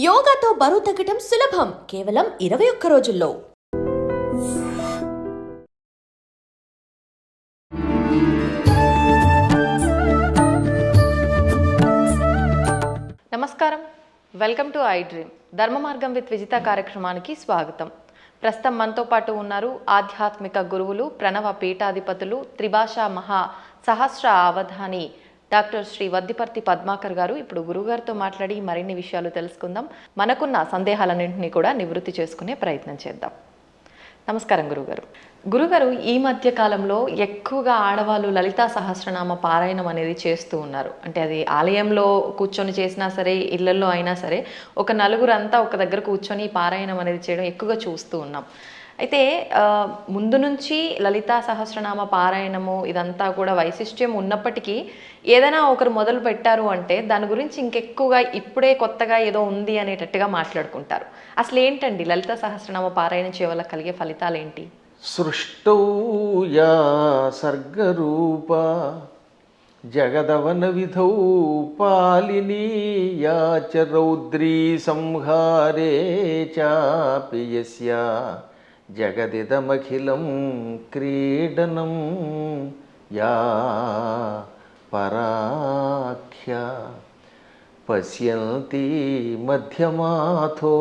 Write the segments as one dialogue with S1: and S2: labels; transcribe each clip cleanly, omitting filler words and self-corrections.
S1: యోగాతో బరువు తగ్గటం సులభం కేవలం 21 రోజుల్లో.
S2: నమస్కారం, వెల్కమ్ టు ఐ డ్రీమ్. ధర్మ మార్గం విత్ విజిత కార్యక్రమానికి స్వాగతం. ప్రస్తుతం మనతో పాటు ఉన్నారు ఆధ్యాత్మిక గురువులు, ప్రణవ పీఠాధిపతులు, త్రిభాషా మహా సహస్ర అవధాని డాక్టర్ శ్రీ వద్దిపర్తి పద్మాకర్ గారు. ఇప్పుడు గురుగారితో మాట్లాడి మరిన్ని విషయాలు తెలుసుకుందాం. మనకున్న సందేహాలన్నింటినీ కూడా నివృత్తి చేసుకునే ప్రయత్నం చేద్దాం. నమస్కారం గురుగారు. గురుగారు, ఈ మధ్య కాలంలో ఎక్కువగా ఆడవాళ్ళు లలితా సహస్రనామ పారాయణం అనేది చేస్తూ ఉన్నారు. అంటే అది ఆలయంలో కూర్చొని చేసినా సరే, ఇళ్లలో అయినా సరే, ఒక నలుగురంతా ఒక దగ్గర కూర్చొని పారాయణం అనేది చేయడం ఎక్కువగా చూస్తూ ఉన్నాం. అయితే ముందు నుంచి లలితా సహస్రనామ పారాయణము ఇదంతా కూడా వైశిష్ట్యం ఉన్నప్పటికీ ఏదైనా ఒకరు మొదలు పెట్టారు అంటే దాని గురించి ఇంకెక్కువగా ఇప్పుడే కొత్తగా ఏదో ఉంది అనేటట్టుగా మాట్లాడుకుంటారు. అసలు ఏంటండి లలితా సహస్రనామ పారాయణం చేయవల్ల కలిగే ఫలితాలు ఏంటి?
S3: సృష్టౌ యా సర్గరూప జగదవన విధౌ పాలినీ యా చ రౌద్రీ సంహారే చాపి యస్యా జగదిదమఖిలం క్రీడనం యా పరాఖ్య పశ్యంతి మధ్యమాథో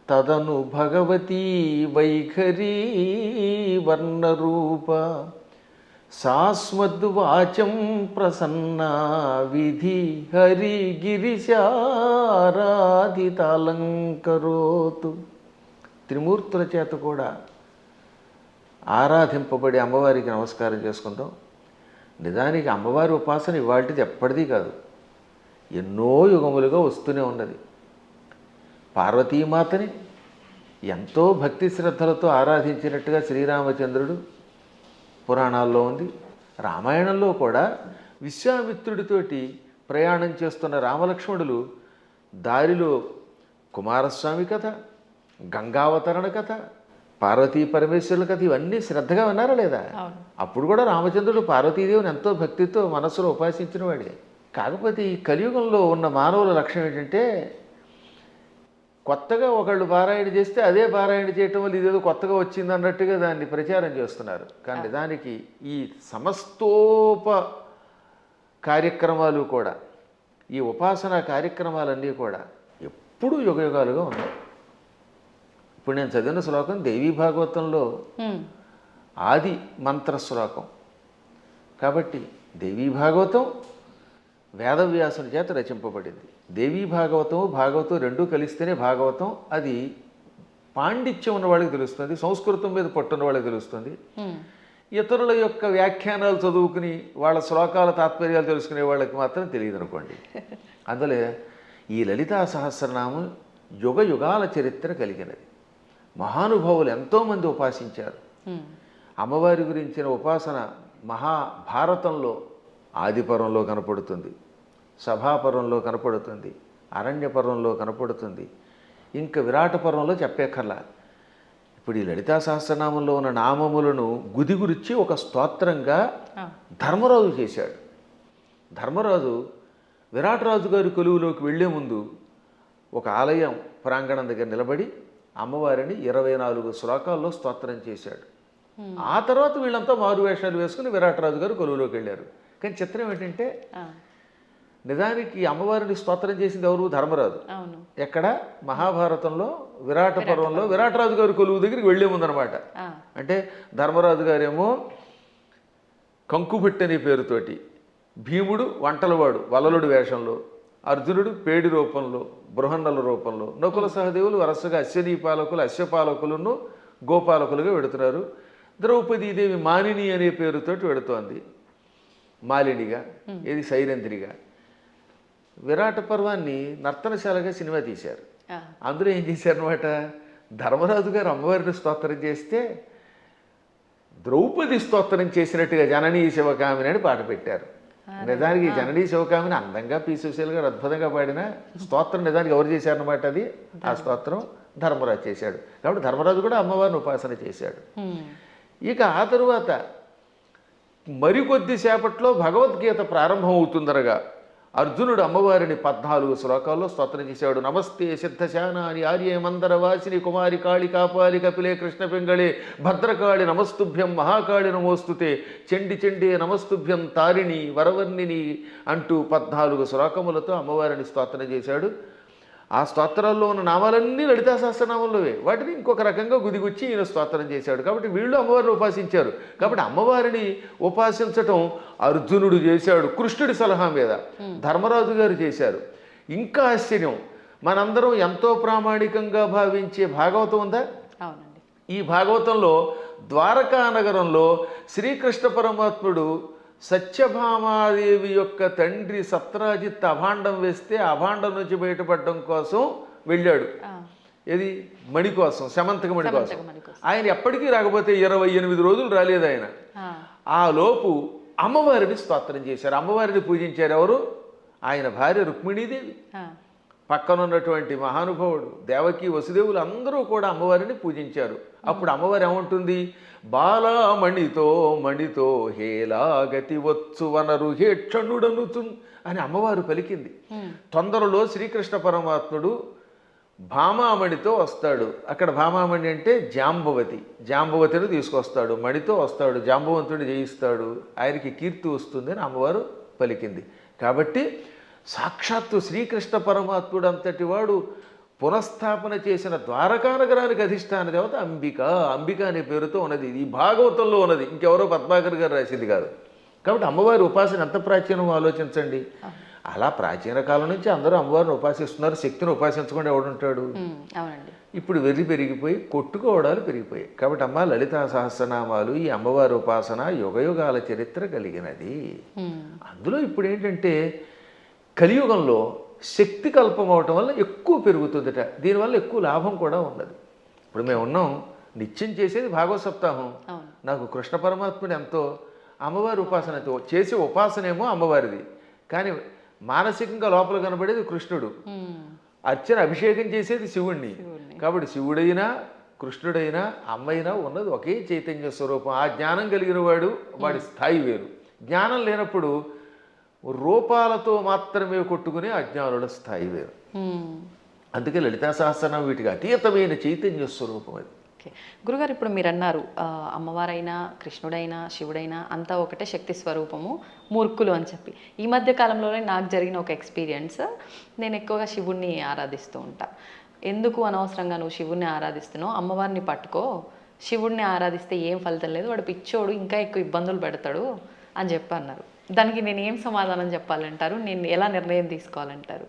S3: తదను భగవతీ వైఖరీ వర్ణరూప సాస్మద్వాచం ప్రసన్నా విధి హరిగిరిశారాధితాలంకరోతు. త్రిమూర్తుల చేత కూడా ఆరాధింపబడి అమ్మవారికి నమస్కారం చేసుకుందాం. నిజానికి అమ్మవారి ఉపాసన ఇవాళది ఎప్పటిదీ కాదు, ఎన్నో యుగములుగా వస్తూనే ఉన్నది. పార్వతీమాతని ఎంతో భక్తి శ్రద్ధలతో ఆరాధించినట్టుగా శ్రీరామచంద్రుడు పురాణాల్లో ఉంది. రామాయణంలో కూడా విశ్వామిత్రుడితోటి ప్రయాణం చేస్తున్న రామలక్ష్మణులు దారిలో కుమారస్వామి కథ, గంగావతరణ కథ, పార్వతీ పరమేశ్వరుల కథ ఇవన్నీ శ్రద్ధగా విన్నారా లేదా? అప్పుడు కూడా రామచంద్రుడు పార్వతీదేవిని ఎంతో భక్తితో మనస్సులో ఉపాసించిన వాడే. కాకపోతే ఈ కలియుగంలో ఉన్న మానవుల లక్ష్యం ఏంటంటే కొత్తగా ఒకళ్ళు పారాయణ చేస్తే అదే పారాయణ చేయటం వల్ల ఇదేదో కొత్తగా వచ్చింది అన్నట్టుగా దాన్ని ప్రచారం చేస్తున్నారు. కానీ దానికి ఈ సమస్తోప కార్యక్రమాలు కూడా, ఈ ఉపాసనా కార్యక్రమాలన్నీ కూడా ఎప్పుడూ యుగయుగాలుగా ఉన్నాయి. ఇప్పుడు నేను చదివిన శ్లోకం దేవీ భాగవతంలో ఆది మంత్ర శ్లోకం కాబట్టి దేవీ భాగవతం వేదవ్యాసుని చేత రచింపబడింది. దేవీ భాగవతం భాగవతం రెండూ కలిస్తేనే భాగవతం. అది పాండిత్యం ఉన్న వాళ్ళకి తెలుస్తుంది, సంస్కృతం మీద పట్టున్న వాళ్ళకి తెలుస్తుంది. ఇతరుల యొక్క వ్యాఖ్యానాలు చదువుకుని వాళ్ళ శ్లోకాల తాత్పర్యాలు తెలుసుకునే వాళ్ళకి మాత్రం తెలియదు అనుకోండి. అందులో ఈ లలితా సహస్రనామం యుగ యుగాల చరిత్ర కలిగినది. మహానుభావులు ఎంతోమంది ఉపాసించారు. అమ్మవారి గురించిన ఉపాసన మహాభారతంలో ఆదిపర్వంలో కనపడుతుంది, సభాపర్వంలో కనపడుతుంది, అరణ్యపర్వంలో కనపడుతుంది, ఇంకా విరాట పర్వంలో చెప్పేకర్లా. ఇప్పుడు ఈ లలితా సహస్రనామంలో ఉన్న నామములను గుదిగురిచి ఒక స్తోత్రంగా ధర్మరాజు చేశాడు. ధర్మరాజు విరాటరాజు గారి కొలువులోకి వెళ్లే ముందు ఒక ఆలయం ప్రాంగణం దగ్గర నిలబడి అమ్మవారిని 24 శ్లోకాల్లో స్తోత్రం చేశాడు. ఆ తర్వాత వీళ్ళంతా మారువేషాలు వేసుకుని విరాటరాజు గారు కొలువులోకి వెళ్ళారు. కానీ చిత్రం ఏంటంటే నిజానికి అమ్మవారిని స్తోత్రం చేసింది ఎవరు? ధర్మరాజు. ఎక్కడ? మహాభారతంలో విరాట పర్వంలో విరాటరాజు గారి కొలువు దగ్గరికి వెళ్లే ముందనమాట. అంటే ధర్మరాజు గారేమో కంకుభట్టి అనే పేరుతోటి, భీముడు వంటలవాడు వలలుడు వేషంలో, అర్జునుడు పేడి రూపంలో, బృహన్నల రూపంలో, నకుల సహదేవులు వరుసగా అశ్వనీ పాలకులు, అశ్వపాలకులను గోపాలకులుగా వెడుతున్నారు. ద్రౌపదీదేవి మానిని అనే పేరుతోటి వెడుతోంది, మాలినిగా, ఇది సైరంధ్రిగా. విరాట పర్వాన్ని నర్తనశాలగా సినిమా తీశారు. అందులో ఏం చేశారనమాట, ధర్మరాజు గారు అమ్మవారిని స్తోత్రం చేస్తే ద్రౌపది స్తోత్రం చేసినట్టుగా జననీ శివకామిని అని పాట పెట్టారు. నిజానికి జననీ శివకామిని అందంగా పీసుశీల్ గారు అద్భుతంగా పాడిన స్తోత్రం నిజానికి ఎవరు చేశారనమాట, అది ఆ స్తోత్రం ధర్మరాజు చేశాడు. కాబట్టి ధర్మరాజు కూడా అమ్మవారిని ఉపాసన చేశాడు. ఇక ఆ తరువాత మరికొద్ది సేపట్లో భగవద్గీత ప్రారంభం అవుతుందనగా అర్జునుడు అమ్మవారిని 14 శ్లోకాల్లో స్తోత్రం చేశాడు. నమస్తే సిద్ధశానాని ఆర్యే మందర వాసిని కుమారి కాళి కాపాలి కపిలే కృష్ణ పింగళే భద్రకాళి నమస్తుభ్యం మహాకాళి నమోస్తుతే చండి చండే నమస్తుభ్యం తారిణి వరవర్ణిని అంటూ 14 శ్లోకములతో అమ్మవారిని స్తోత్రం చేశాడు. ఆ స్తోత్రాల్లో ఉన్న నామాలన్నీ లలితా సహస్రనామంలోవే. వాటిని ఇంకొక రకంగా గుదిగుచ్చి ఈయన స్తోత్రం చేశాడు. కాబట్టి వీళ్ళు అమ్మవారిని ఉపాసించారు. కాబట్టి అమ్మవారిని ఉపాసించటం అర్జునుడు చేశాడు కృష్ణుడి సలహా మీద, ధర్మరాజు గారు చేశారు. ఇంకా ఆశ్చర్యం, మనందరం ఎంతో ప్రామాణికంగా భావించే భాగవతం ఉందా?
S2: అవునండి.
S3: ఈ భాగవతంలో ద్వారకా నగరంలో శ్రీకృష్ణ పరమాత్ముడు సత్యభామాదేవి యొక్క తండ్రి సత్రాజిత్ అభాండం వేస్తే అభాండం నుంచి బయటపడడం కోసం వెళ్ళాడు. ఏది? మణి కోసం, శమంతక మణి కోసం. ఆయన ఎప్పటికీ రాకపోతే 28 రోజులు రాలేదు ఆయన. ఆ లోపు అమ్మవారిని స్తోత్రం చేశారు, అమ్మవారిని పూజించారు. ఎవరు? ఆయన భార్య రుక్మిణీదేవి, పక్కనున్నటువంటి మహానుభావుడు దేవకి వసుదేవులు అందరూ కూడా అమ్మవారిని పూజించారు. అప్పుడు అమ్మవారు ఏమంటుంది? బాలామణితో మణితో హేలాగతి వచ్చు వనరు హేక్షణుడనుచు అని అమ్మవారు పలికింది. తొందరలో శ్రీకృష్ణ పరమాత్ముడు భామామణితో వస్తాడు. అక్కడ భామామణి అంటే జాంబవతి, జాంబవతిని తీసుకొస్తాడు, మణితో వస్తాడు, జాంబవంతుడిని జయిస్తాడు, ఆయనకి కీర్తి వస్తుంది అని అమ్మవారు పలికింది. కాబట్టి సాక్షాత్తు శ్రీకృష్ణ పరమాత్ముడు అంతటి వాడు పునఃస్థాపన చేసిన ద్వారకా నగరానికి అధిష్టాన దేవత అంబిక. అంబిక అనే పేరుతో ఉన్నది. ఈ భాగవతంలో ఉన్నది, ఇంకెవరో పద్మాకర్ గారు రాసింది కాదు. కాబట్టి అమ్మవారి ఉపాసన ఎంత ప్రాచీనమో ఆలోచించండి. అలా ప్రాచీన కాలం నుంచి అందరూ అమ్మవారిని ఉపాసిస్తున్నారు. శక్తిని ఉపాసించకుండా ఎవడుంటాడు? ఇప్పుడు వెర్రి పెరిగిపోయి కొట్టుకోవడాలు పెరిగిపోయాయి. కాబట్టి అమ్మ లలితా సహస్రనామాలు, ఈ అమ్మవారి ఉపాసన యుగయుగాల చరిత్ర కలిగినది. అందులో ఇప్పుడు ఏంటంటే కలియుగంలో శక్తి కల్పం అవటం వల్ల ఎక్కువ పెరుగుతుందట. దీనివల్ల ఎక్కువ లాభం కూడా ఉన్నది. ఇప్పుడు మేము ఉన్నాం, నిత్యం చేసేది భాగవత సప్తాహం. నాకు కృష్ణ పరమాత్ముడు ఎంతో, అమ్మవారి ఉపాసన చేసే ఉపాసనేమో అమ్మవారిది, కానీ మానసికంగా లోపల కనబడేది కృష్ణుడు. అర్చన అభిషేకం చేసేది శివుణ్ణి. కాబట్టి శివుడైనా కృష్ణుడైనా అమ్మైనా ఉన్నది ఒకే చైతన్య స్వరూపం. ఆ జ్ఞానం కలిగిన వాడు, వాడి స్థాయి వేరు. జ్ఞానం లేనప్పుడు రూపాలతో మాత్రమే కొట్టుకునే అజ్ఞానుల స్థాయి వేరు. అందుకే లలితా సహస్రనామం వీటికి అతీతమైన చైతన్య స్వరూపం అది.
S2: ఓకే గురుగారు, ఇప్పుడు మీరు అన్నారు అమ్మవారైనా కృష్ణుడైనా శివుడైనా అంతా ఒకటే శక్తి స్వరూపము, మూర్ఖులు అని చెప్పి. ఈ మధ్య కాలంలోనే నాకు జరిగిన ఒక ఎక్స్పీరియన్స్, నేను ఎక్కువగా శివుణ్ణి ఆరాధిస్తూ ఉంటా. ఎందుకు అనవసరంగా నువ్వు శివుణ్ణి ఆరాధిస్తున్నావు, అమ్మవారిని పట్టుకో, శివుణ్ణి ఆరాధిస్తే ఏం ఫలితం లేదు, వాడు పిచ్చోడు ఇంకా ఎక్కువ ఇబ్బందులు పెడతాడు అని చెప్పి అన్నారు. దానికి నేను ఏం సమాధానం చెప్పాలంటారు? నేను ఎలా నిర్ణయం తీసుకోవాలంటారు?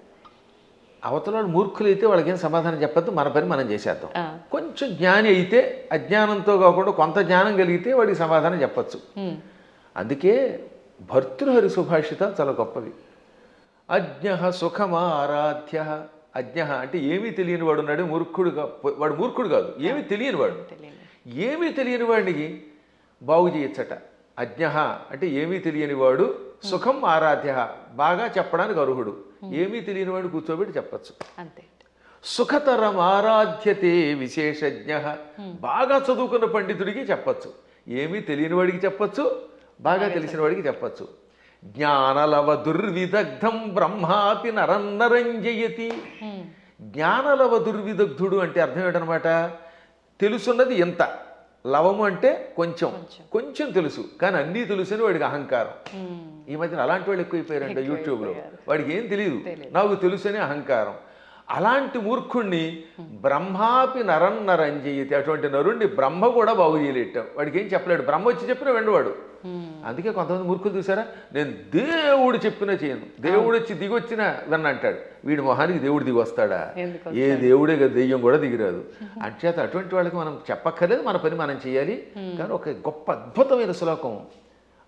S3: అవతల మూర్ఖులు అయితే వాళ్ళకి ఏం సమాధానం చెప్పద్దు, మన పని మనం చేసేద్దాం. కొంచెం జ్ఞాని అయితే అజ్ఞానంతో కాకుండా కొంత జ్ఞానం కలిగితే వాడికి సమాధానం చెప్పచ్చు. అందుకే భర్తృహరి సుభాషిత చాలా గొప్పవి. అజ్ఞ సుఖమారాధ్య. అజ్ఞ అంటే ఏమీ తెలియని వాడు ఉన్నాడు, మూర్ఖుడుగా. వాడు మూర్ఖుడు కాదు, ఏమీ తెలియని వాడు. ఏమీ తెలియని వాడికి బాగు చేయొచ్చట. అజ్ఞ అంటే ఏమీ తెలియని వాడు, సుఖం ఆరాధ్య బాగా చెప్పడానికి అర్హుడు. ఏమీ తెలియని వాడు కూర్చోబెట్టి చెప్పచ్చు.
S2: అంతే.
S3: సుఖతరం ఆరాధ్యతే విశేషజ్ఞ. బాగా చదువుకున్న పండితుడికి చెప్పచ్చు, ఏమీ తెలియని వాడికి చెప్పచ్చు, బాగా తెలిసిన వాడికి చెప్పచ్చు. జ్ఞానలవ దుర్విదగ్ధం బ్రహ్మాపి నరన్నరంజయతి. జ్ఞానలవ దుర్విదగ్ధుడు అంటే అర్థం ఏంటనమాట? తెలుసున్నది ఎంత, లవము అంటే కొంచెం, కొంచెం తెలుసు కానీ అన్నీ తెలుసు అని వాడికి అహంకారం. ఈ మధ్యన అలాంటి వాళ్ళు ఎక్కువైపోయారంట యూట్యూబ్లో. వాడికి ఏం తెలియదు, నాకు తెలుసు అని అహంకారం. అలాంటి మూర్ఖుణ్ణి బ్రహ్మాపి నరన్నరంజయతి. అటువంటి నరుణ్ణి బ్రహ్మ కూడా బాగు చేయలేట. వాడికి ఏం చెప్పలేడు, బ్రహ్మ వచ్చి చెప్పినా వెండవాడు. అందుకే కొంతమంది మూర్ఖులు చూసారా, నేను దేవుడు చెప్పినా చేయను, దేవుడు వచ్చి దిగొచ్చినా విన్న అంటాడు. వీడి మొహానికి దేవుడు దిగి వస్తాడా? ఏ దేవుడే కదా, దెయ్యం కూడా దిగిరాదు. అంచేత అటువంటి వాళ్ళకి మనం చెప్పక్కర్లేదు, మన పని మనం చేయాలి. కానీ ఒక గొప్ప అద్భుతమైన శ్లోకం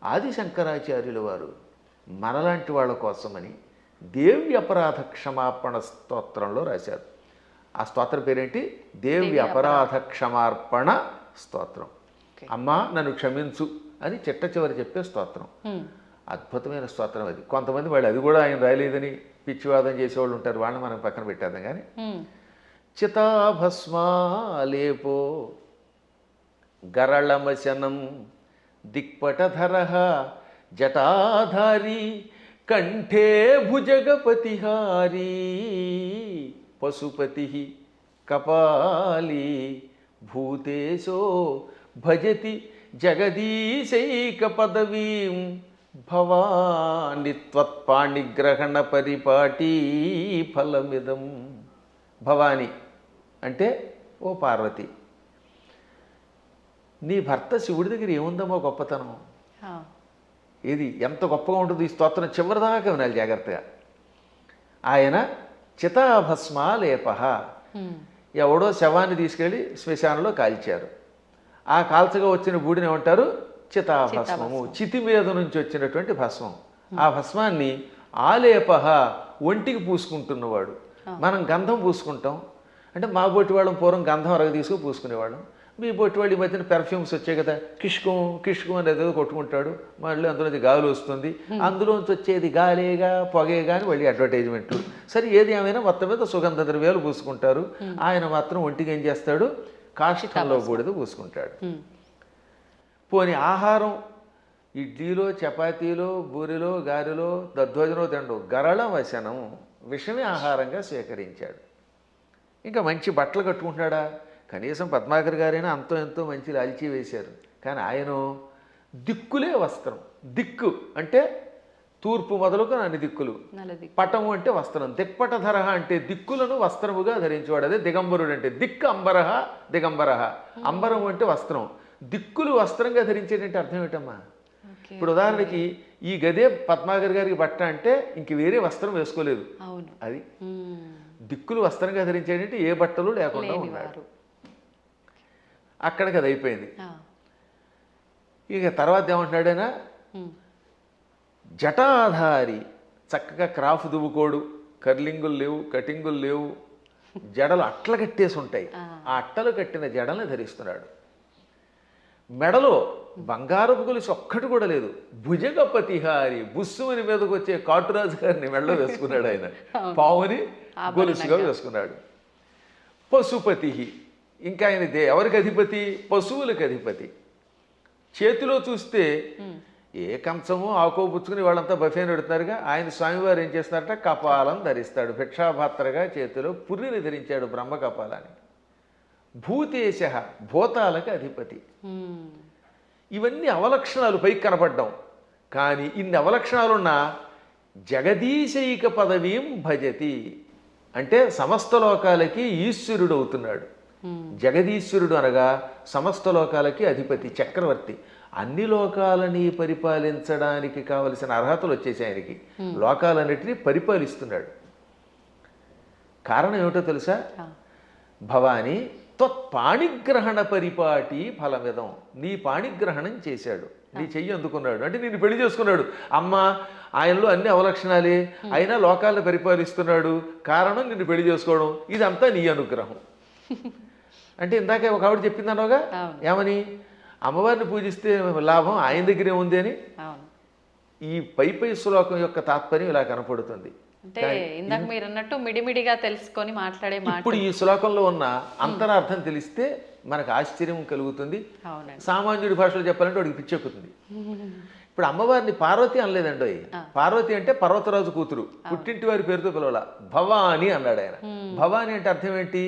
S3: ఆది శంకరాచార్యుల వారు మనలాంటి వాళ్ళ కోసమని దేవి అపరాధ క్షమాపణ స్తోత్రంలో రాశారు. ఆ స్తోత్రం పేరేంటి? దేవి అపరాధ క్షమార్పణ స్తోత్రం. అమ్మా నన్ను క్షమించు అని చిట్ట చివరి చెప్పే స్తోత్రం. అద్భుతమైన స్తోత్రం అది. కొంతమంది వాళ్ళు అది కూడా ఆయన రాయలేదని పిచ్చివాదం చేసేవాళ్ళు ఉంటారు, వాళ్ళని మనం పక్కన పెట్టేద్దాం. కానీ చితాభస్మాలేపో గరళమశనం దిక్పటధర జటాధారి కంఠే భుజగపతిహారీ పశుపతి కపాలీ భూతేశో భజతి జగదీశైక పదవీం భవాని త్వత్పాణిగ్రహణ పరిపాటీ ఫలమిదం. భవాని అంటే ఓ పార్వతి, నీ భర్త శివుడి దగ్గర ఏముందమ్మో గొప్పతనం. ఇది ఎంత గొప్పగా ఉంటుంది. ఈ స్తోత్రం చివరిదాకా వినాలి జాగ్రత్తగా. ఆయన చితాభస్మాలేప, ఎవడో శవాన్ని తీసుకెళ్ళి శ్మశానంలో కాల్చారు. ఆ కాల్చగా వచ్చిన బూడిని ఏమంటారు? చితాభస్మము. చితి మీద నుంచి వచ్చినటువంటి భస్మం. ఆ భస్మాన్ని ఆలేప, ఒంటికి పూసుకుంటున్నవాడు. మనం గంధం పూసుకుంటాం అంటే మా బొట్టి వాళ్ళం పూర్వం గంధం అరగ తీసుకు పూసుకునేవాళ్ళం. మీ బొట్టి వాళ్ళు ఈ మధ్యన పెర్ఫ్యూమ్స్ వచ్చాయి కదా, కిష్కం కిష్కం అనేది ఏదో కొట్టుకుంటాడు, మళ్ళీ అందులోంచి గాలి వస్తుంది, అందులోంచి వచ్చేది గాలేగా పొగేగా అని మళ్ళీ అడ్వర్టైజ్మెంట్లు. సరే ఏది ఏమైనా మొత్తం మీద సుగంధ ద్రవ్యాలు పూసుకుంటారు. ఆయన మాత్రం ఒంటికి ఏం చేస్తాడు? కాష్టంలో బూడిద పూసుకుంటాడు. పోని ఆహారం ఇడ్లీలో చపాతీలో బూరిలో గారెలో దద్దోజనో తిండు గరళ వశనం, విషమే ఆహారంగా స్వీకరించాడు. ఇంకా మంచి బట్టలు కట్టుకుంటున్నాడా? కనీసం పద్మాకర్ గారైనా అంతో ఎంతో మంచి లాల్చీ వేశారు. కానీ ఆయన దిక్కులే వస్త్రం. దిక్కు అంటే తూర్పు మొదలుకు అన్ని దిక్కులు. పటము అంటే వస్త్రం. దిక్పటధర అంటే దిక్కులను వస్త్రముగా ధరించేవాడు. అదే దిగంబరుడు అంటే. దిక్కు అంబరహ దిగంబరహ. అంబరం అంటే వస్త్రం. దిక్కులు వస్త్రంగా ధరించేటంటే అర్థం ఏంటమ్మా? ఇప్పుడు ఉదాహరణకి ఈ గదే పద్మాకర్ గారికి బట్ట అంటే ఇంక వేరే వస్త్రం వేసుకోలేదు. అది దిక్కులు వస్త్రంగా ధరించేటంటే ఏ బట్టలు లేకుండా ఉన్నాడు. అక్కడికి అది అయిపోయింది. ఇక తర్వాత ఏమంటున్నాడైనా జటాధారి, చక్కగా క్రాఫ్ దువ్వుకోడు, కర్లింగులు లేవు, కటింగులు లేవు, జడలు అట్ల కట్టేసి ఉంటాయి. ఆ అట్టలు కట్టిన జడల్ని ధరిస్తున్నాడు. మెడలో బంగారపు గొలుసు ఒక్కటి కూడా లేదు. భుజగపతిహారి, బుస్సుమని మీదకి వచ్చే కాటురాజు గారిని మెడలో వేసుకున్నాడు ఆయన. పావుని గొలుసుగా వేసుకున్నాడు. పశుపతి, ఇంకా ఆయన ఎవరికి అధిపతి? పశువులకు అధిపతి. చేతిలో చూస్తే ఏ కంచమో ఆకో పుచ్చుకుని వాళ్ళంతా బఫేని పెడుతున్నారుగా, ఆయన స్వామివారు ఏం చేస్తున్నారట? కపాలం ధరిస్తాడు. భిక్షాభాత్రగా చేతిలో పుర్రిని ధరించాడు, బ్రహ్మ కపాలాన్ని. భూతేశ, భూతాలకు అధిపతి. ఇవన్నీ అవలక్షణాలు పైకి కనపడ్డాం. కానీ ఇన్ని అవలక్షణాలున్నా జగదీశైక పదవీం భజతి అంటే సమస్త లోకాలకి ఈశ్వరుడు అవుతున్నాడు. జగదీశ్వరుడు అనగా సమస్త లోకాలకి అధిపతి, చక్రవర్తి. అన్ని లోకాలని పరిపాలించడానికి కావలసిన అర్హతలు వచ్చేసి ఆయనకి. లోకాలన్నిటినీ పరిపాలిస్తున్నాడు. కారణం ఏమిటో తెలుసా? భవాని త్వత్పాణిగ్రహణ పరిపాటి ఫలమిదం. నీ పాణిగ్రహణం చేశాడు, నీ చెయ్యి అందుకున్నాడు అంటే నిన్ను పెళ్లి చేసుకున్నాడు. అమ్మ ఆయనలో అన్ని అవలక్షణాలే, అయినా లోకాలను పరిపాలిస్తున్నాడు. కారణం నిన్ను పెళ్లి చేసుకోవడం. ఇదంతా నీ అనుగ్రహం. అంటే ఇందాక ఒక ఆవిడ చెప్పిందనోగా, ఏమని? అమ్మవారిని పూజిస్తే లాభం ఆయన దగ్గరే ఉంది అని. ఈ పై శ్లోకం యొక్క తాత్పర్యం ఇలా కనపడుతుంది.
S2: అంటే ఇందాక మీరు అన్నట్టు మిడిమిడిగా తెలుసుకొని మాట్లాడే మాట.
S3: ఇప్పుడు ఈ శ్లోకంలో ఉన్న అంతరార్థం తెలిస్తే మనకు ఆశ్చర్యం కలుగుతుంది. సామాన్యుడి భాషలో చెప్పాలంటే వాడికి పిచ్చెక్కుతుంది. ఇప్పుడు అమ్మవారిని పార్వతి అనలేదండి. పార్వతి అంటే పర్వతరాజు కూతురు, పుట్టింటి వారి పేరుతో పిలవాల. భవాని అన్నాడు ఆయన. భవాని అంటే అర్థం ఏంటి?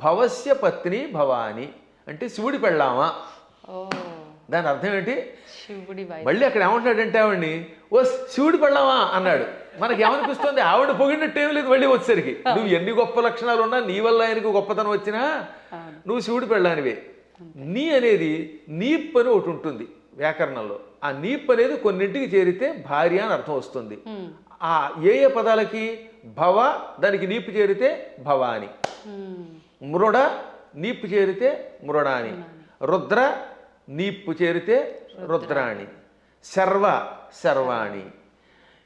S3: భవస్య పత్ని భవాని అంటే శివుడి పెళ్ళామా. దాని అర్థం ఏంటి? మళ్ళీ అక్కడ ఏమంటాడంటే ఆవిడ్ని ఓ శివుడి పెళ్ళామా అన్నాడు. మనకి ఏమనిపిస్తుంది? ఆవిడ పొగిడినట్టేం లేదు. మళ్ళీ వచ్చేసరికి నువ్వు ఎన్ని గొప్ప లక్షణాలు ఉన్నా, నీ వల్ల ఆయనకు గొప్పతనం వచ్చినా నువ్వు శివుడి పెళ్ళానివే. నీ అనేది నీప్ అని ఒకటి ఉంటుంది వ్యాకరణంలో. ఆ నీప్ అనేది కొన్నింటికి చేరితే భార్య అని అర్థం వస్తుంది. ఆ ఏ ఏ పదాలకి? భవ దానికి నీపు చేరితే భవాని, మృడ నీపు చేరితే మృడాని, రుద్ర నీప్పు చేరితే రుద్రాణి, శర్వ శర్వాణి.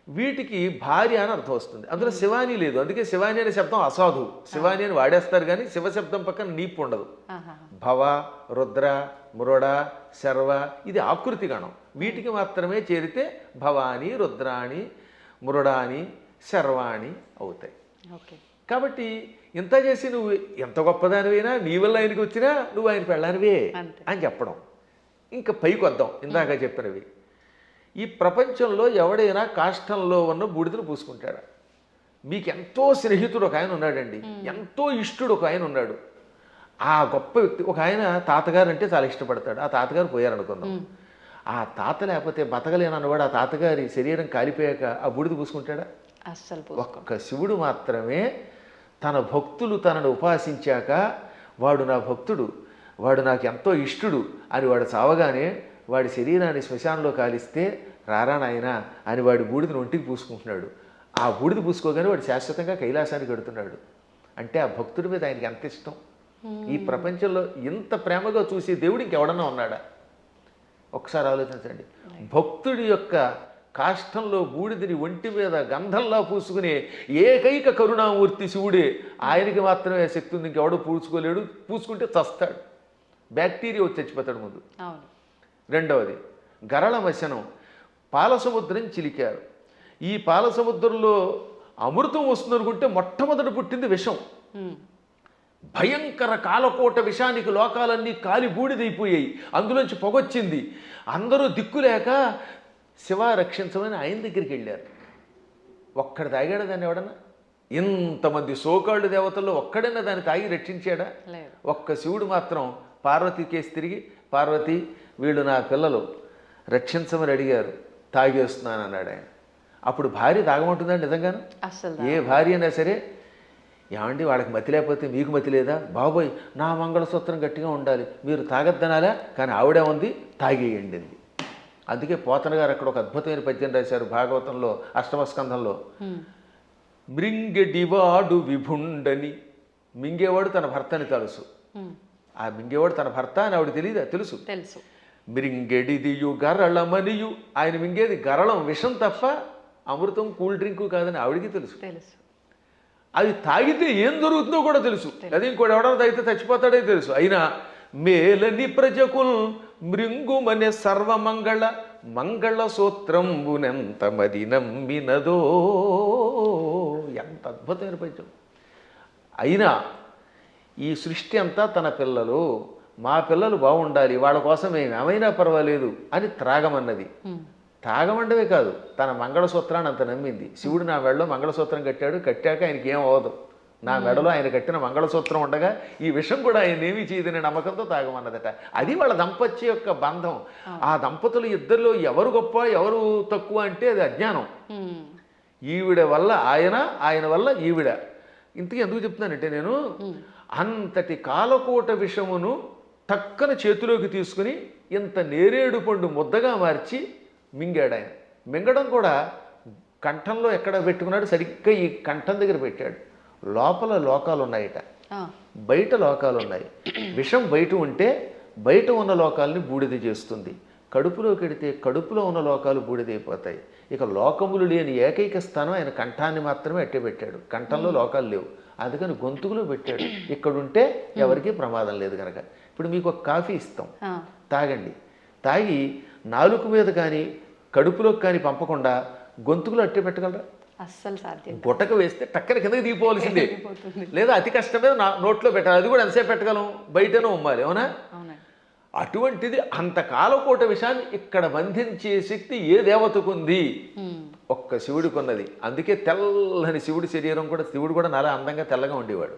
S3: వీటికి భార్య అని అర్థం వస్తుంది. అందులో శివాని లేదు. అందుకే శివాని అనే శబ్దం అసాధు. శివాని అని వాడేస్తారు కానీ శివశబ్దం పక్కన నీపు ఉండదు. భవ, రుద్ర, మృడ, శర్వ ఇది ఆకృతి గణం. వీటికి మాత్రమే చేరితే భవాని, రుద్రాణి, మృడాని, శర్వాణి అవుతాయి. కాబట్టి ఇంత చేసి నువ్వు ఎంత గొప్పదానివైనా, నీ వల్ల ఆయనకి వచ్చినా నువ్వు ఆయన పెళ్ళానివే అని చెప్పడం. ఇంకా పైకి వద్దాం. ఇందాక చెప్పినవి ఈ ప్రపంచంలో ఎవడైనా కాష్టంలో ఉన్న బూడిదను పూసుకుంటాడా? మీకు ఎంతో స్నేహితుడు ఒక ఆయన ఉన్నాడండి, ఎంతో ఇష్టుడు ఒక ఆయన ఉన్నాడు. ఆ గొప్ప వ్యక్తి ఒక ఆయన తాతగారు అంటే చాలా ఇష్టపడతాడు. ఆ తాతగారు పోయారనుకుందాం. ఆ తాత లేకపోతే బతకలేనన్నవాడు ఆ తాతగారి శరీరం కాలిపోయాక ఆ బూడిద పూసుకుంటాడా?
S2: అస్సలు
S3: ఒక్క శివుడు మాత్రమే తన భక్తులు తనను ఉపాసించాక వాడు నా భక్తుడు, వాడు నాకు ఎంతో ఇష్టుడు అని వాడు చావగానే వాడి శరీరాన్ని శ్మశానంలో కాలిస్తే రారా నాయనా అని వాడి బూడిదని ఒంటికి పూసుకుంటున్నాడు. ఆ బూడిద పూసుకోగానే వాడు శాశ్వతంగా కైలాసానికి వెడుతున్నాడు. అంటే ఆ భక్తుడి మీద ఆయనకి ఎంత ఇష్టం. ఈ ప్రపంచంలో ఇంత ప్రేమగా చూసే దేవుడు ఇంకెవడన్నా ఉన్నాడా? ఒకసారి ఆలోచించండి. భక్తుడి యొక్క కాష్టంలో బూడిదని ఒంటి మీద గంధంలా పూసుకునే ఏకైక కరుణామూర్తి శివుడే. ఆయనకి మాత్రమే శక్తి ఉంది, ఇంకెవడో పూసుకోలేడు. పూసుకుంటే చస్తాడు, బ్యాక్టీరియా వచ్చి చచ్చిపోతాడు ముందు. రెండవది గరళ మశనం. పాలసముద్రం చిలికారు. ఈ పాలసముద్రంలో అమృతం వస్తుంది అనుకుంటే మొట్టమొదటి పుట్టింది విషం. భయంకర కాలకోట విషానికి లోకాలన్నీ కాలి బూడిదైపోయాయి. అందులోంచి పొగొచ్చింది. అందరూ దిక్కులేక శివ రక్షించమని ఆయన దగ్గరికి వెళ్ళారు. ఒక్కడ తాగాడు దాన్ని ఎవడన్నా? ఇంతమంది సోకాళ్ళు దేవతల్లో ఒక్కడన్నా దాన్ని తాగి రక్షించాడా? ఒక్క శివుడు మాత్రం పార్వతి కేసు తిరిగి, పార్వతి వీళ్ళు నా పిల్లలు రక్షించమని అడిగారు, తాగేస్తున్నాను అన్నాడు ఆయన. అప్పుడు భార్య తాగమంటుందండి నిజంగాను? ఏ భార్య అయినా సరే, ఏమండి వాళ్ళకి మతి లేకపోతే మీకు మతి లేదా? బాబోయ్ నా మంగళసూత్రం గట్టిగా ఉండాలి, మీరు తాగద్దనాలా, కానీ ఆవిడే ఉంది తాగేయండి. అందుకే పోతన గారు అక్కడ ఒక అద్భుతమైన పద్యం రాశారు భాగవతంలో అష్టమస్కంధంలో. మృంగెడివాడు విభుండని. మింగేవాడు తన భర్తని తెలుసు. ఆ మింగేవాడు తన భర్త అని ఆవిడ తెలియదా? తెలుసు. మృంగెడిదియు గరళమనియు. ఆయన మింగేది గరళం, విషం తప్ప అమృతం కూల్ డ్రింకు కాదని ఆవిడికి తెలుసు. అది తాగితే ఏం జరుగుతుందో కూడా తెలుసు. అదే ఇంకోటి ఎవడో తాగితే చచ్చిపోతాడే తెలుసు. అయినా మేలని ప్రజకుల్ మృంగుమనే సర్వమంగళ మంగళ సూత్రంబునెంత మది నమ్మినదో. ఎంత అద్భుతమైన పద్యం. అయినా ఈ సృష్టి అంతా తన పిల్లలు, మా పిల్లలు బాగుండాలి, వాళ్ళ కోసం ఏమైనా పర్వాలేదు అని త్రాగమన్నది. తాగమండవే కాదు, తన మంగళసూత్రాన్ని అంత నమ్మింది. శివుడు నా మెడలో మంగళసూత్రం కట్టాడు, కట్టాక ఆయనకి ఏం అవ్వదు. నా మెడలో ఆయన కట్టిన మంగళసూత్రం ఉండగా ఈ విషయం కూడా ఆయన ఏమీ చేయదనే నమ్మకంతో తాగమన్నదట. అది వాళ్ళ దంపత్య యొక్క బంధం. ఆ దంపతులు ఇద్దరిలో ఎవరు గొప్ప ఎవరు తక్కువ అంటే అది అజ్ఞానం. ఈవిడ వల్ల ఆయన, ఆయన వల్ల ఈవిడ. ఇంతకీ ఎందుకు చెప్తున్నానంటే నేను, అంతటి కాలకోట విషమును టక్కన చేతిలోకి తీసుకుని ఇంత నేరేడు పండు ముద్దగా మార్చి మింగాడు ఆయన. మింగడం కూడా కంఠంలో ఎక్కడ పెట్టుకున్నాడు, సరిగ్గా ఈ కంఠం దగ్గర పెట్టాడు. లోపల లోకాలు ఉన్నాయట, బయట లోకాలు ఉన్నాయి. విషం బయట ఉంటే బయట ఉన్న లోకాలని బూడిద చేస్తుంది. కడుపులోకి వెడితే కడుపులో ఉన్న లోకాలు బూడిదైపోతాయి. ఇక లోకములు లేని ఏకైక స్థానం ఆయన కంఠాన్ని మాత్రమే అట్టే పెట్టాడు. కంఠంలో లోకాలు లేవు, అందుకని గొంతుకులో పెట్టాడు. ఇక్కడుంటే ఎవరికీ ప్రమాదం లేదు కనుక. ఇప్పుడు మీకు ఒక కాఫీ ఇస్తాం, తాగండి. తాగి నాలుక మీద కానీ కడుపులోకి కానీ పంపకుండా గొంతుకులో అట్టే పెట్టగలరా?
S2: అస్సలు సాధ్యం.
S3: గుట్టక వేస్తే టక్కన కిందకి దిగిపోవాల్సిందే, లేదా అతి కష్టమే నోట్లో పెట్టాలి. అది కూడా ఎంతసేపు పెట్టగలం? బయటనే ఉమ్మాలి, అవునా? అటువంటిది అంత కాలకోట విషయాన్ని ఇక్కడ బంధించే శక్తి ఏ దేవతకు ఉంది? ఒక్క శివుడికి ఉన్నది. అందుకే తెల్లని శివుడి శరీరం కూడా, శివుడు కూడా నాలా అందంగా తెల్లగా ఉండేవాడు.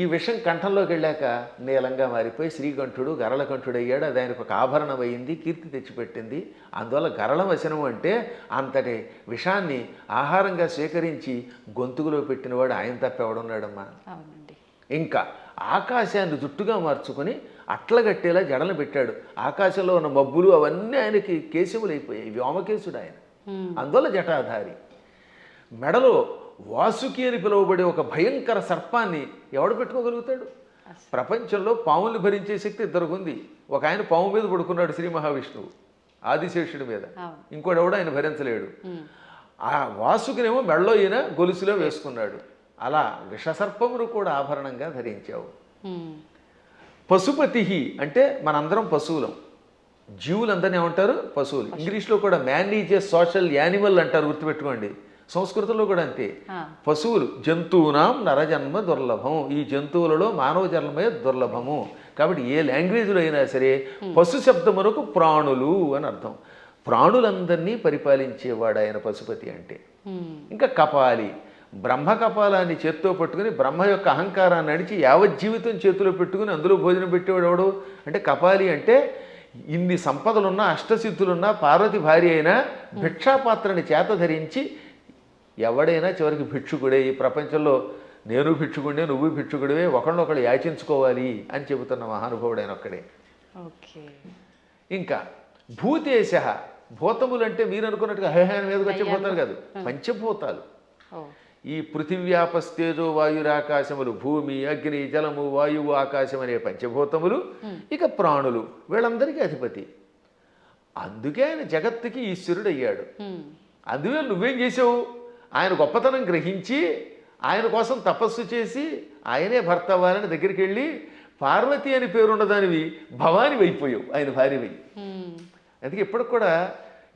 S3: ఈ విషం కంఠంలోకి వెళ్ళాక నీలంగా మారిపోయి శ్రీకంఠుడు గరళకంఠుడు అయ్యాడు. అది ఆయనకు ఒక ఆభరణం అయింది, కీర్తి తెచ్చిపెట్టింది. అందువల్ల గరళ వచనం అంటే అంతటి విషాన్ని ఆహారంగా స్వీకరించి గొంతుకులో పెట్టినవాడు ఆయన తప్ప ఎవడున్నాడమ్మా? ఇంకా ఆకాశాన్ని జుట్టుగా మార్చుకొని అట్లగట్టేలా జడలు పెట్టాడు. ఆకాశంలో ఉన్న మబ్బులు అవన్నీ ఆయనకి కేశములు అయిపోయాయి. వ్యోమకేశుడు ఆయన, అందువల్ల జటాధారి. మెడలో వాసుకి అని పిలువబడే ఒక భయంకర సర్పాన్ని ఎవడు పెట్టుకోగలుగుతాడు? ప్రపంచంలో పాముల్ని భరించే శక్తి ఇద్దరికి ఉంది. ఒక ఆయన పాము మీద పడుకున్నాడు, శ్రీ మహావిష్ణువు ఆదిశేషుడి మీద. ఇంకోటి ఎవడు ఆయన భరించలేడు. ఆ వాసుకినేమో మెడలో ఈయన గొలుసులో వేసుకున్నాడు. అలా విషసర్పమును కూడా ఆభరణంగా ధరించావు. పశుపతి అంటే మనందరం పశువులం. జీవులందరినీ ఏమంటారు? పశువులు. ఇంగ్లీష్లో కూడా man is a social animal అంటారు, గుర్తుపెట్టుకోండి. సంస్కృతంలో కూడా అంతే. పశువులు జంతువునాం నరజన్మ దుర్లభం. ఈ జంతువులలో మానవ జన్మే దుర్లభము. కాబట్టి ఏ లాంగ్వేజ్లో అయినా సరే పశు శబ్దమునకు ప్రాణులు అని అర్థం. ప్రాణులందరినీ పరిపాలించేవాడు ఆయన పశుపతి అంటే. ఇంకా కపాలి, బ్రహ్మ కపాలాన్ని చేత్తో పట్టుకుని బ్రహ్మ యొక్క అహంకారాన్ని నడిచి యావజ్జీవితం చేతిలో పెట్టుకుని అందులో భోజనం పెట్టేవాడు ఎవడు అంటే కపాలి. అంటే ఇన్ని సంపదలున్నా అష్టసిద్ధులున్నా పార్వతి భార్య అయినా భిక్షాపాత్రని చేత ధరించి ఎవడైనా చివరికి భిక్షుకుడే. ఈ ప్రపంచంలో నేను భిక్షుకుడే, నువ్వు భిక్షుకుడివే, ఒకళ్ళనొకళ్ళు యాచించుకోవాలి అని చెబుతున్న మహానుభావుడైన ఒక్కడే.
S2: ఓకే.
S3: ఇంకా భూతేశ, భూతములు అంటే మీరు అనుకున్నట్టుగా హైహాన్ మీదకి వచ్చే భూతాలు కాదు, పంచభూతాలు. ఈ పృథివ్యాపస్తేజో వాయురాకాశములు, భూమి, అగ్ని, జలము, వాయువు, ఆకాశం అనే పంచభూతములు, ఇక ప్రాణులు, వీళ్ళందరికీ అధిపతి. అందుకే ఆయన జగత్తుకి ఈశ్వరుడు అయ్యాడు. అందువల్ల నువ్వేం చేసావు? ఆయన గొప్పతనం గ్రహించి ఆయన కోసం తపస్సు చేసి ఆయనే భర్త అవ్వాలని దగ్గరికి వెళ్ళి పార్వతి అని పేరున్నదానివి భవాని అయిపోయావు, ఆయన భార్యవై. అందుకే ఇప్పటికి కూడా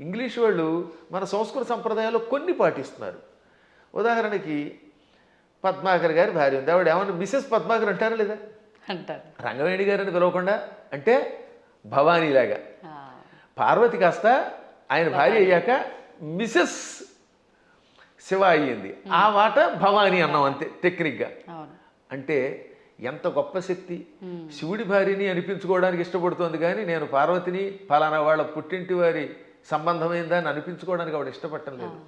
S3: ఇంగ్లీష్ వాళ్ళు మన సంస్కృత సంప్రదాయాల్లో కొన్ని పాటిస్తున్నారు. ఉదాహరణకి పద్మాకర్ గారి భార్య ఉంది, ఆవిడ ఏమన్నా మిసెస్ పద్మాకర్ అంటారా లేదా?
S2: అంటారు.
S3: రంగవేణి గారిని పిలవకుండా అంటే భవానీలాగా. పార్వతి కాస్త ఆయన భార్య అయ్యాక మిసెస్ శివ అయ్యింది, ఆ మాట భవానీ అన్నాం అంతే టెక్నిక్గా. అంటే ఎంత గొప్ప శక్తి! శివుడి భార్యని అనిపించుకోవడానికి ఇష్టపడుతోంది కానీ నేను పార్వతిని ఫలానా వాళ్ళ పుట్టింటి వారి సంబంధమైందా అని అనిపించుకోవడానికి ఆవిడ ఇష్టపడటం లేదు.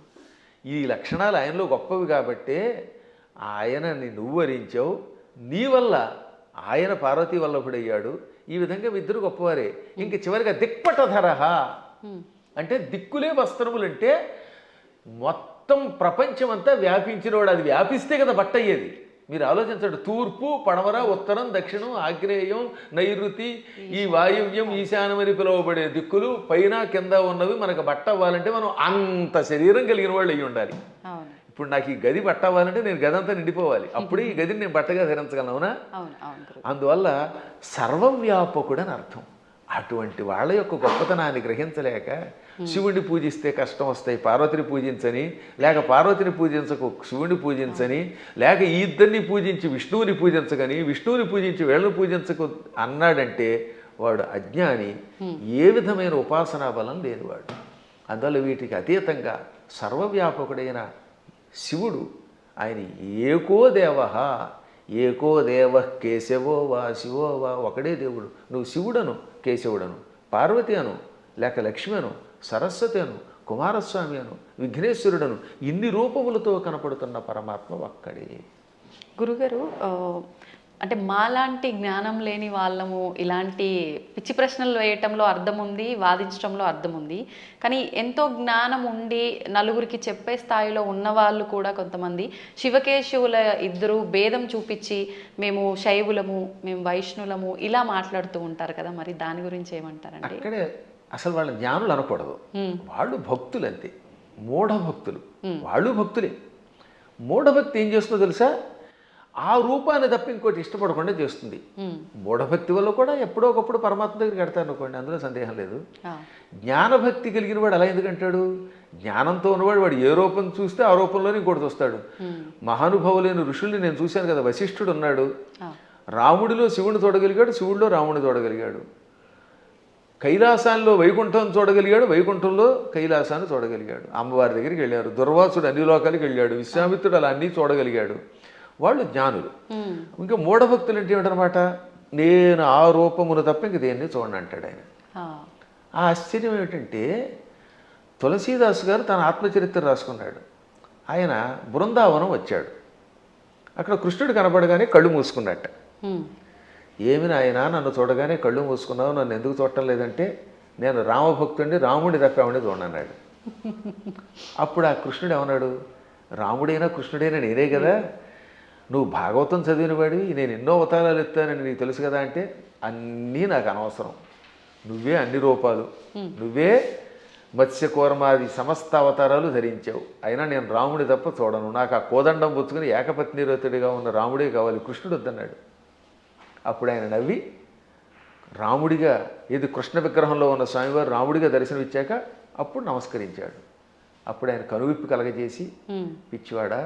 S3: ఈ లక్షణాలు ఆయనలో గొప్పవి కాబట్టే ఆయనని నువ్వు వరించావు, నీ వల్ల ఆయన పార్వతీ వల్లభుడయ్యాడు. ఈ విధంగా ఇద్దరు గొప్పవారే. ఇంక చివరిగా దిక్పటధరహ అంటే దిక్కులే వస్త్రములంటే మొత్తం ప్రపంచం అంతా వ్యాపించినవాడు. అది వ్యాపిస్తే కదా బట్ట అయ్యేది. మీరు ఆలోచించండి, తూర్పు, పడమర, ఉత్తరం, దక్షిణం, ఆగ్నేయం, నైరుతి, ఈ వాయువ్యం, ఈశాన్యం అని పిలువబడే దిక్కులు పైన కింద ఉన్నవి మనకు బట్ట అవ్వాలంటే మనం అంత శరీరం కలిగిన వాళ్ళు అయ్యి ఉండాలి. ఇప్పుడు నాకు ఈ గది బట్ట అవ్వాలంటే నేను గది అంతా నిండిపోవాలి, అప్పుడే ఈ గదిని నేను బట్టగా ధరించగలను. అవునా? అందువల్ల సర్వవ్యాపకుడు అని అర్థం. అటువంటి వాళ్ళ యొక్క గొప్పతనాన్ని గ్రహించలేక శివుడిని పూజిస్తే కష్టం వస్తాయి, పార్వతిని పూజించని, లేక పార్వతిని పూజించకు శివుడిని పూజించని, లేక ఈ ఇద్దరిని పూజించి విష్ణువుని పూజించగని, విష్ణువుని పూజించి వీళ్ళని పూజించకు అన్నాడంటే వాడు అజ్ఞాని, ఏ విధమైన ఉపాసనా బలం లేనివాడు. అందువల్ల వీటికి అతీతంగా సర్వవ్యాపకుడైన శివుడు ఆయన ఏకో దేవ, ఏకో దేవ కేశవో వా శివో వా, ఒకడే దేవుడు. నువ్వు శివుడను, కేశవుడను, పార్వతి అను, లేక లక్ష్మి అను, సరస్వతి అను, కుమారస్వామి అను, విఘ్నేశ్వరుడను, ఇన్ని రూపములతో కనపడుతున్న పరమాత్మ ఒక్కడే.
S2: గురుగారు, అంటే మాలాంటి జ్ఞానం లేని వాళ్ళము ఇలాంటి పిచ్చి ప్రశ్నలు వేయటంలో అర్థం ఉంది, వాదించడంలో అర్థం ఉంది. కానీ ఎంతో జ్ఞానం ఉండి నలుగురికి చెప్పే స్థాయిలో ఉన్నవాళ్ళు కూడా కొంతమంది శివకేశవుల ఇద్దరు భేదం చూపించి మేము శైవులము, మేము వైష్ణులము ఇలా మాట్లాడుతూ ఉంటారు కదా, మరి దాని గురించి ఏమంటారండి?
S3: అక్కడే అసలు వాళ్ళ జ్ఞానులు అనకూడదు, వాళ్ళు భక్తులు అంతే, మూఢభక్తులు. వాళ్ళు భక్తులే. మూఢభక్తి ఏం చేస్తుందో తెలుసా? ఆ రూపాన్ని తప్ప ఇంకోటి ఇష్టపడకుండా చేస్తుంది. మూఢభక్తి వల్ల కూడా ఎప్పుడో ఒకప్పుడు పరమాత్మ దగ్గరికి వెడతారు అనుకోండి, అందులో సందేహం లేదు. జ్ఞానభక్తి కలిగిన వాడు అలా ఎందుకంటాడు? జ్ఞానంతో ఉన్నవాడు వాడు ఏ రూపం చూస్తే ఆ రూపంలోనే ఇంకోటి చూస్తాడు. మహానుభావులైన ఋషుల్ని నేను చూశాను కదా, వశిష్ఠుడు ఉన్నాడు, రాముడిలో శివుని చూడగలిగాడు, శివుడిలో రాముడిని చూడగలిగాడు. కైలాసాల్లో వైకుంఠం చూడగలిగాడు, వైకుంఠంలో కైలాసాన్ని చూడగలిగాడు. అమ్మవారి దగ్గరికి వెళ్ళారు. దుర్వాసుడు అన్ని లోకాలకి వెళ్ళాడు. విశ్వామిత్రుడు అలా అన్నీ చూడగలిగాడు. వాళ్ళు జ్ఞానులు. ఇంకా మూఢభక్తులు అంటే ఏమిటనమాట? నేను ఆ రూపమును తప్ప ఇంక దేన్ని చూడండి అంటాడు ఆయన. ఆ ఆశ్చర్యం ఏమిటంటే తులసీదాసు గారు తన ఆత్మచరిత్ర రాసుకున్నాడు. ఆయన బృందావనం వచ్చాడు. అక్కడ కృష్ణుడు కనపడగానే కళ్ళు మూసుకున్నట్ట. ఏమి నాయనా నన్ను చూడగానే కళ్ళు మూసుకున్నావు, నన్ను ఎందుకు చూడటం లేదంటే నేను రామభక్తుడిని, రాముడిని తప్పేవాడిని చూడన్నాడు. అప్పుడు ఆ కృష్ణుడు ఏమన్నాడు? రాముడైనా కృష్ణుడైనా నేనే కదా, నువ్వు భాగవతం చదివిన వాడివి, నేను ఎన్నో అవతారాలు ఎత్తానని నీకు తెలుసు కదా అంటే అన్నీ నాకు అనవసరం, నువ్వే అన్ని రూపాలు, నువ్వే మత్స్య కూర్మాది సమస్త అవతారాలు ధరించావు, అయినా నేను రాముడి తప్ప చూడను, నాకు ఆ కోదండం పుచ్చుకుని ఏకపత్నిరతుడిగా ఉన్న రాముడే కావాలి, కృష్ణుడు వద్దన్నాడు. అప్పుడు ఆయన నవ్వి రాముడిగా, ఇది కృష్ణ విగ్రహంలో ఉన్న స్వామివారు రాముడిగా దర్శనమిచ్చాక అప్పుడు నమస్కరించాడు. అప్పుడు ఆయన కనువిప్పు కలగజేసి, పిచ్చివాడా,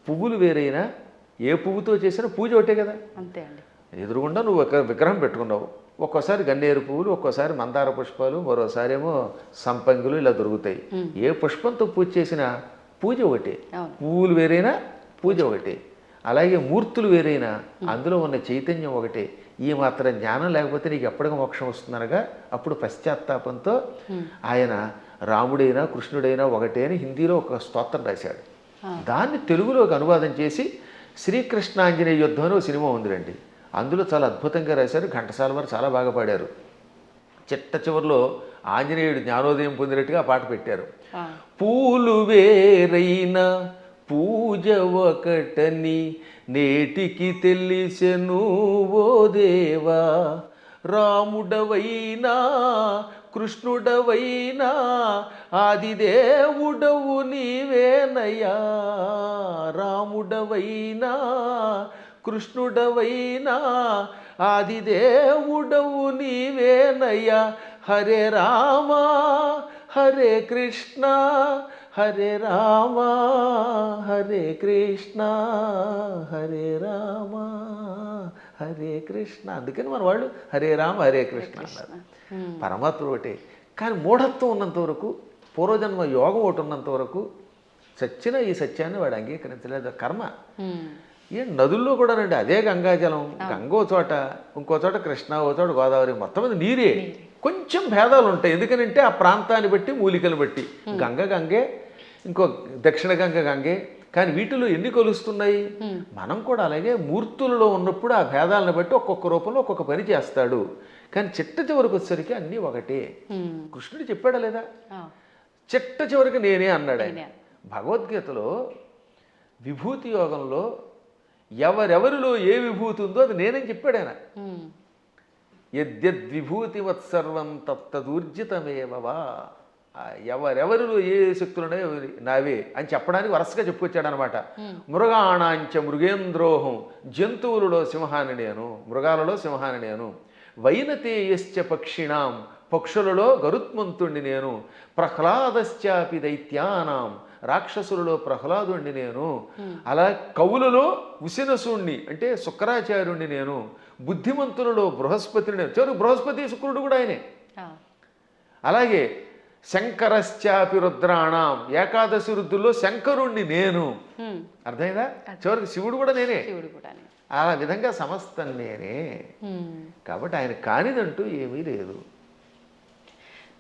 S3: పువ్వులు వేరైనా ఏ పువ్వుతో చేసినా పూజ ఒకటే కదా,
S2: అంతే అండి.
S3: ఎదురుగుండా నువ్వు ఒక విగ్రహం పెట్టుకున్నావు, ఒక్కోసారి గన్నేరు పువ్వులు, ఒక్కోసారి మందార పుష్పాలు, మరోసారి ఏమో సంపంగులు ఇలా దొరుకుతాయి. ఏ పుష్పంతో పూజ చేసినా పూజ ఒకటే, పువ్వులు వేరైనా పూజ ఒకటే. అలాగే మూర్తులు వేరైనా అందులో ఉన్న చైతన్యం ఒకటే. ఈ మాత్రం జ్ఞానం లేకపోతే నీకు ఎప్పటికీ మోక్షం వస్తుందనగా అప్పుడు పశ్చాత్తాపంతో ఆయన రాముడైనా కృష్ణుడైనా ఒకటే అని హిందీలో ఒక స్తోత్రం రాశాడు. దాన్ని తెలుగులోకి అనువాదం చేసి శ్రీకృష్ణాంజనేయ యుద్ధం అని ఒక సినిమా ఉందిరండి. అందులో చాలా అద్భుతంగా రాశారు. ఘంటసాల వారు చాలా బాగా పాడారు. చిట్ట చివరిలో ఆంజనేయుడు జ్ఞానోదయం పొందినట్టుగా ఆ పాట పెట్టారు. పూలు వేరైనా పూజ ఒకటని నేటికి తెలిసెను ఓ దేవా, రాముడవైనా కృష్ణుడవైనా ఆదిదేవుడవు నీవేనయ్యా, రాముడవైనా కృష్ణుడవైనా ఆదిదేవుడవు నీవేనయ్యా. హరే రామ హరే కృష్ణ హరే రామ హరే కృష్ణ హరే రామ హరే కృష్ణ. అందుకని మన వాళ్ళు హరే రామ హరే కృష్ణ అన్నారు. పరమాత్మ ఒకటే. కానీ మూఢత్వం ఉన్నంత వరకు, పూర్వజన్మ యోగం ఒకటి ఉన్నంత వరకు చచ్చిన ఈ సత్యాన్ని వాడు అంగీకరించలేదు. కర్మ. ఏం నదుల్లో కూడా రండి, అదే గంగాజలం. గంగో చోట, ఇంకో చోట కృష్ణ, ఓ చోట గోదావరి, మొత్తం మీద నీరే. కొంచెం భేదాలు ఉంటాయి. ఎందుకనంటే ఆ ప్రాంతాన్ని బట్టి, మూలికలు బట్టి. గంగ గంగే, ఇంకో దక్షిణ గంగ గంగే. కానీ వీటిలో ఎన్ని కొలుస్తున్నాయి? మనం కూడా అలాగే మూర్తులలో ఉన్నప్పుడు ఆ భేదాలను బట్టి ఒక్కొక్క రూపంలో ఒక్కొక్క పని చేస్తాడు. కానీ చిట్ట చివరికి వచ్చేసరికి అన్నీ ఒకటే. కృష్ణుడు చెప్పాడా లేదా? చిట్ట చివరికి నేనే అన్నాడు ఆయన. భగవద్గీతలో విభూతి యోగంలో ఎవరెవరిలో ఏ విభూతి ఉందో అది నేనని చెప్పాడు ఆయన. యద్యద్విభూతివత్సర్వం తత్తదూర్జితమేవవా. ఎవరెవరిలో ఏ శక్తులున్నాయో నావే అని చెప్పడానికి వరుసగా చెప్పుకొచ్చాడు అనమాట. మృగాణాంచ మృగేంద్రోహం, జంతువులలో సింహాన్ని నేను, మృగాలలో సింహాన్ని నేను. వైనతేయశ్చ పక్షిణాం, పక్షులలో గరుత్మంతుణ్ణి నేను. ప్రహ్లాదశ్చాపి దైత్యానాం, రాక్షసులలో ప్రహ్లాదుణ్ణి నేను. అలా కవులలో ఉసినసుణ్ణి అంటే శుక్రాచార్యుణ్ణి నేను. బుద్ధిమంతులలో బృహస్పతిని నేను. చివరికి బృహస్పతి శుక్రుడు కూడా ఆయనే. అలాగే శంకరశ్చాపి రుద్రాణం, ఏకాదశి రుద్రుల్లో శంకరుణ్ణి నేను. అర్థమైందా? చివరికి శివుడు కూడా నేనే. ఆ విధంగా సమస్తం నేనే. కాబట్టి ఆయన కానిదంటూ ఏమీ లేదు.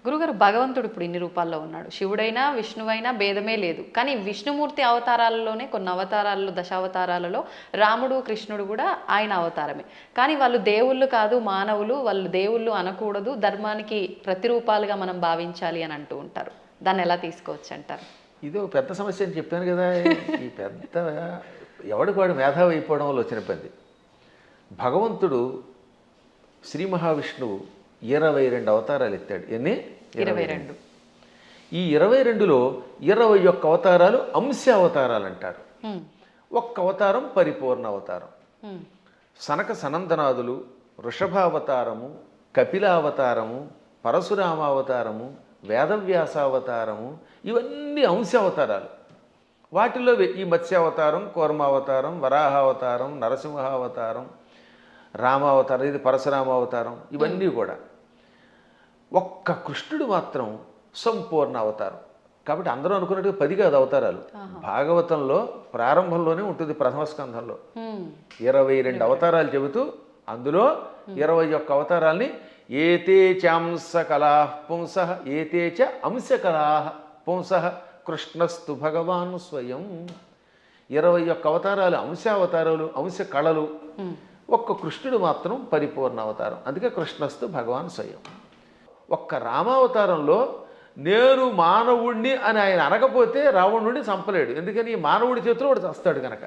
S2: గురుగారు, భగవంతుడు ఇప్పుడు ఇన్ని రూపాల్లో ఉన్నాడు. శివుడైనా విష్ణువైనా భేదమే లేదు. కానీ విష్ణుమూర్తి అవతారాలలోనే, కొన్ని అవతారాలలో, దశావతారాలలో రాముడు కృష్ణుడు కూడా ఆయన అవతారమే. కానీ వాళ్ళు దేవుళ్ళు కాదు, మానవులు. వాళ్ళు దేవుళ్ళు అనకూడదు, ధర్మానికి ప్రతిరూపాలుగా మనం భావించాలి అని అంటూ ఉంటారు. దాన్ని ఎలా తీసుకోవచ్చు అంటారు?
S3: ఇది ఒక పెద్ద సమస్య అని చెప్పాను కదా. ఈ పెద్ద ఎవడికి వాడు మేధావి అయిపోవడం వల్ల వచ్చిన పని. భగవంతుడు శ్రీ మహావిష్ణువు 22 అవతారాలు ఎత్తాడు. ఎన్ని?
S2: 22.
S3: ఈ 22లో 21 అవతారాలు అంశ అవతారాలు అంటారు. ఒక్క అవతారం పరిపూర్ణ అవతారం. సనక సనందనాదులు, వృషభావతారము, కపిలావతారము, పరశురామావతారము, వేదవ్యాసావతారము, ఇవన్నీ అంశ అవతారాలు. వాటిలో ఈ మత్స్యావతారం, కూర్మావతారం, వరాహావతారం, నరసింహావతారం, రామావతారం, ఇది పరశురామావతారం, ఇవన్నీ కూడా. ఒక్క కృష్ణుడు మాత్రం సంపూర్ణ అవతారం. కాబట్టి అందరూ అనుకున్నట్టుగా 10 కాదు అవతారాలు. భాగవతంలో ప్రారంభంలోనే ఉంటుంది, ప్రథమ స్కంధంలో 22 అవతారాలు చెబుతూ అందులో 21 అవతారాల్ని ఏతే చాంస కళా పుంస ఏతే చ అంశ కళా పుంస కృష్ణస్తు భగవాన్ స్వయం. 21 అవతారాలు అంశావతారాలు, అంశ కళలు. ఒక్క కృష్ణుడు మాత్రం పరిపూర్ణ అవతారం. అందుకే కృష్ణస్తు భగవాన్ స్వయం. ఒక్క రామావతారంలో నేను మానవుణ్ణి అని ఆయన అనకపోతే రావణుడిని చంపలేడు. ఎందుకని ఈ మానవుడి చేతిలో వాడు చస్తాడు కనుక.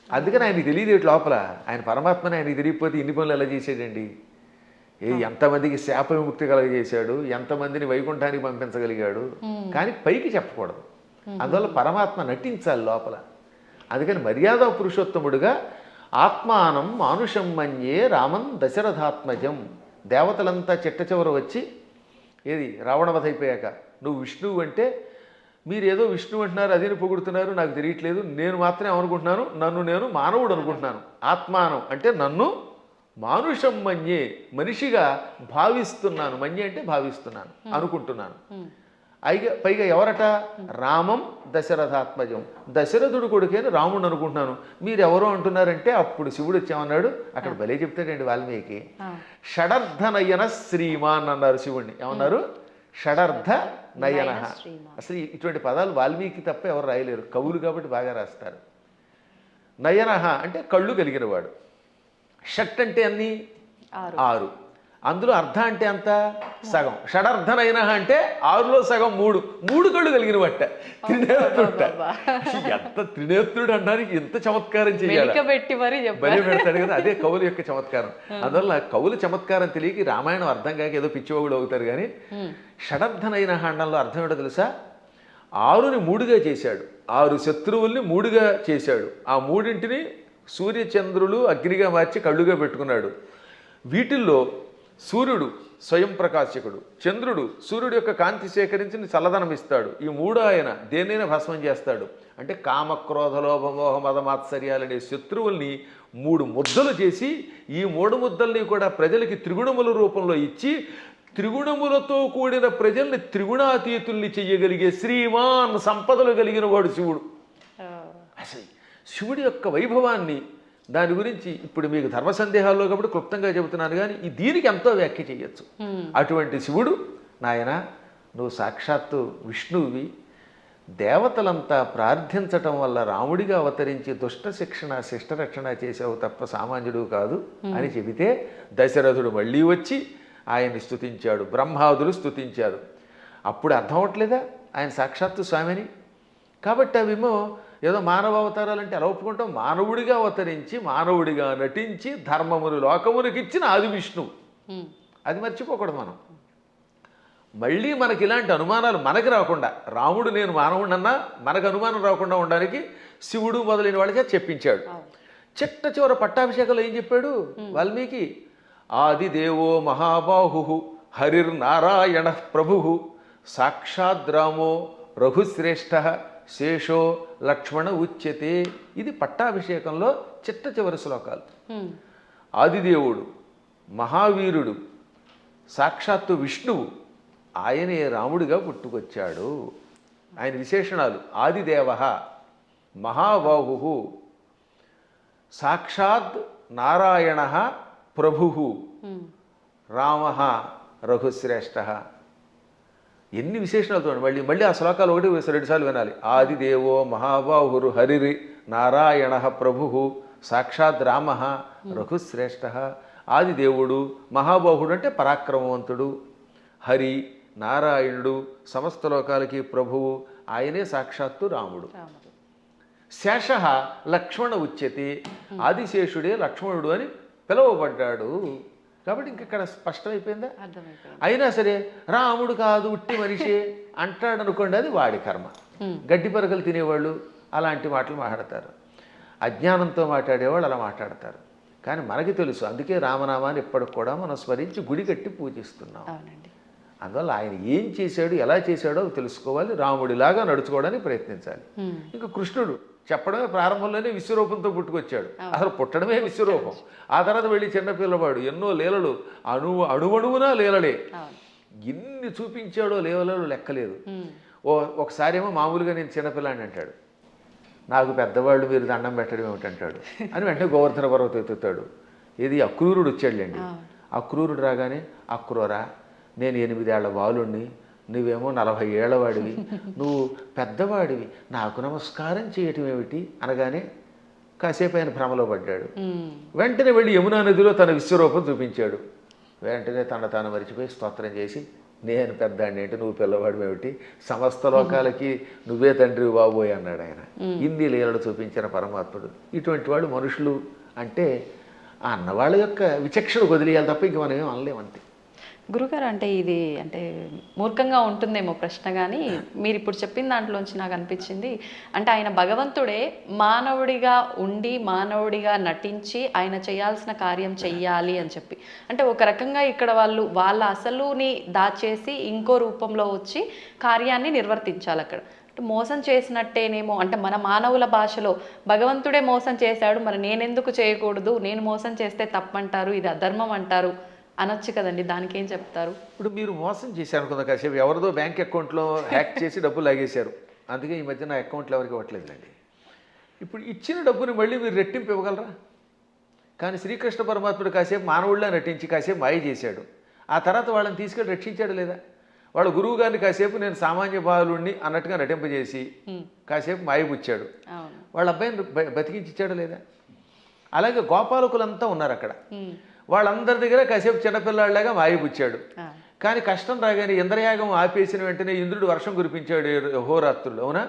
S3: అందుకని ఆయనకి తెలియదు లోపల ఆయన పరమాత్మని. ఆయనకి తెలియకపోతే ఇన్ని పనులు ఎలా చేసాడండి? ఎంతమందికి శాప విముక్తి కలగజేశాడు, ఎంతమందిని వైకుంఠానికి పంపించగలిగాడు. కానీ పైకి చెప్పకూడదు. అందువల్ల పరమాత్మ నటించాలి లోపల. అందుకని మర్యాద పురుషోత్తముడుగా ఆత్మానం మానుషం మన్యే రామం దశరథాత్మజం. దేవతలంతా చిట్ట చివర వచ్చి ఏది రావణవధ అయిపోయాక నువ్వు విష్ణువు అంటే మీరేదో విష్ణువు అంటున్నారు, అదిని పొగుడుతున్నారు, నాకు తెలియట్లేదు. నేను మాత్రమే అనుకుంటున్నాను, నన్ను నేను మానవుడు అనుకుంటున్నాను. ఆత్మానం అంటే నన్ను మానుషం మన్యే, మనిషిగా భావిస్తున్నాను. మన్యే అంటే భావిస్తున్నాను, అనుకుంటున్నాను. పైగా ఎవరట? రామం దశరథాత్మజం, దశరథుడు కొడుకేని రాముడు అనుకుంటున్నాను. మీరు ఎవరో అంటున్నారంటే అప్పుడు శివుడు వచ్చామన్నాడు. అక్కడ భలే చెప్తాడండి వాల్మీకి. షడర్థ నయన శ్రీమాన్ అన్నారు శివుణ్ణి. ఏమన్నారు? షడర్థ నయన. అసలు ఇటువంటి పదాలు వాల్మీకి తప్ప ఎవరు రాయలేరు, కవులు కాబట్టి బాగా రాస్తారు. నయన అంటే కళ్ళు కలిగినవాడు. షట్ అంటే అన్ని 6, అందులో అర్ధ అంటే అంత సగం. షడర్ధనైన అంటే 6లో సగం 3 కళ్ళు కలిగిన వట్ట త్రినేత్రుడ. ఎంత త్రినేత్రుడు అనడానికి ఎంత చమత్కారం చేయాలి, బలి పెడతాడు కదా. అదే కవుల యొక్క చమత్కారం. అందువల్ల కవుల చమత్కారం తెలియక రామాయణం అర్థం కాక ఏదో పిచ్చివాగుడు అవుతారు. కానీ షడర్ధనైన అండంలో అర్థం ఏంటో తెలుసా? 6ని 3గా చేశాడు, 6 శత్రువుల్ని 3గా చేశాడు. ఆ 3ంటిని సూర్యచంద్రులు అగ్నిగా మార్చి కళ్ళుగా పెట్టుకున్నాడు. వీటిల్లో సూర్యుడు స్వయం ప్రకాశకుడు, చంద్రుడు సూర్యుడు యొక్క కాంతి సేకరించి చల్లదనం ఇస్తాడు. ఈ 3 ఆయన దేన్నైనా భస్మం చేస్తాడు. అంటే కామక్రోధ లోభమోహ మదమాత్సర్యాలనే శత్రువుల్ని 3 ముద్దలు చేసి ఈ 3 ముద్దల్ని కూడా ప్రజలకి త్రిగుణముల రూపంలో ఇచ్చి త్రిగుణములతో కూడిన ప్రజల్ని త్రిగుణాతీతుల్ని చెయ్యగలిగే శ్రీమాన్ సంపదలు కలిగిన వాడు శివుడు. అసలు శివుడి యొక్క వైభవాన్ని, దాని గురించి ఇప్పుడు మీకు ధర్మ సందేహాల్లో కాబట్టి క్లుప్తంగా చెబుతున్నాను. కానీ దీనికి ఎంతో వ్యాఖ్య చేయొచ్చు. అటువంటి శివుడు, నాయన నువ్వు సాక్షాత్తు విష్ణువువి, దేవతలంతా ప్రార్థించటం వల్ల రాముడిగా అవతరించి దుష్ట శిక్షణ శిష్టరక్షణ చేసావు తప్ప సామాన్యుడు కాదు అని చెబితే దశరథుడు మళ్ళీ వచ్చి ఆయన్ని స్తుతించాడు, బ్రహ్మాదులు స్తుతించారు. అప్పుడు అర్థం అవట్లేదా ఆయన సాక్షాత్తు స్వామిని? కాబట్టి అవేమో ఏదో మానవ అవతారాలంటే ఎలా ఒప్పుకుంటాం? మానవుడిగా అవతరించి మానవుడిగా నటించి ధర్మమును లోకమునికి ఇచ్చిన ఆది విష్ణువు. అది మర్చిపోకూడదు మనం. మళ్ళీ మనకి ఇలాంటి అనుమానాలు మనకి రాకుండా, రాముడు నేను మానవుడన్నా మనకు అనుమానం రాకుండా ఉండడానికి శివుడు మొదలైన వాళ్ళకే చెప్పించాడు. చిట్ట చివర పట్టాభిషేకంలో ఏం చెప్పాడు వాల్మీకి? ఆదిదేవో మహాబాహు హరిర్నారాయణ ప్రభు సాక్షాద్రామో రఘుశ్రేష్ఠ శేషో లక్ష్మణ ఉచ్యతే. ఇది పట్టాభిషేకంలో చిట్ట చివరి శ్లోకాలు. ఆదిదేవుడు, మహావీరుడు, సాక్షాత్తు విష్ణువు, ఆయనే రాముడిగా పుట్టుకొచ్చాడు. ఆయన విశేషణాలు: ఆదిదేవ, మహాబాహు, సాక్షాత్ నారాయణ ప్రభు, రామ రఘుశ్రేష్ఠ. ఎన్ని విశేషణాలు చూడండి. మళ్ళీ ఆ శ్లోకాలు 1-2 సార్లు వినాలి. ఆదిదేవో మహాబాహురు హరిరి నారాయణ ప్రభు సాక్షాత్ రామ రఘుశ్రేష్ఠ. ఆదిదేవుడు, మహాబాహుడు అంటే పరాక్రమవంతుడు, హరి నారాయణుడు, సమస్త లోకాలకి ప్రభువు, ఆయనే సాక్షాత్తు రాముడు. శేష లక్ష్మణ ఉచ్యతే, ఆదిశేషుడే లక్ష్మణుడు అని పిలువబడ్డాడు. కాబట్టి ఇంకెక్కడ స్పష్టమైపోయిందా? అయినా సరే రాముడు కాదు ఉట్టి మనిషి అంటాడు అనుకోండి, అది వాడి కర్మ. గడ్డి పరకలు తినేవాళ్ళు అలాంటి మాటలు మాట్లాడతారు, అజ్ఞానంతో మాట్లాడేవాళ్ళు అలా మాట్లాడతారు. కానీ మనకి తెలుసు, అందుకే రామనామాన్ని ఇప్పటికి కూడా మనం స్మరించి గుడి కట్టి పూజిస్తున్నాం. అందువల్ల ఆయన ఏం చేశాడు, ఎలా చేశాడో తెలుసుకోవాలి, రాముడిలాగా నడుచుకోవడానికి ప్రయత్నించాలి. ఇంకా కృష్ణుడు చెప్పడమే ప్రారంభంలోనే విశ్వరూపంతో పుట్టుకొచ్చాడు. అసలు పుట్టడమే విశ్వరూపం. ఆ తర్వాత వెళ్ళి చిన్నపిల్లవాడు ఎన్నో లీలలు, అణువణువునా లీలలే. ఎన్ని చూపించాడో లీలలు లెక్కలేదు. ఒకసారి ఏమో మామూలుగా నేను చిన్నపిల్లాడిని అంటాడు, నాకు పెద్దవాళ్ళు మీరు దండం పెట్టడం ఏమిటంటాడు అని వెంటనే గోవర్ధన పర్వతం ఎత్తుతాడు. ఇది అక్రూరుడు వచ్చాడులేండి. అక్రూరుడు రాగానే, అక్రూరా నేను 8 ఏళ్ల బాలుణ్ణి, నువ్వేమో 40 ఏళ్ల వాడివి, నువ్వు పెద్దవాడివి, నాకు నమస్కారం చేయటం ఏమిటి అనగానే కాసేపు ఆయన భ్రమలో పడ్డాడు. వెంటనే వెళ్ళి యమునా నదిలో తన విశ్వరూపం చూపించాడు. వెంటనే తాను మరిచిపోయి స్తోత్రం చేసి, నేను పెద్దాడిని ఏంటి, నువ్వు పిల్లవాడు ఏమిటి, సమస్త లోకాలకి నువ్వే తండ్రి బాబోయ్ అన్నాడు ఆయన. ఇన్ని లీలలు చూపించిన పరమాత్ముడు. ఇటువంటి వాళ్ళు మనుషులు అంటే ఆ అన్నవాళ్ళ యొక్క విచక్షణ వదిలేయాలి తప్ప ఇంక మనం ఏం అనలేమంతే.
S2: గురుగారు, అంటే ఇది అంటే మూర్ఖంగా ఉంటుందేమో ప్రశ్న, కానీ మీరు ఇప్పుడు చెప్పిన దాంట్లోంచి నాకు అనిపించింది, అంటే ఆయన భగవంతుడే మానవుడిగా ఉండి మానవుడిగా నటించి ఆయన చేయాల్సిన కార్యం చెయ్యాలి అని చెప్పి, అంటే ఒక రకంగా ఇక్కడ వాళ్ళ అసలుని దాచేసి ఇంకో రూపంలో వచ్చి కార్యాన్ని నిర్వర్తించాలి అక్కడ. మోసం చేసినట్టేనేమో, అంటే మన మానవుల భాషలో భగవంతుడే మోసం చేశాడు, మరి నేనెందుకు చేయకూడదు, నేను మోసం చేస్తే తప్పంటారు, ఇది అధర్మం అంటారు అనొచ్చు కదండి, దానికి ఏం చెప్తారు?
S3: ఇప్పుడు మీరు మోసం చేశారు అనుకుందా, కాసేపు ఎవరిదో బ్యాంక్ అకౌంట్లో హ్యాక్ చేసి డబ్బులు లాగేశారు, అందుకే ఈ మధ్య నా అకౌంట్లో ఎవరికి ఇవ్వట్లేదులేండి. ఇప్పుడు ఇచ్చిన డబ్బుని మళ్ళీ మీరు రెట్టింపు ఇవ్వగలరా? కానీ శ్రీకృష్ణ పరమాత్ముడు కాసేపు మానవుడిలా నటించి కాసేపు మాయ చేశాడు, ఆ తర్వాత వాళ్ళని తీసుకెళ్ళి రక్షించాడు లేదా? వాళ్ళ గురువు గారిని కాసేపు నేను సామాన్య బాలుడిని అన్నట్టుగా నటింపజేసి కాసేపు మాయబుచ్చాడు, వాళ్ళ అబ్బాయిని బతికించి ఇచ్చాడు లేదా? అలాగే గోపాలకులంతా ఉన్నారు అక్కడ, వాళ్ళందరి దగ్గర కాసేపు చిన్నపిల్లాడిలాగా మాయబుచ్చాడు. కానీ కష్టం రాగానే ఇంద్రయాగం ఆపేసిన వెంటనే ఇంద్రుడు వర్షం కురిపించాడు హోరాత్రులు, అవునా?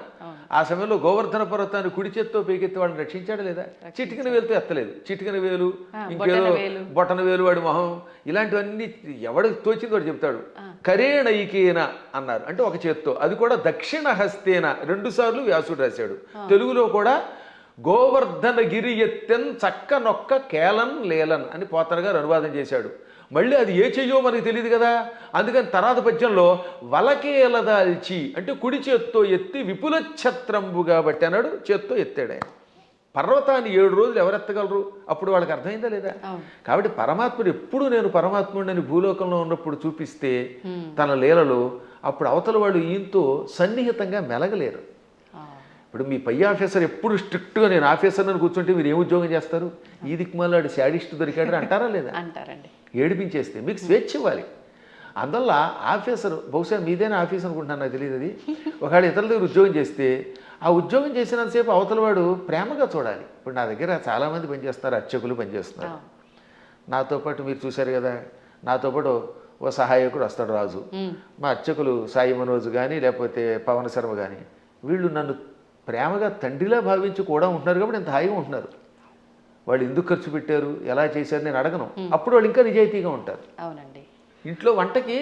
S3: ఆ సమయంలో గోవర్ధన పర్వతాన్ని కుడి చేత్తో పైకెత్తి వాళ్ళని రక్షించాడు లేదా? చిటికిన వేలుతో ఎత్తలేదు, చిటికిన వేలు, ఇంకేదో బొటన వేలు, వాడి మొహం, ఇలాంటివన్నీ ఎవడు తోచింది వాడు చెప్తాడు. కరేణైకేన అన్నారు, అంటే ఒక చేత్తో, అది కూడా దక్షిణ హస్తేన, 2 సార్లు వ్యాసుడు రాశాడు. తెలుగులో కూడా గోవర్ధన గిరి ఎత్తెన్ చక్క నొక్క కేలన్ లేలన్ అని పోతన గారు అనువాదం చేశాడు. మళ్ళీ అది ఏ చెయ్యో మనకి తెలియదు కదా, అందుకని తర్వాత పద్యంలో వలకేలదాల్చి అంటే కుడి చేత్తో ఎత్తి విపుల ఛత్రంబు కాబట్టి అన్నాడు, చేత్తో ఎత్తాడు ఆయన. పర్వతాన్ని 7 రోజులు ఎవరెత్తగలరు? అప్పుడు వాళ్ళకి అర్థమైందా లేదా? కాబట్టి పరమాత్ముడు ఎప్పుడు నేను పరమాత్ముడిని భూలోకంలో ఉన్నప్పుడు చూపిస్తే తన లీలలో, అప్పుడు అవతల వాళ్ళు ఈయంతో సన్నిహితంగా మెలగలేరు. ఇప్పుడు మీ పై ఆఫీసర్ ఎప్పుడు స్ట్రిక్ట్గా నేను ఆఫీసర్ని కూర్చుంటే మీరు ఏం ఉద్యోగం చేస్తారు? ఈ దిక్కుమాలాడు శాడిస్ట్ దొరికాడు అంటారా లేదా?
S2: అంటారండి.
S3: ఏడిపించేస్తే మీకు స్వేచ్ఛ ఇవ్వాలి. అందువల్ల ఆఫీసర్, బహుశా మీదైనా ఆఫీస్ అనుకుంటున్నాను, నాకు తెలియదు అది. ఒకవేళ ఇతరుల దగ్గర ఉద్యోగం చేస్తే ఆ ఉద్యోగం చేసినంతసేపు అవతల వాడు ప్రేమగా చూడాలి. ఇప్పుడు నా దగ్గర చాలామంది పనిచేస్తున్నారు, అర్చకులు పనిచేస్తున్నారు. నాతో పాటు మీరు చూశారు కదా, నాతో పాటు ఓ సహాయకుడు వస్తాడు రాజు. మా అర్చకులు సాయి మనోజ్ కానీ లేకపోతే పవన్ శర్మ కానీ, వీళ్ళు నన్ను ప్రేమగా తండ్రిలా భావించి కూడా ఉంటున్నారు కాబట్టి ఇంత హాయిగా ఉంటున్నారు. వాళ్ళు ఎందుకు ఖర్చు పెట్టారు, ఎలా చేశారు నేను అడగను, అప్పుడు వాళ్ళు ఇంకా నిజాయితీగా ఉంటారు.
S2: అవునండి.
S3: ఇంట్లో వంటకి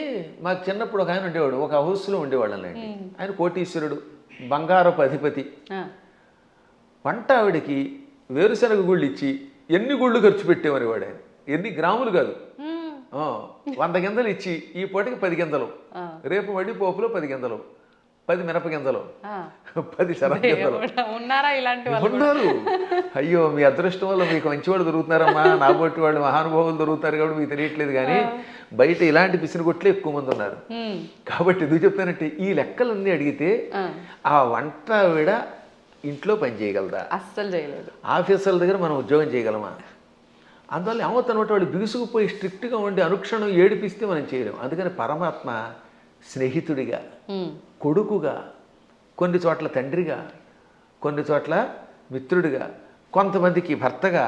S3: మాకు చిన్నప్పుడు ఒక ఆయన ఉండేవాడు, ఒక హౌస్లో ఉండేవాళ్ళండి. ఆయన కోటీశ్వరుడు, బంగారపు అధిపతి. వంట ఆవిడకి వేరుశనగ గుళ్ళు ఇచ్చి ఎన్ని గుళ్ళు ఖర్చు పెట్టేవారు వాడు. ఆయన ఎన్ని గ్రాములు కాదు, 100 గింజలు ఇచ్చి ఈ పూటకి 10 గింజలు, రేపు మళ్ళీ పోపులో 10 గింజలు, 10 మినప గింజలు, 10 శనగ గింజలు
S2: ఉన్నారా ఇలాంటి వాళ్ళు?
S3: ఉన్నారు. అయ్యో మీ అదృష్టం వల్ల మీకు మంచివాళ్ళు దొరుకుతున్నారమ్మా, నా బొట్టి వాళ్ళు మహానుభావులు దొరుకుతారు కాబట్టి మీకు తెలియట్లేదు. కానీ బయట ఇలాంటి పిసినగొట్లే ఎక్కువ మంది ఉన్నారు. కాబట్టి ఎందుకు చెప్తానంటే ఈ లెక్కలన్నీ అడిగితే ఆ వంట ఆవిడ ఇంట్లో పని చేయగలదా?
S2: అస్సలు చేయలేదు.
S3: ఆఫీసర్ల దగ్గర మనం ఉద్యోగం చేయగలమా? అందువల్ల ఏమవుతానమాట, వాళ్ళు బిగుసుకుపోయి స్ట్రిక్ట్గా ఉండి అనుక్షణం ఏడిపిస్తే మనం చేయలేము. అందుకని పరమాత్మ స్నేహితుడిగా, కొడుకుగా, కొన్ని చోట్ల తండ్రిగా, కొన్ని చోట్ల మిత్రుడిగా, కొంతమందికి భర్తగా,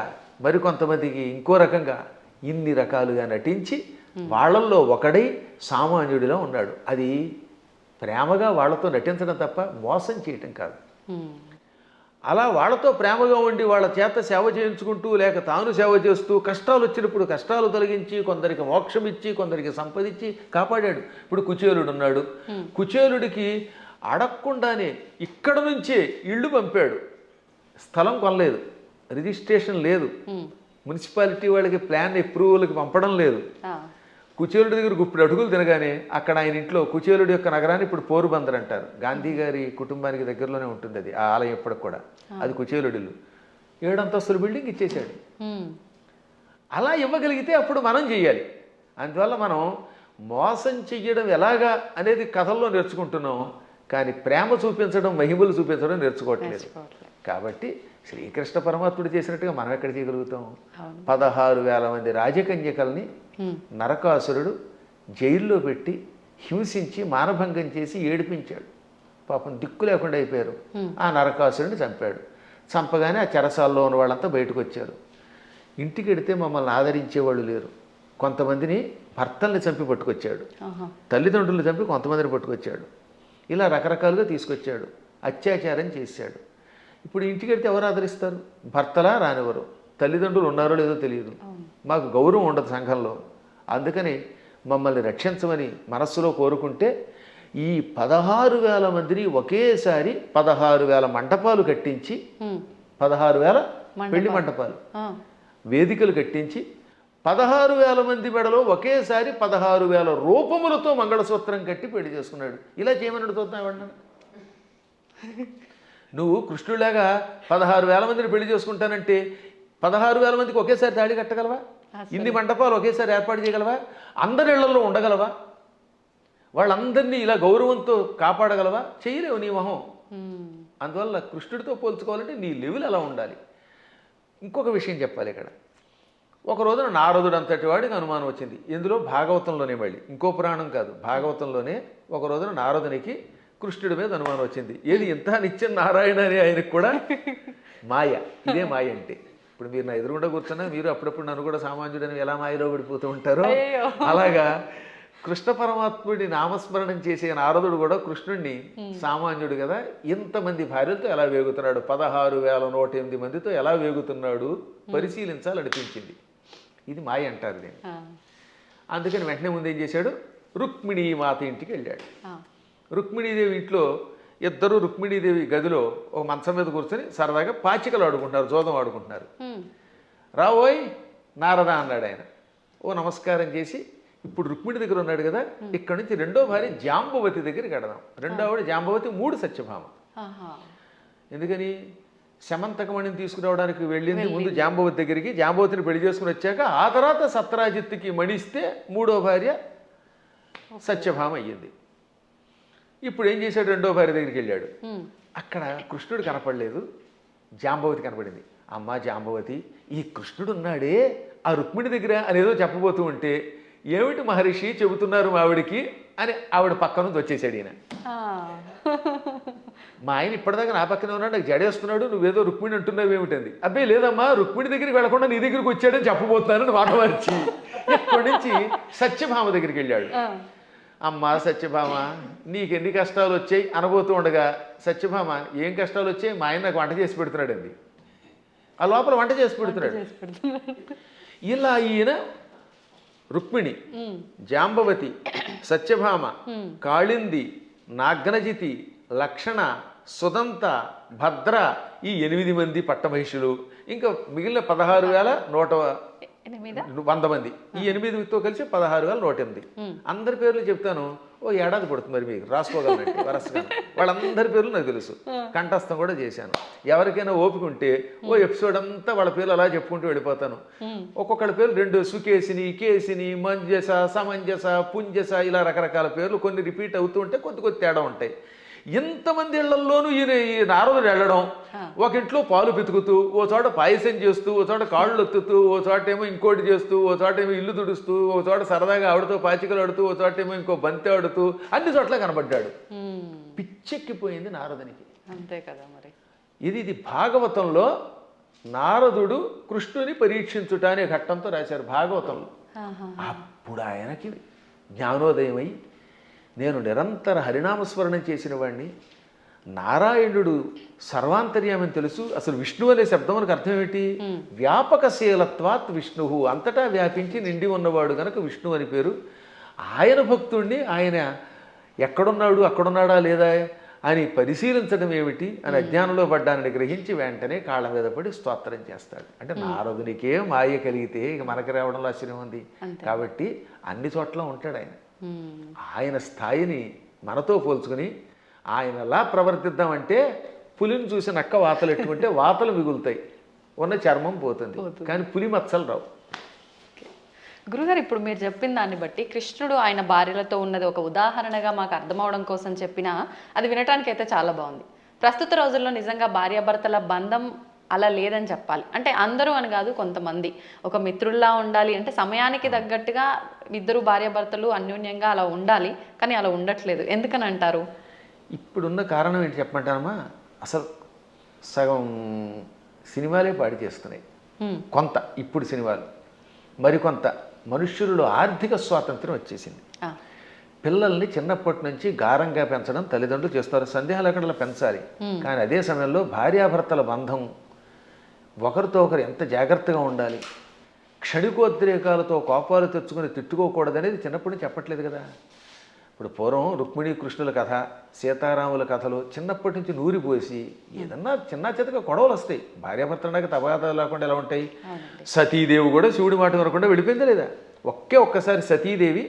S3: మరికొంతమందికి ఇంకో రకంగా, ఇన్ని రకాలుగా నటించి వాళ్ళల్లో ఒకడై సామాన్యుడిలో ఉన్నాడు. అది ప్రేమగా వాళ్ళతో నటించడం తప్ప మోసం చేయటం కాదు. అలా వాళ్ళతో ప్రేమగా ఉండి వాళ్ళ చేత సేవ చేయించుకుంటూ లేక తాను సేవ చేస్తూ కష్టాలు వచ్చినప్పుడు కష్టాలు తొలగించి కొందరికి మోక్షం ఇచ్చి కొందరికి సంపదించి కాపాడాడు. ఇప్పుడు కుచేలుడు ఉన్నాడు, కుచేలుడికి అడగకుండానే ఇక్కడ నుంచే ఇళ్ళు పంపాడు. స్థలం కొనలేదు, రిజిస్ట్రేషన్ లేదు, మున్సిపాలిటీ వాళ్ళకి ప్లాన్ అప్రూవల్కి పంపడం లేదు. కుచేలుడి దగ్గర గుప్పుడు అడుగులు తినగానే అక్కడ ఆయన ఇంట్లో, కుచేలుడి యొక్క నగరాన్ని ఇప్పుడు పోరుబందర్ అంటారు, గాంధీ గారి కుటుంబానికి దగ్గరలోనే ఉంటుంది అది, ఆ ఆలయం ఇప్పటికి కూడా, అది కుచేలుడి ఇల్లు. 7 అంతస్తుల బిల్డింగ్ ఇచ్చేశాడు. అలా ఇవ్వగలిగితే అప్పుడు మనం చెయ్యాలి. అందువల్ల మనం మోసం చెయ్యడం ఎలాగా అనేది కథల్లో నేర్చుకుంటున్నాం, కానీ ప్రేమ చూపించడం, మహిమలు చూపించడం నేర్చుకోవట్లేదు. కాబట్టి శ్రీకృష్ణ పరమాత్ముడు చేసినట్టుగా మనం ఎక్కడ చేయగలుగుతాం? 16,000 మంది రాజకన్యకల్ని నరకాసురుడు జైల్లో పెట్టి హింసించి మానభంగం చేసి ఏడిపించాడు. పాపం దిక్కు లేకుండా అయిపోయారు. ఆ నరకాసురుడిని చంపాడు. చంపగానే ఆ చెరసాల్లో ఉన్న వాళ్ళంతా బయటకు వచ్చారు. ఇంటికి వెడితే మమ్మల్ని ఆదరించేవాళ్ళు లేరు. కొంతమందిని భర్తల్ని చంపి పట్టుకొచ్చాడు, తల్లిదండ్రులు చంపి కొంతమందిని పట్టుకొచ్చాడు. ఇలా రకరకాలుగా తీసుకొచ్చాడు, అత్యాచారం చేశాడు. ఇప్పుడు ఇంటికి వెడితే ఎవరు ఆదరిస్తారు? భర్తలా రానివ్వరు, తల్లిదండ్రులు ఉన్నారో లేదో తెలియదు, మాకు గౌరవం ఉండదు సంఘంలో. అందుకని మమ్మల్ని రక్షించమని మనస్సులో కోరుకుంటే ఈ 16,000 మందిని ఒకేసారి 16,000 మంటపాలు కట్టించి, 16,000 పెళ్లి మంటపాలు, వేదికలు కట్టించి 16,000 మంది మెడలో ఒకేసారి 16,000 రూపములతో మంగళసూత్రం కట్టి పెళ్లి చేసుకున్నాడు. ఇలా చేయమని చూద్దాం ఎవడన్నా? నువ్వు కృష్ణుడిలాగా 16,000 మందిని పెళ్లి చేసుకుంటానంటే 16,000 మందికి ఒకేసారి తాళి కట్టగలవా? ఇన్ని మండపాలు ఒకేసారి ఏర్పాటు చేయగలవా? అందరి ఇళ్లలో ఉండగలవా? వాళ్ళందరినీ ఇలా గౌరవంతో కాపాడగలవా? చేయలేవు నీ మొహం. అందువల్ల కృష్ణుడితో పోల్చుకోవాలంటే నీ లెవెల్ అలా ఉండాలి. ఇంకొక విషయం చెప్పాలి ఇక్కడ. ఒక రోజున నారదుడు అంతటి వాడికి అనుమానం వచ్చింది. ఎందులో? భాగవతంలోనే. మళ్ళీ ఇంకో పురాణం కాదు, భాగవతంలోనే ఒక రోజున నారదునికి కృష్ణుడి మీద అనుమానం వచ్చింది. ఏది ఇంత నిత్యం నారాయణ అని ఆయనకు కూడా మాయ. ఇదే మాయ అంటే. ఇప్పుడు మీరు నా ఎదురుగుండా కూర్చున్నా మీరు అప్పుడప్పుడు నన్ను కూడా సామాన్యుడని ఎలా మాయలో పడిపోతూ ఉంటారో అలాగా కృష్ణ పరమాత్ముడి నామస్మరణం చేసే నారదుడు కూడా కృష్ణుడిని సామాన్యుడు కదా, ఇంతమంది భార్యలతో ఎలా వేగుతున్నాడు, 16,108 మందితో ఎలా వేగుతున్నాడు పరిశీలించాలనిపించింది. ఇది మాయ అంటారు దీన్ని. అందుకని వెంటనే ముందు ఏం చేశాడు? రుక్మిణీ మాత ఇంటికి వెళ్ళాడు. రుక్మిణీదేవి ఇంట్లో ఇద్దరు రుక్మిణీదేవి గదిలో ఒక మంచం మీద కూర్చొని సరదాగా పాచికలు ఆడుకుంటున్నారు, జోదం ఆడుకుంటున్నారు. రావోయ్ నారద అన్నాడు ఆయన. ఓ నమస్కారం చేసి, ఇప్పుడు రుక్మిణి దగ్గర ఉన్నాడు కదా, ఇక్కడ నుంచి రెండో భార్య జాంబవతి దగ్గరికి వెడదాం. రెండో ఆవిడ జాంబవతి, 3 సత్యభామ. ఎందుకని? శమంతకమణిని తీసుకురావడానికి వెళ్ళింది ముందు జాంబవతి దగ్గరికి. జాంబవతిని పెళ్లి చేసుకుని వచ్చాక ఆ తర్వాత సత్రాజిత్తుకి మణిస్తే 3వ భార్య సత్యభామ అయ్యింది. ఇప్పుడు ఏం చేశాడు? రెండో భార్య దగ్గరికి వెళ్ళాడు. అక్కడ కృష్ణుడు కనపడలేదు, జాంబవతి కనపడింది. అమ్మ జాంబవతి, ఈ కృష్ణుడు ఉన్నాడే ఆ రుక్మిణి దగ్గర అనేదో చెప్పబోతూ ఉంటే, ఏమిటి మహర్షి చెబుతున్నారు మావిడికి అని ఆవిడ పక్క నుంచి వచ్చేసాడు ఈయన. మా ఆయన ఇప్పటిదాకా నా పక్కనే ఉన్నాడు, నాకు జడేస్తున్నాడు, నువ్వేదో రుక్మిణి అంటున్నావు ఏమిటంది. అబ్బాయి లేదమ్మా, రుక్మిణి దగ్గరికి వెళ్లకుండా నీ దగ్గరికి వచ్చాడని చెప్పబోతున్నానని మాట మార్చి ఇక్కడి నుంచి సత్యభామ దగ్గరికి వెళ్ళాడు. అమ్మా సత్యభామ, నీకెన్ని కష్టాలు వచ్చాయి అనబోతూ ఉండగా, సత్యభామ ఏం కష్టాలు వచ్చాయి? మా ఆయన నాకు వంట చేసి పెడుతున్నాడు అండి. ఆ లోపల వంట చేసి పెడుతున్నాడు. ఇలా ఈయన రుక్మిణి, జాంబవతి, సత్యభామ, కాళింది, నాగ్నజితి, లక్షణ, సుదంత, భద్ర, ఈ 8 మంది పట్టమహిషులు, ఇంకా మిగిలిన 16,100 మంది. ఈ 8తో కలిసి 16,108. అందరి పేర్లు చెప్తాను, ఓ ఏడాది పడుతుంది మరి మీకు రాసుకోగలనండి వరసగా. వాళ్ళందరి పేర్లు నాకు తెలుసు, కంఠస్థం కూడా చేశాను. ఎవరికైనా ఓపిక ఉంటే ఓ ఎపిసోడ్ అంతా వాళ్ళ పేర్లు అలా చెప్పుకుంటూ వెళ్ళిపోతాను. ఒక్కొక్కళ్ళ పేర్లు 2 సుకేసిని, కేసిని, మంజస, సమంజస, పుంజస, ఇలా రకరకాల పేర్లు కొన్ని రిపీట్ అవుతూ ఉంటే కొద్ది తేడా ఉంటాయి. ఇంతమంది ఇళ్లల్లోనూ ఈ నారదుడు వెళ్ళడం, ఒక ఇంట్లో పాలు పితుకుతూ, ఓ చోట పాయసం చేస్తూ, ఓ చోట కాళ్ళు ఒత్తుతూ, ఓ చోట ఏమో ఇంకోటి చేస్తూ, ఓ చోట ఏమో ఇల్లు తుడుస్తూ, ఓ చోట సరదాగా ఆవిడతో పాచికలు ఆడుతూ, ఓ చోట ఏమో ఇంకో బంతి ఆడుతూ, అన్ని చోట్ల కనబడ్డాడు. పిచ్చెక్కిపోయింది నారదునికి.
S2: అంతే కదా మరి.
S3: ఇది భాగవతంలో నారదుడు కృష్ణుని పరీక్షించుట అనే ఘట్టంతో రాశారు భాగవతంలో. అప్పుడు ఆయనకి జ్ఞానోదయమై, నేను నిరంతర హరినామస్మరణం చేసిన వాడిని, నారాయణుడు సర్వాంతర్యామని తెలుసు. అసలు విష్ణు అనే శబ్దం మనకు అర్థం ఏంటి? వ్యాపకశీలత్వాత్ విష్ణు, అంతటా వ్యాపించి నిండి ఉన్నవాడు కనుక విష్ణు అని పేరు. ఆయన భక్తుడిని ఆయన ఎక్కడున్నాడు, అక్కడున్నాడా లేదా అని పరిశీలించడం ఏమిటి అని అజ్ఞానంలో పడ్డానని గ్రహించి వెంటనే కాళ్ళ మీద పడి స్తోత్రం చేస్తాడు. అంటే నారదునికే మాయ కలిగితే ఇక మనకి రావడంలో ఆశ్చర్యం ఉంది. కాబట్టి అన్ని చోట్ల ఉంటాడు ఆయన. ఆయన స్థాయిని మనతో పోల్చుకుని ఆయన ఎలా ప్రవర్తిద్దామంటే, పులిని చూసి నక్క వాతలు ఎట్టుకుంటే వాతలు మిగులుతాయి, ఉన్న చర్మం పోతుంది, కానీ పులి మచ్చలు రావు.
S2: గురుగారు, ఇప్పుడు మీరు చెప్పిన దాన్ని బట్టి కృష్ణుడు ఆయన భార్యలతో ఉన్నది ఒక ఉదాహరణగా మాకు అర్థమవడం కోసం చెప్పినా అది వినటానికి అయితే చాలా బాగుంది. ప్రస్తుత రోజుల్లో నిజంగా భార్యాభర్తల బంధం అలా లేదని చెప్పాలి. అంటే అందరూ అని కాదు, కొంతమంది ఒక మిత్రుల్లా ఉండాలి అంటే సమయానికి తగ్గట్టుగా ఇద్దరు భార్యాభర్తలు అన్యోన్యంగా అలా ఉండాలి, కానీ అలా ఉండట్లేదు. ఎందుకని అంటారు?
S3: ఇప్పుడున్న కారణం ఏంటి చెప్పమంటారమ్మా? అసలు సగం సినిమాలే పాడి చేస్తున్నాయి, కొంత ఇప్పుడు సినిమాలు, మరికొంత మనుష్యులలో ఆర్థిక స్వాతంత్రం వచ్చేసింది. పిల్లల్ని చిన్నప్పటి నుంచి గారంగా పెంచడం తల్లిదండ్రులు చేస్తారు, సందేహం లేకుండా పెంచాలి. కానీ అదే సమయంలో భార్యాభర్తల బంధం ఒకరితో ఒకరు ఎంత జాగ్రత్తగా ఉండాలి, క్షణికోద్రేకాలతో కోపాలు తెచ్చుకొని తిట్టుకోకూడదనేది చిన్నప్పటి నుంచి చెప్పట్లేదు కదా. ఇప్పుడు పూర్వం రుక్మిణీ కృష్ణుల కథ, సీతారాముల కథలు చిన్నప్పటి నుంచి నూరిపోసి ఏదన్నా చిన్న చితక గొడవలు వస్తాయి. భార్యాభర్తలకు తగాదాలు లేకుండా ఎలా ఉంటాయి? సతీదేవి కూడా శివుడి మాట వినకుండా వెళ్ళిపోయిందా లేదా? ఒక్కసారి సతీదేవి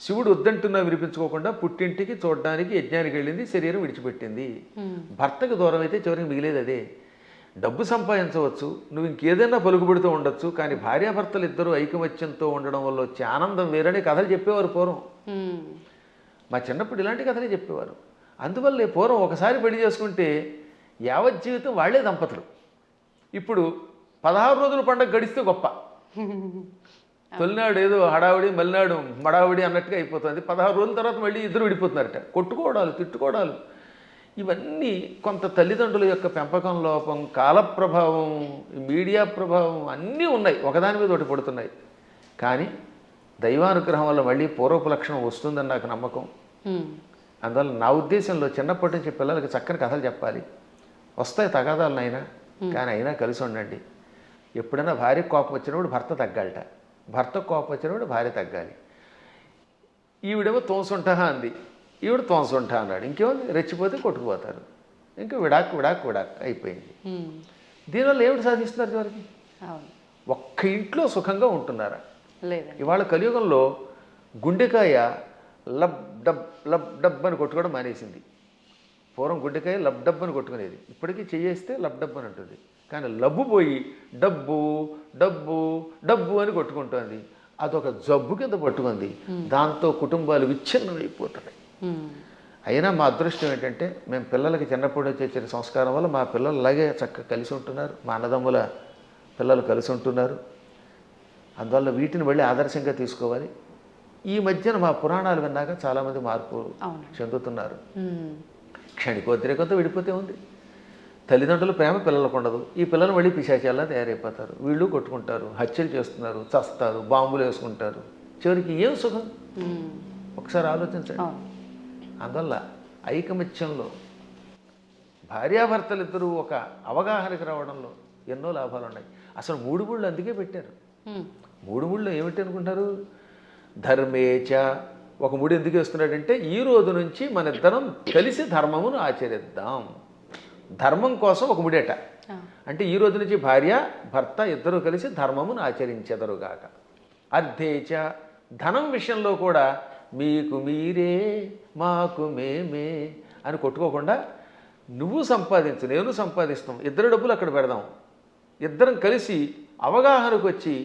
S3: శివుడు వద్దంటున్నా వినిపించుకోకుండా పుట్టింటికి చూడడానికి యజ్ఞానికి వెళ్ళింది, శరీరం విడిచిపెట్టింది. భర్తకు దూరం అయితే చివరికి మిగిలేది అదే. డబ్బు సంపాదించవచ్చు, నువ్వు ఇంకేదైనా పలుకుబడుతూ ఉండొచ్చు, కానీ భార్యాభర్తలు ఇద్దరు ఐకమత్యంతో ఉండడం వల్ల వచ్చే ఆనందం వేరని కథలు చెప్పేవారు పూర్వం. మా చిన్నప్పుడు ఇలాంటి కథలే చెప్పేవారు. అందువల్లే పూర్వం ఒకసారి పెళ్లి చేసుకుంటే యావత్ జీవితం వాళ్లే దంపతులు. ఇప్పుడు 16 రోజుల పండుగ గడిస్తే గొప్ప. తొలినాడు ఏదో హడావిడి, మలినాడు మడావిడి అన్నట్టుగా అయిపోతుంది. 16 రోజుల తర్వాత మళ్ళీ ఇద్దరు విడిపోతున్నారట. కొట్టుకోవడాలు, తిట్టుకోవడాలు, ఇవన్నీ కొంత తల్లిదండ్రుల యొక్క పెంపకం లోపం, కాల ప్రభావం, మీడియా ప్రభావం అన్నీ ఉన్నాయి, ఒకదాని మీద ఒకటి పడుతున్నాయి. కానీ దైవానుగ్రహం వల్ల మళ్ళీ పూర్వపు లక్షణం వస్తుందని నాకు నమ్మకం. అందువల్ల నా ఉద్దేశంలో చిన్నప్పటి నుంచి పిల్లలకి చక్కని కథలు చెప్పాలి. వస్తాయి తగాదాలను అయినా, కానీ అయినా కలిసి ఉండండి. ఎప్పుడైనా భార్య కోపం వచ్చినప్పుడు భర్త తగ్గాలట, భర్త కోపం వచ్చినప్పుడు భార్య తగ్గాలి. ఈవిడేమో తోసుంటా అంది, ఈవిడ తోసుంటా అన్నాడు, ఇంకేముంది, రెచ్చిపోతే కొట్టుకుపోతారు. ఇంకా విడాక్ విడాక్ విడాక్ అయిపోయింది. దీనివల్ల ఏమిటి సాధిస్తున్నారు చివరికి? ఒక్క ఇంట్లో సుఖంగా ఉంటున్నారా? ఇవాళ కలియుగంలో గుండెకాయ లబ్ డబ్ అని కొట్టుకోవడం మానేసింది. పూర్వం గుండెకాయ లబ్ డబ్ అని కొట్టుకునేది, ఇప్పటికీ చేయేస్తే లబ్ డబ్ అని ఉంటుంది. కానీ లబ్బు పోయి డబ్బు డబ్బు డబ్బు అని కొట్టుకుంటుంది. అదొక జబ్బు కింద పట్టుకుంది. దాంతో కుటుంబాలు విచ్ఛిన్నం అయిపోతున్నాయి. అయినా మా అదృష్టం ఏంటంటే మేము పిల్లలకి చిన్నప్పుడు చేసిన సంస్కారం వల్ల మా పిల్లలు అలాగే చక్కగా కలిసి ఉంటున్నారు, మా అన్నదమ్ముల పిల్లలు కలిసి ఉంటున్నారు. అందువల్ల వీటిని మళ్ళీ ఆదర్శంగా తీసుకోవాలి. ఈ మధ్యన మా పురాణాలు విన్నాక చాలామంది మార్పు చెందుతున్నారు. క్షణికోద్రేకంతో విడిపోతే ఉంది. తల్లిదండ్రుల ప్రేమ పిల్లలకు ఉండదు. ఈ పిల్లలు మళ్ళీ పిశాచాల్లా తయారైపోతారు. వీళ్ళు కొట్టుకుంటారు, హత్యలు చేస్తున్నారు, చస్తారు, బాంబులు వేసుకుంటారు. చివరికి ఏం సుఖం? ఒకసారి ఆలోచించండి. అందువల్ల ఐకమత్యంలో భార్యాభర్తలిద్దరూ ఒక అవగాహనకి రావడంలో ఎన్నో లాభాలు ఉన్నాయి. అసలు 3 ముళ్ళు అందుకే పెట్టారు. 3 ముళ్ళు ఏమిటి అనుకుంటారు? ధర్మేచ. ఒక ముడి ఎందుకు వేస్తున్నాడంటే ఈ రోజు నుంచి మన ఇద్దరం కలిసి ధర్మమును ఆచరిద్దాం. ధర్మం కోసం ఒక ముడేట. అంటే ఈ రోజు నుంచి భార్య భర్త ఇద్దరూ కలిసి ధర్మమును ఆచరించెదరుగాక. అర్థేచ. ధనం విషయంలో కూడా మీకు మీరే మాకు మేమే అని కొట్టుకోకుండా నువ్వు సంపాదించు, నేను సంపాదిస్తాం, ఇద్దరు డబ్బులు అక్కడ పెడదాం, ఇద్దరం కలిసి అవగాహనకు వచ్చి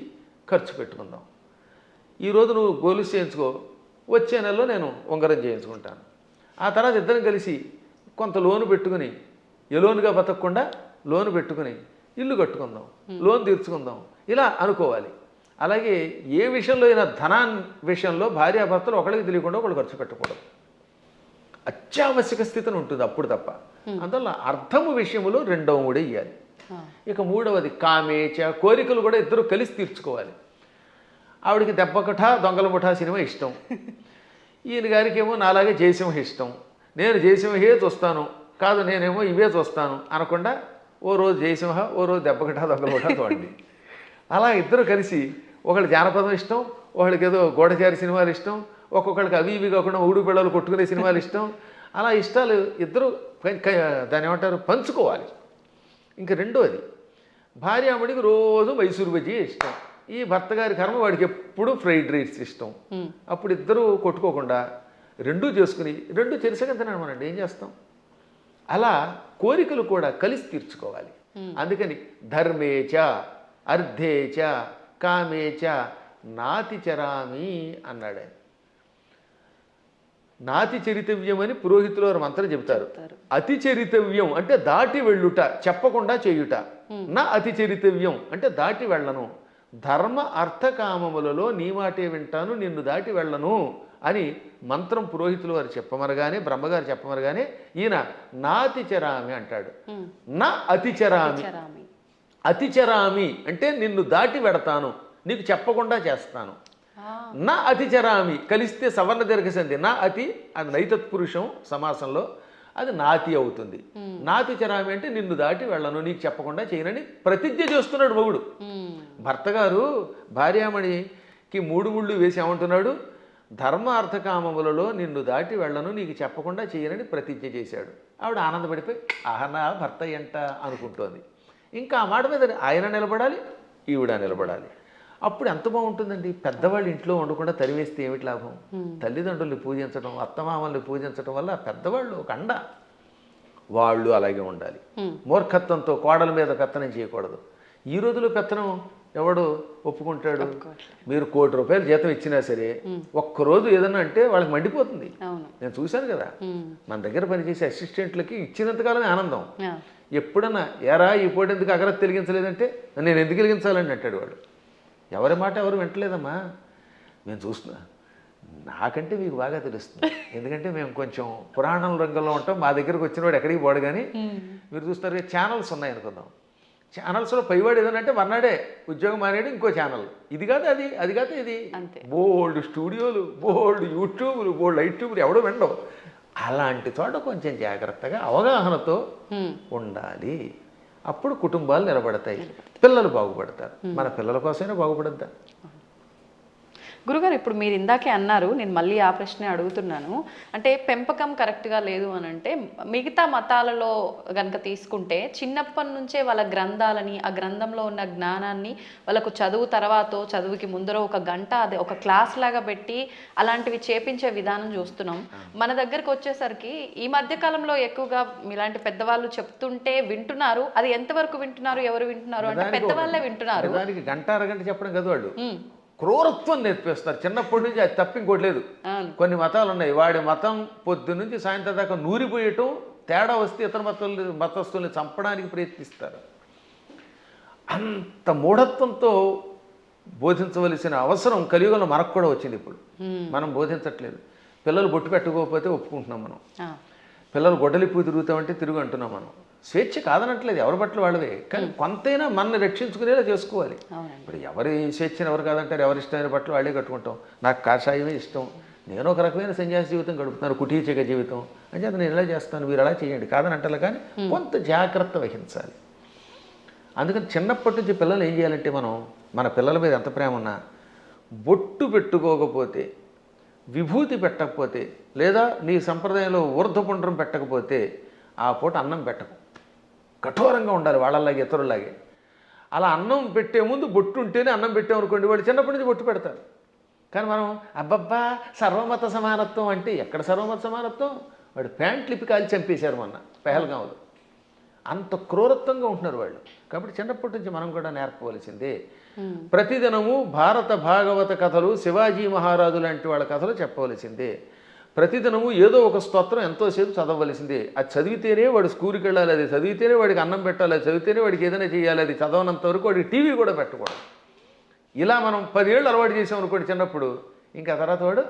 S3: ఖర్చు పెట్టుకుందాం. ఈరోజు నువ్వు గొలుసు చేయించుకో, వచ్చే నెలలో నేను ఉంగరం చేయించుకుంటాను. ఆ తర్వాత ఇద్దరం కలిసి కొంత లోను పెట్టుకుని, లోనుగా బతకకుండా లోను పెట్టుకుని ఇల్లు కట్టుకుందాం, లోన్ తీర్చుకుందాం, ఇలా అనుకోవాలి. అలాగే ఏ విషయంలో అయినా ధనాన్ని విషయంలో భార్యాభర్తలు ఒకరికి తెలియకుండా ఒకళ్ళు ఖర్చు పెట్టకూడదు. అత్యావశ్యక స్థితిని ఉంటుంది అప్పుడు తప్ప. అందువల్ల అర్థము విషయంలో 2వ ముడి ఇవ్వాలి. ఇక 3వది కామేచ. కోరికలు కూడా ఇద్దరు కలిసి తీర్చుకోవాలి. ఆవిడికి దెబ్బకఠ దొంగల ముఠా సినిమా ఇష్టం, ఈయన గారికి ఏమో నాలాగే జయసింహ ఇష్టం. నేను జయసింహే చూస్తాను, కాదు నేనేమో ఇవే చూస్తాను అనకుండా ఓ రోజు జయసింహ, ఓ రోజు దెబ్బకఠ దొంగల ముఠా చూడండి. అలా ఇద్దరు కలిసి ఒకళ్ళు జానపదం ఇష్టం, ఒకళ్ళకి ఏదో గూఢచారి సినిమాలు ఇష్టం, ఒక్కొక్కళ్ళకి అవి ఇవి కాకుండా ఊడు పిల్లలు కొట్టుకునే సినిమాలు ఇష్టం. అలా ఇష్టాలు ఇద్దరు దాన్ని ఏమంటారు పంచుకోవాలి. ఇంకా 2వది భార్యామణికి రోజు మైసూరు బజ్జీ ఇష్టం, ఈ భర్త గారి కర్మ వాడికి ఎప్పుడు ఫ్రైడ్ రైస్ ఇష్టం. అప్పుడు ఇద్దరు కొట్టుకోకుండా 2 చేసుకుని 2 చెరిసగా తినమనండి, ఏం చేస్తాం? అలా కోరికలు కూడా కలిసి తీర్చుకోవాలి. అందుకని ధర్మేచ అర్థేచ కామేచ నాతి చరామి అన్నాడు ఆయన. నాతి చరితవ్యం అని పురోహితులు వారు మంత్రం చెబుతారు. అతి చరితవ్యం అంటే దాటి వెళ్ళుట, చెప్పకుండా చేయుట. నా అతి చరితవ్యం అంటే దాటి వెళ్ళను. ధర్మ అర్థ కామములలో నీ మాటే వింటాను, నిన్ను దాటి వెళ్ళను అని మంత్రం పురోహితులు వారు చెప్పమరగానే, బ్రహ్మగారు చెప్పమరగానే ఈయన నాతిచరామి అంటాడు. నా అతిచరామి. అతిచరామి అంటే నిన్ను దాటి వెడతాను, నీకు చెప్పకుండా చేస్తాను. నా అతిచరామి కలిస్తే సవర్ణ దీర్ఘసంధి. నా అతి అది నైతత్పురుషం సమాసంలో, అది నాతి అవుతుంది. నాతిచరామి అంటే నిన్ను దాటి వెళ్ళను, నీకు చెప్పకుండా చేయనని ప్రతిజ్ఞ చేస్తున్నాడు మొగుడు. భర్త గారు భార్యామణికి 3 ముళ్ళు వేసి ఏమంటున్నాడు? ధర్మ అర్థకామములలో నిన్ను దాటి వెళ్ళను, నీకు చెప్పకుండా చేయనని ప్రతిజ్ఞ చేశాడు. ఆవిడ ఆనందపడిపోయి ఆహనా భర్త ఎంట అనుకుంటోంది. ఇంకా ఆ మాట మీద ఆయన నిలబడాలి, ఈవిడ నిలబడాలి. అప్పుడు ఎంత బాగుంటుందండి. పెద్దవాళ్ళు ఇంట్లో ఉండకుండా తరివేస్తే ఏమిటి లాభం? తల్లిదండ్రుల్ని పూజించడం, అత్తమామల్ని పూజించడం వల్ల పెద్దవాళ్ళు ఒక అండ. వాళ్ళు అలాగే ఉండాలి. మూర్ఖత్వంతో కోడల మీద పెత్తనం చేయకూడదు. ఈ రోజులో పెత్తనం ఎవడు ఒప్పుకుంటాడు? మీరు ₹1,00,00,000 జీతం ఇచ్చినా సరే ఒక్కరోజు ఏదన్నా అంటే వాళ్ళకి మండిపోతుంది. నేను చూశాను కదా, మన దగ్గర పనిచేసే అసిస్టెంట్లకి ఇచ్చినంతకాలమే ఆనందం. ఎప్పుడన్నా ఎరా ఈ పూట ఎందుకు అగరత్ వెలిగించలేదంటే నేను ఎందుకు వెలిగించాలని అంటాడు వాడు. ఎవరి మాట ఎవరు వింటలేదమ్మా. మేము చూస్తున్నా, నాకంటే మీకు బాగా తెలుస్తుంది. ఎందుకంటే మేము కొంచెం పురాణం రంగంలో ఉంటాం. మా దగ్గరకు వచ్చిన వాడు ఎక్కడికి పోడు. కానీ మీరు చూస్తారు ఛానల్స్ ఉన్నాయి అనుకుందాం. ఛానల్స్లో పైవాడు ఏదనంటే మర్నాడే ఉద్యోగం మానేడు ఇంకో ఛానల్. ఇది కాదు అది, అది కాదు ఇది. బోల్డ్ స్టూడియోలు, బోల్డ్ యూట్యూబ్లు, బోల్డ్ యూట్యూబ్లు ఎవడో వినవు. అలాంటి చోట కొంచెం జాగ్రత్తగా అవగాహనతో ఉండాలి. అప్పుడు కుటుంబాలు నిలబడతాయి, పిల్లలు బాగుపడతారు. మన పిల్లల కోసమైనా బాగుపడద్దా?
S2: గురుగారు, ఇప్పుడు మీరు ఇందాకే అన్నారు, నేను మళ్ళీ ఆ ప్రశ్నే అడుగుతున్నాను. అంటే పెంపకం కరెక్ట్గా లేదు అని అంటే, మిగతా మతాలలో కనుక తీసుకుంటే చిన్నప్పటి నుంచే వాళ్ళ గ్రంథాలని, ఆ గ్రంథంలో ఉన్న జ్ఞానాన్ని వాళ్ళకు చదువు తర్వాత చదువుకి ముందర ఒక గంట అదే ఒక క్లాస్ లాగా పెట్టి అలాంటివి చేపించే విధానం చూస్తున్నాం. మన దగ్గరకు వచ్చేసరికి ఈ మధ్య కాలంలో ఎక్కువగా ఇలాంటి పెద్దవాళ్ళు చెప్తుంటే వింటున్నారు. అది ఎంతవరకు వింటున్నారు, ఎవరు వింటున్నారు అంటే పెద్దవాళ్ళే వింటున్నారు.
S3: గంట అరగంట చెప్పడం కదా వాళ్ళు క్రూరత్వం నేర్పిస్తారు చిన్నప్పటి నుంచి. అది తప్ప ఇంకోటి లేదు. కొన్ని మతాలు ఉన్నాయి, వాడి మతం పొద్దు నుంచి సాయంత్రం దాకా నూరిపోయటం, తేడా వస్తే ఇతర మతస్థుల్ని చంపడానికి ప్రయత్నిస్తారు. అంత మూఢత్వంతో బోధించవలసిన అవసరం కలియుగంలో మనకు కూడా వచ్చింది. ఇప్పుడు మనం బోధించట్లేదు. పిల్లలు బొట్టు పెట్టుకోకపోతే ఒప్పుకుంటున్నాం మనం. పిల్లలు గొడ్డలిప్పు తిరుగుతామంటే తిరుగు అంటున్నాం మనం. స్వేచ్ఛ కాదనట్లేదు, ఎవరి బట్టలు వాళ్ళవే. కానీ కొంతైనా మనల్ని రక్షించుకునేలా చేసుకోవాలి. ఇప్పుడు ఎవరి స్వేచ్ఛను ఎవరు కాదంటారు? ఎవరి ఇష్టమైన బట్టలు వాళ్ళే కట్టుకుంటాం. నాకు కాషాయమే ఇష్టం, నేను ఒక రకమైన సన్యాసి జీవితం గడుపుతున్నాను, కుటీచక జీవితం అంటే అది నేను ఎలా చేస్తాను, మీరు అలా చేయండి కాదని అంటారు. కానీ కొంత జాగ్రత్త వహించాలి. అందుకని చిన్నప్పటి నుంచి పిల్లలు ఏం చేయాలంటే, మనం మన పిల్లల మీద ఎంత ప్రేమ ఉన్నా బొట్టు పెట్టుకోకపోతే, విభూతి పెట్టకపోతే, లేదా నీ సంప్రదాయంలో ఊర్ధ్వపుండ్రం పెట్టకపోతే ఆ పూట అన్నం పెట్టకు. కఠోరంగా ఉండాలి వాళ్ళలాగే, ఇతరులాగే. అలా అన్నం పెట్టే ముందు బొట్టు ఉంటేనే అన్నం పెట్టామనుకోండి, వాడు చిన్నప్పటి నుంచి బొట్టు పెడతారు. కానీ మనం అబ్బబ్బా సర్వమత సమానత్వం అంటే ఎక్కడ సర్వమత సమానత్వం? వాడు ప్యాంట్ లిపి కాల్చి చంపేశారు మొన్న పెహల్గాంలో. అంత క్రూరత్వంగా ఉంటున్నారు వాళ్ళు. కాబట్టి చిన్నప్పటి నుంచి మనం కూడా నేర్పవలసిందే. ప్రతిదినము భారత భాగవత కథలు, శివాజీ మహారాజు లాంటి వాళ్ళ కథలు చెప్పవలసిందే. ప్రతిదినము ఏదో ఒక స్తోత్రం ఎంతోసేపు చదవవలసిందే. అది చదివితేనే వాడు స్కూల్కి వెళ్ళాలి, అది చదివితేనే వాడికి అన్నం పెట్టాలి, అది చదివితేనే వాడికి ఏదైనా చేయాలి. అది చదవనంత వరకు వాడికి టీవీ కూడా పెట్టకూడదు. ఇలా మనం 10 ఏళ్ళు అలవాటు చేసామనుకోండి చిన్నప్పుడు, ఇంకా తర్వాత వాడు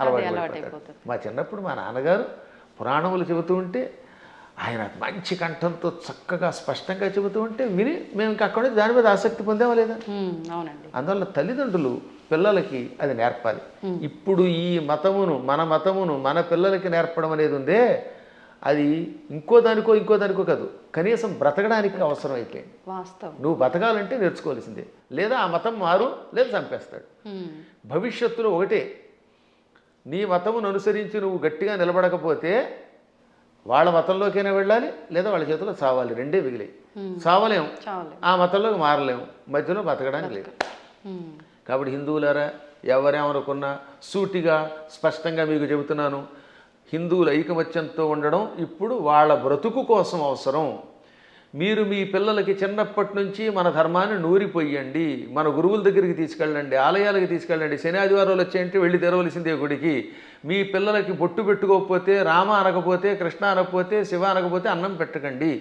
S3: అలవాటు. మా చిన్నప్పుడు మా నాన్నగారు పురాణములు చెబుతూ ఉంటే, ఆయన మంచి కంఠంతో చక్కగా స్పష్టంగా చెబుతూ ఉంటే విని మేము ఇంకా అక్కడ దాని మీద ఆసక్తి పొందామా లేదా?
S2: అవునండి.
S3: అందువల్ల తల్లిదండ్రులు పిల్లలకి అది నేర్పాలి. ఇప్పుడు ఈ మతమును, మన మతమును మన పిల్లలకి నేర్పడం అనేది ఉందే, అది ఇంకో దానికో కాదు, కనీసం బ్రతకడానికి అవసరం అయిపోయింది. నువ్వు బతకాలంటే నేర్చుకోవాల్సిందే. లేదా ఆ మతం మారు, లేదా చంపేస్తాడు. భవిష్యత్తులో ఒకటే, నీ మతమును అనుసరించి నువ్వు గట్టిగా నిలబడకపోతే వాళ్ళ మతంలోకైనా వెళ్ళాలి, లేదా వాళ్ళ చేతిలో చావాలి. రెండే మిగిలాయి. చావలేం, ఆ మతంలోకి మారలేము, మధ్యలో బతకడానికి లేదు. కాబట్టి హిందువులారా, ఎవరేమనుకున్నా సూటిగా స్పష్టంగా మీకు చెబుతున్నాను, హిందువుల ఐకమత్యంతో ఉండడం ఇప్పుడు వాళ్ళ బ్రతుకు కోసం అవసరం. మీరు మీ పిల్లలకి చిన్నప్పటి నుంచి మన ధర్మాన్ని నూరిపోయండి, మన గురువుల దగ్గరికి తీసుకెళ్ళండి, ఆలయాలకు తీసుకెళ్ళండి. శని ఆదివారాలు వచ్చాయంటే వెళ్ళి తెరవలసిందే గుడికి. మీ పిల్లలకి బొట్టు పెట్టుకోకపోతే, రామ అనకపోతే, కృష్ణ అనకపోతే, శివ అనకపోతే అన్నం పెట్టకండి.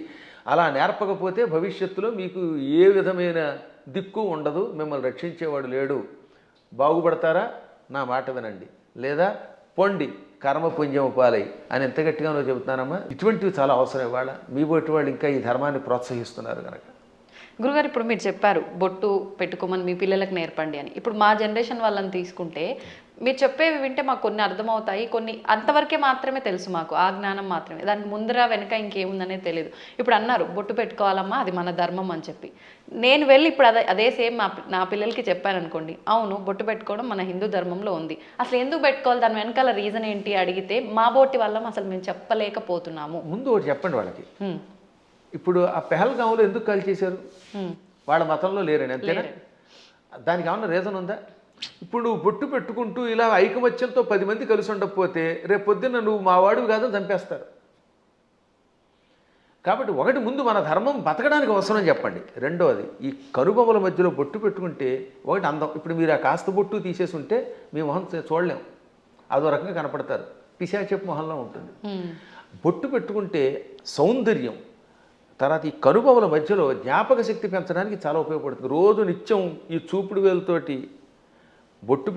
S3: అలా నేర్పకపోతే భవిష్యత్తులో మీకు ఏ విధమైన దిక్కు ఉండదు, మిమ్మల్ని రక్షించేవాడు లేడు. బాగుపడతారా? నా మాట వినండి, లేదా పొండి కర్మపుణ్యం పాలై అని ఎంత గట్టిగానో చెబుతున్నానమ్మా. ఇటువంటివి చాలా అవసరం. ఇవాళ మీ బొట్టి వాళ్ళు ఇంకా ఈ ధర్మాన్ని ప్రోత్సహిస్తున్నారు కనుక.
S2: గురుగారు, ఇప్పుడు మీరు చెప్పారు బొట్టు పెట్టుకోమని మీ పిల్లలకు నేర్పండి అని. ఇప్పుడు మా జనరేషన్ వాళ్ళని తీసుకుంటే మీరు చెప్పేవి వింటే మాకు కొన్ని అర్థమవుతాయి, కొన్ని అంతవరకే మాత్రమే తెలుసు, మాకు ఆ జ్ఞానం మాత్రమే, దానికి ముందర వెనక ఇంకేముందనే తెలియదు. ఇప్పుడు అన్నారు బొట్టు పెట్టుకోవాలమ్మా, అది మన ధర్మం అని చెప్పి, నేను వెళ్ళి ఇప్పుడు అదే సేమ్ నా పిల్లలకి చెప్పాను అనుకోండి, అవును బొట్టు పెట్టుకోవడం మన హిందూ ధర్మంలో ఉంది, అసలు ఎందుకు పెట్టుకోవాలి, దాని వెనకాల రీజన్ ఏంటి అడిగితే మా బోటి వల్ల అసలు మేము చెప్పలేకపోతున్నాము.
S3: ముందు ఒకటి చెప్పండి వాళ్ళకి. ఇప్పుడు ఆ పెహల్గాంలో ఎందుకు కాల్ చేశారు? వాళ్ళ మతంలో లేరని, అంతేనా? దానికి ఏమన్నా రీజన్ ఉందా? ఇప్పుడు నువ్వు బొట్టు పెట్టుకుంటూ ఇలా ఐకమత్యంతో 10 మంది కలిసి ఉండకపోతే రేపు పొద్దున్న నువ్వు మా వాడివి కాదని చంపేస్తారు. కాబట్టి ఒకటి ముందు మన ధర్మం బతకడానికి అవసరం చెప్పండి. రెండోది ఈ కనుబొమ్మల మధ్యలో బొట్టు పెట్టుకుంటే ఒకటి అందం. ఇప్పుడు మీరు ఆ కాస్త బొట్టు తీసేసి ఉంటే మీ మొహం చూడలేం, అదో రకంగా కనపడతారు, పిశాచపు మొహంలో ఉంటుంది. బొట్టు పెట్టుకుంటే సౌందర్యం. తర్వాత ఈ కనుబొమ్మల మధ్యలో జ్ఞాపక శక్తి పెంచడానికి చాలా ఉపయోగపడుతుంది. రోజు నిత్యం ఈ చూపుడు వేలుతోటి బొట్టు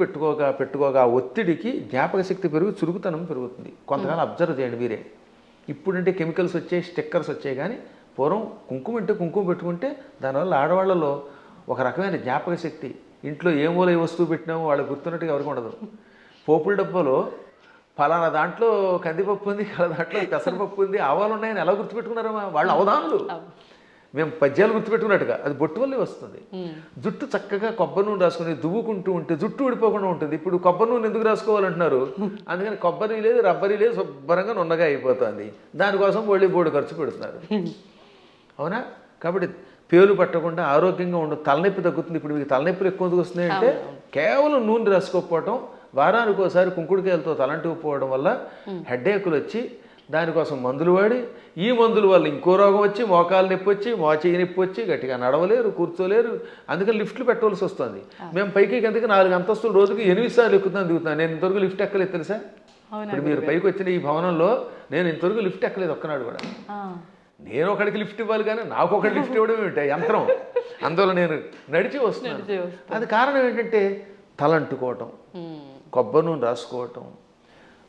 S3: పెట్టుకోగా ఒత్తిడికి జ్ఞాపక శక్తి పెరుగు, చురుకుతనం పెరుగుతుంది. కొంతకాలం అబ్జర్వ్ చేయండి మీరే. ఇప్పుడంటే కెమికల్స్ వచ్చాయి, స్టిక్కర్స్ వచ్చాయి, కానీ పూర్వం కుంకుమ అంటే కుంకుమ పెట్టుకుంటే దానివల్ల ఆడవాళ్ళలో ఒక రకమైన జ్ఞాపక శక్తి. ఇంట్లో ఏ మూల ఏ వస్తువు పెట్టినామో వాళ్ళకి గుర్తున్నట్టుగా ఎవరికి ఉండదు. పోపుల డబ్బాలో ఫలానా దాంట్లో కందిపప్పు ఉంది, దాంట్లో పెసరపప్పు ఉంది, ఆవాలు ఉన్నాయని ఎలా గుర్తుపెట్టుకున్నారమ్మా వాళ్ళు అవధానులు. మేము పద్యాలు గుర్తుపెట్టుకున్నట్టుగా అది బొట్టు వల్లే వస్తుంది. జుట్టు చక్కగా కొబ్బరి నూనె రాసుకుని దువ్వుకుంటూ ఉంటే జుట్టు ఊడిపోకుండా ఉంటుంది. ఇప్పుడు కొబ్బరి నూనె ఎందుకు రాసుకోవాలంటున్నారు? అందుకని కొబ్బరి లేదు, రబ్బరి లేదు, శుభ్రంగా నున్నగా అయిపోతుంది. దానికోసం బోడు ఖర్చు పెడుతున్నారు. అవునా? కాబట్టి పేలు పట్టకుండా ఆరోగ్యంగా ఉండదు, తలనొప్పి తగ్గుతుంది. ఇప్పుడు మీకు తలనొప్పులు ఎక్కువ ఎందుకు వస్తున్నాయంటే కేవలం నూనె రాసుకోకపోవటం, వారానికి ఒకసారి కుంకుడుకాయలతో తలంటుకుపోవడం వల్ల హెడ్ఏకులు వచ్చి దానికోసం మందులు వాడి, ఈ మందుల వల్ల ఇంకో రోగం వచ్చి మోకాలు నొప్పి వచ్చి మోచేయి నొప్పి వచ్చి గట్టిగా నడవలేరు, కూర్చోలేరు. అందుకని లిఫ్ట్లు పెట్టవలసి వస్తుంది. మేము పైకి కిందకి 4 అంతస్తులు రోజుకి 8 సార్లు ఎక్కుతాను, దిగుతున్నాను. నేను ఇంతవరకు లిఫ్ట్ ఎక్కలేదు తెలుసా? ఇప్పుడు మీరు పైకి వచ్చిన ఈ భవనంలో నేను ఇంతవరకు లిఫ్ట్ ఎక్కలేదు ఒక్కనాడు కూడా. నేను ఒకడికి లిఫ్ట్ ఇవ్వాలి కానీ నాకు ఒకటి లిఫ్ట్ ఇవ్వడం ఏమిటి యంత్రం? అందువల్ల నేను నడిచి వస్తున్నాను. అది కారణం ఏంటంటే తలంటుకోవటం, కొబ్బరి నూనె రాసుకోవటం,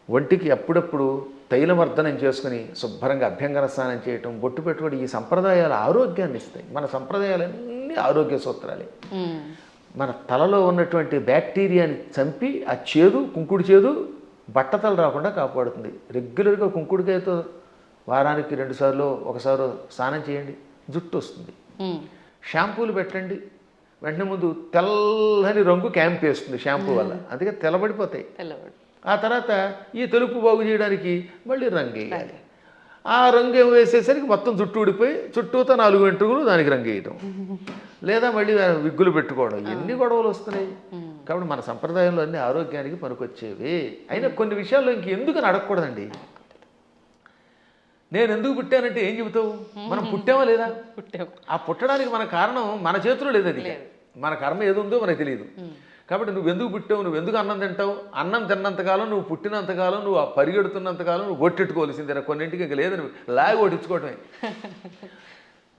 S3: ఒంటికి అప్పుడప్పుడు తైలమర్దనం చేసుకుని శుభ్రంగా అభ్యంగన స్నానం చేయటం, బొట్టు పెట్టుకోవడం, ఈ సంప్రదాయాలు ఆరోగ్యాన్ని ఇస్తాయి. మన సంప్రదాయాలన్నీ ఆరోగ్య సూత్రాలే. మన తలలో ఉన్నటువంటి బ్యాక్టీరియాని చంపి ఆ చేదు, కుంకుడు చేదు బట్టతలు రాకుండా కాపాడుతుంది. రెగ్యులర్గా కుంకుడుకాయతో వారానికి 2 సార్లు 1 సారి స్నానం చేయండి, జుట్టు వస్తుంది. షాంపూలు పెట్టండి, వెంటనే ముందు తెల్లని రంగు క్యాంప్ వేస్తుంది షాంపూ వల్ల, అందుకే తెల్లబడిపోతాయి. ఆ తర్వాత ఈ తెలుపు బాగు చేయడానికి మళ్ళీ రంగు వేయాలి. ఆ రంగు వేసేసరికి మొత్తం జుట్టు ఊడిపోయి చుట్టూతో 4 వెంట్రుకలు దానికి రంగు వేయటం, లేదా మళ్ళీ విగ్గులు పెట్టుకోవడం, ఎన్ని గొడవలు వస్తున్నాయి. కాబట్టి మన సంప్రదాయంలో అన్ని ఆరోగ్యానికి పనికొచ్చేవి. అయినా కొన్ని విషయాల్లో ఇంకెందుకని అడగకూడదండి. నేను ఎందుకు పుట్టానంటే ఏం చెబుతావు? మనం పుట్టామా లేదా? ఆ పుట్టడానికి మన కారణం మన చేతిలో లేదు. అది మన కర్మ ఏది ఉందో మనకు తెలియదు. కాబట్టి నువ్వు ఎందుకు పుట్టావు, నువ్వు ఎందుకు అన్నం తింటావు? అన్నం తిన్నంతకాలం, నువ్వు పుట్టినంతకాలం, నువ్వు ఆ పరిగెడుతున్నంతకాలం నువ్వు ఒట్టెట్టుకోవాల్సిందే. కొన్నింటికి ఇంక లేదని లాగి ఒట్టించుకోవటమే.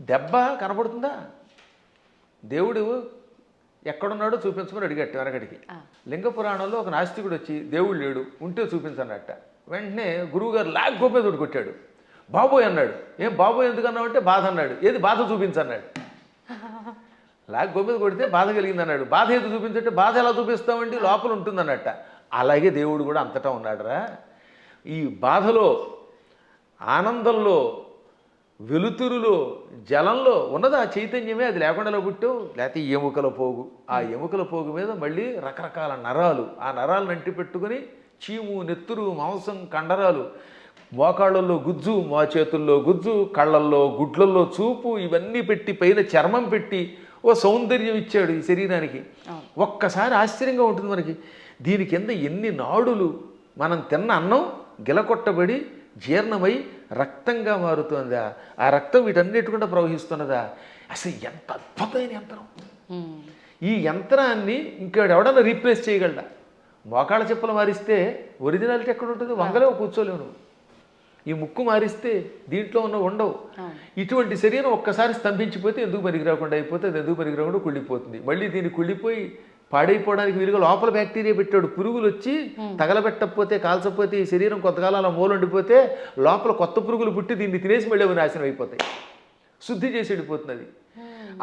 S3: దెబ్బ కనపడుతుందా? దేవుడు ఎక్కడున్నాడో చూపించమని అడిగట్టు వెనకడికి. లింగ పురాణంలో ఒక నాస్తికుడు వచ్చి దేవుడు లేడు, ఉంటే చూపించన్నట్ట. వెంటనే గురువుగారు లాగ్ గోపే తోడు కొట్టాడు. బాబోయ్ అన్నాడు. ఏం బాబోయ్ ఎందుకు అన్నావు అంటే బాధ అన్నాడు. ఏది బాధ చూపించన్నాడు. లాగ్ గోపే కొడితే బాధ కలిగింది అన్నాడు. బాధ ఏది చూపించంటే బాధ ఎలా చూపిస్తామండి, లోపల ఉంటుందన్నట్ట. అలాగే దేవుడు కూడా అంతటా ఉన్నాడురా. ఈ బాధలో, ఆనందంలో, వెలుతురులో, జలంలో ఉన్నది ఆ చైతన్యమే. అది లేకుండా పుట్టావు, లేకపోతే ఎముకల పోగు. ఆ ఎముకల పోగు మీద మళ్ళీ రకరకాల నరాలు, ఆ నరాలను అంటి పెట్టుకుని చీము, నెత్తురు, మాంసం, కండరాలు, మోకాళ్ళల్లో గుజ్జు, మా చేతుల్లో గుజ్జు, కళ్ళల్లో, గుడ్లల్లో చూపు, ఇవన్నీ పెట్టి పైన చర్మం పెట్టి ఓ సౌందర్యం ఇచ్చాడు ఈ శరీరానికి. ఒక్కసారి ఆశ్చర్యంగా ఉంటుంది మనకి. దీని కింద ఎన్ని నాడులు, మనం తిన్న అన్నం గిలకొట్టబడి జీర్ణమై రక్తంగా మారుతుందా, ఆ రక్తం వీటన్నిటికుండా ప్రవహిస్తున్నదా. అసలు ఎంత అద్భుతమైన యంత్రం. ఈ యంత్రాన్ని ఇంకెవడన్నా రీప్లేస్ చేయగలడా? మోకాళ్ళ చెప్పులు మారిస్తే ఒరిజినాలిటీ ఎక్కడ ఉంటుంది? వంగలేవు, కూర్చోలేవు నువ్వు. ఈ ముక్కు మారిస్తే దీంట్లో ఉన్న ఉండవు. ఇటువంటి శరీరం ఒక్కసారి స్తంభించిపోతే ఎందుకు పనికి రాకుండా అయిపోతే అది ఎందుకు పనికి రాకుండా కుళ్ళిపోతుంది. మళ్ళీ దీన్ని కుళ్ళిపోయి పాడైపోవడానికి వీలుగా లోపల బ్యాక్టీరియా పెట్టాడు. పురుగులు వచ్చి తగలబెట్టకపోతే, కాల్చకపోతే, ఈ శరీరం కొంతకాలం అలా మూలండిపోతే లోపల కొత్త పురుగులు పుట్టి దీన్ని తినేసి మళ్ళీ అవి నాశనం అయిపోతాయి. శుద్ధి చేసి వెళ్ళిపోతున్నది.